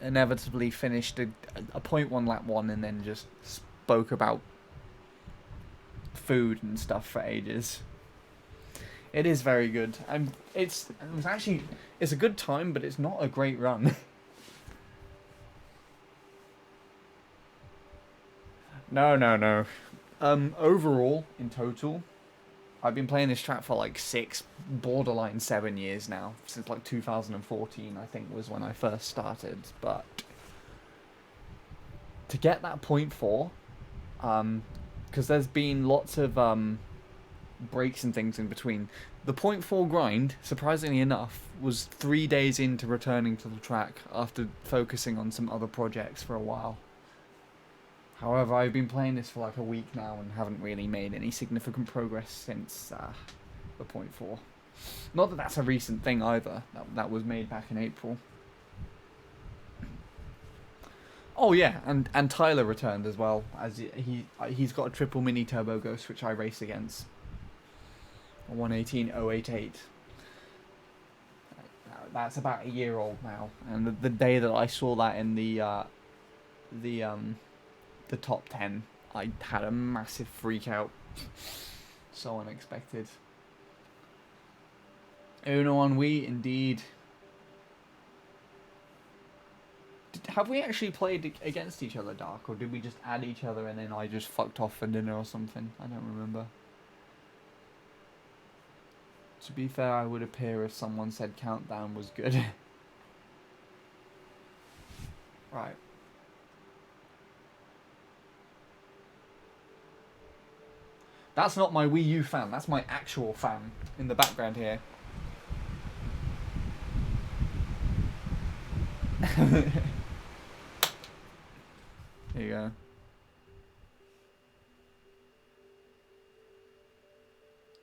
inevitably finished a 0.1 lap 1 and then just spoke about food and stuff for ages. It is very good. It's a good time, but it's not a great run. No. Overall, in total, I've been playing this track for like 6, borderline 7 years now. Since like 2014, I think, was when I first started. But to get that 0.4, because there's been lots of breaks and things in between. The 0.4 grind, surprisingly enough, was 3 days into returning to the track after focusing on some other projects for a while. However, I've been playing this for like a week now and haven't really made any significant progress since the 0.4. Not that that's a recent thing either. That was made back in April. Oh yeah, and Tyler returned as well. As he's got a triple mini turbo ghost which I race against. A 118.088. That's about a year old now, and the day that I saw that in the top 10, I had a massive freak out. So unexpected. Uno ennui, indeed. Have we actually played against each other, Dark, or did we just add each other and then I just fucked off for dinner or something? I don't remember. To be fair, I would appear if someone said Countdown was good. Right. That's not my Wii U fan, that's my actual fan in the background here. There you go.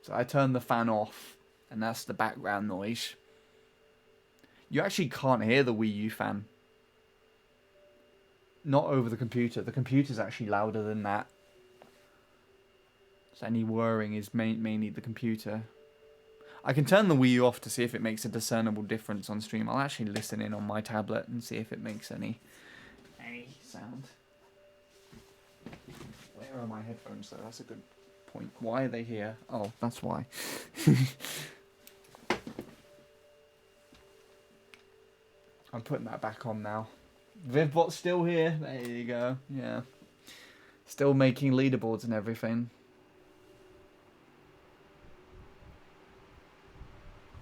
So I turned the fan off, and that's the background noise. You actually can't hear the Wii U fan. Not over the computer. The computer's actually louder than that. So any whirring is mainly the computer. I can turn the Wii U off to see if it makes a discernible difference on stream. I'll actually listen in on my tablet and see if it makes any sound. Where are my headphones though? That's a good point. Why are they here? Oh, that's why. I'm putting that back on now. Vivbot's still here. There you go. Yeah. Still making leaderboards and everything.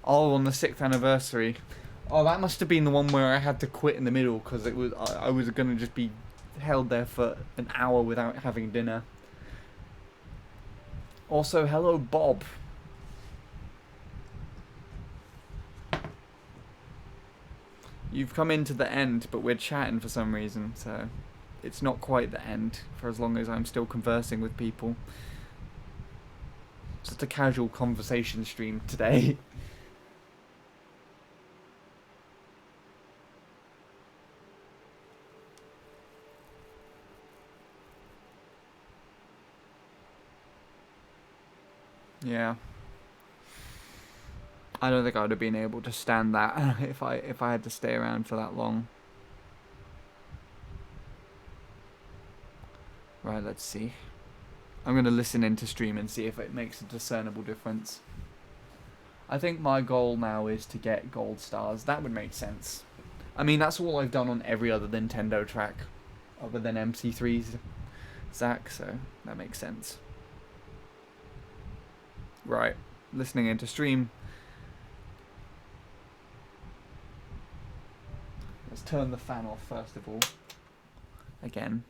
Oh, on the 6th anniversary. Oh, that must have been the one where I had to quit in the middle because it was I was going to just be held there for an hour without having dinner. Also, hello, Bob. You've come into the end, but we're chatting for some reason, so it's not quite the end for as long as I'm still conversing with people. Just a casual conversation stream today. Yeah. I don't think I would have been able to stand that if I had to stay around for that long. Right, let's see. I'm going to listen into stream and see if it makes a discernible difference. I think my goal now is to get gold stars. That would make sense. I mean, that's all I've done on every other Nintendo track, other than MC3's Zach, so that makes sense. Right, listening into stream. Let's turn the fan off first of all. Again.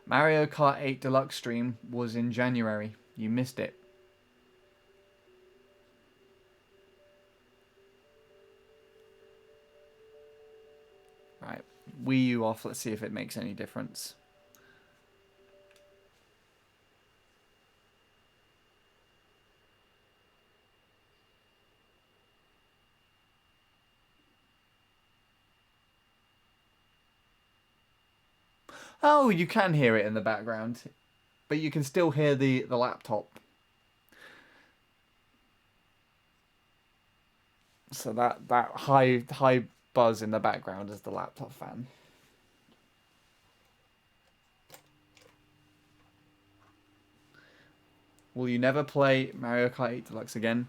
Mario Kart 8 Deluxe stream was in January. You missed it. Right, Wii U off. Let's see if it makes any difference. Oh, you can hear it in the background, but you can still hear the laptop. So that high buzz in the background is the laptop fan. Will you never play Mario Kart 8 Deluxe again?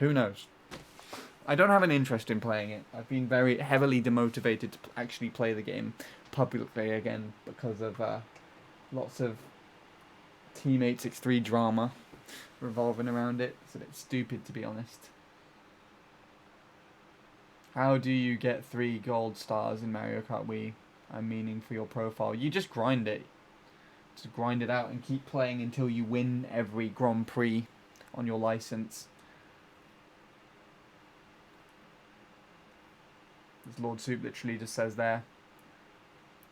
Who knows? I don't have an interest in playing it. I've been very heavily demotivated to actually play the game publicly again because of lots of Team 863 drama revolving around it. It's a bit stupid, to be honest. How do you get 3 gold stars in Mario Kart Wii? I'm meaning for your profile. You just grind it. Just grind it out and keep playing until you win every Grand Prix on your license. As Lord Soup literally just says there.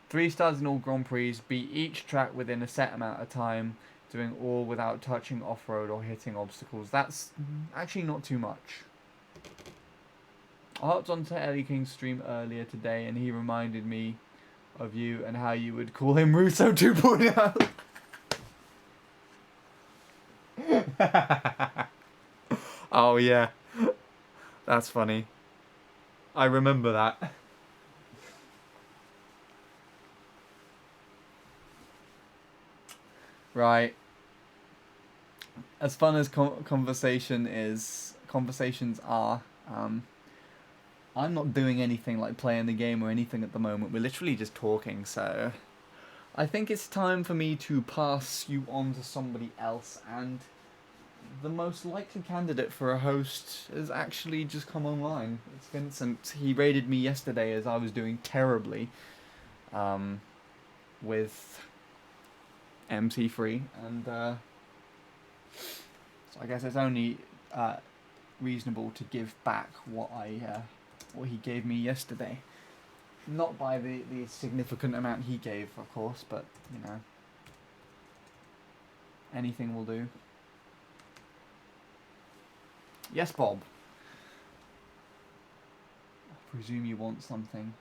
3 stars in all Grand Prix. Beat each track within a set amount of time. Doing all without touching off-road or hitting obstacles. That's actually not too much. I hopped onto Ellie King's stream earlier today and he reminded me of you and how you would call him Russo 2.0. Oh yeah. That's funny. I remember that. Right. As fun as conversations are, I'm not doing anything like playing the game or anything at the moment. We're literally just talking, so I think it's time for me to pass you on to somebody else, and the most likely candidate for a host has actually just come online. It's Vincent. He raided me yesterday as I was doing terribly with MC3, and so I guess it's only reasonable to give back what he gave me yesterday. Not by the significant amount he gave, of course, but, you know, anything will do. Yes, Bob. I presume you want something.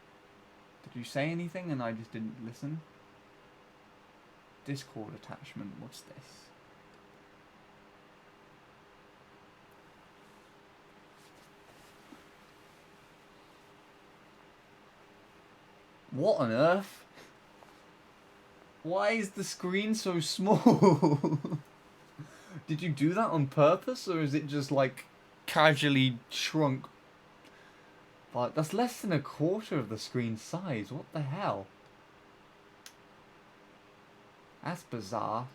Did you say anything and I just didn't listen? Discord attachment, what's this? What on earth? Why is the screen so small? Did you do that on purpose, or is it just like casually shrunk? But that's less than a quarter of the screen size. What the hell? That's bizarre.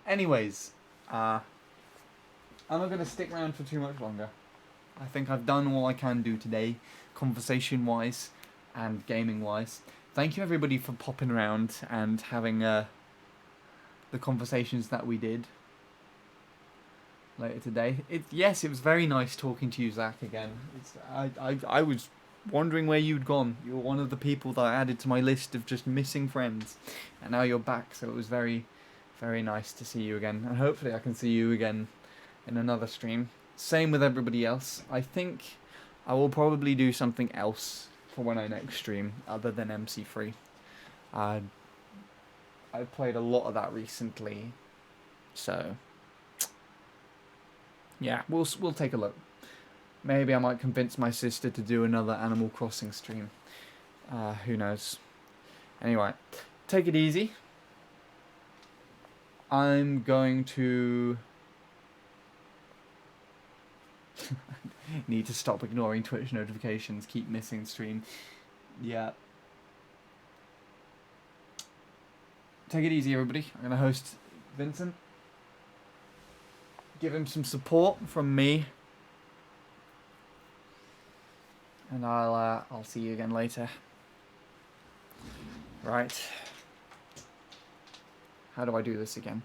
Anyways, I'm not going to stick around for too much longer. I think I've done all I can do today, conversation-wise and gaming-wise. Thank you everybody for popping around and having the conversations that we did. later today. Yes, it was very nice talking to you, Zach, again. I was wondering where you'd gone. You were one of the people that I added to my list of just missing friends, and now you're back. So it was very, very nice to see you again, and hopefully I can see you again in another stream. Same with everybody else. I think I will probably do something else for when I next stream other than MC3. I've played a lot of that recently, so yeah, we'll take a look. Maybe I might convince my sister to do another Animal Crossing stream. Who knows? Anyway, take it easy. I'm going to need to stop ignoring Twitch notifications. Keep missing stream. Yeah. Take it easy, everybody. I'm gonna host Vincent. Give him some support from me. And I'll see you again later. Right. How do I do this again?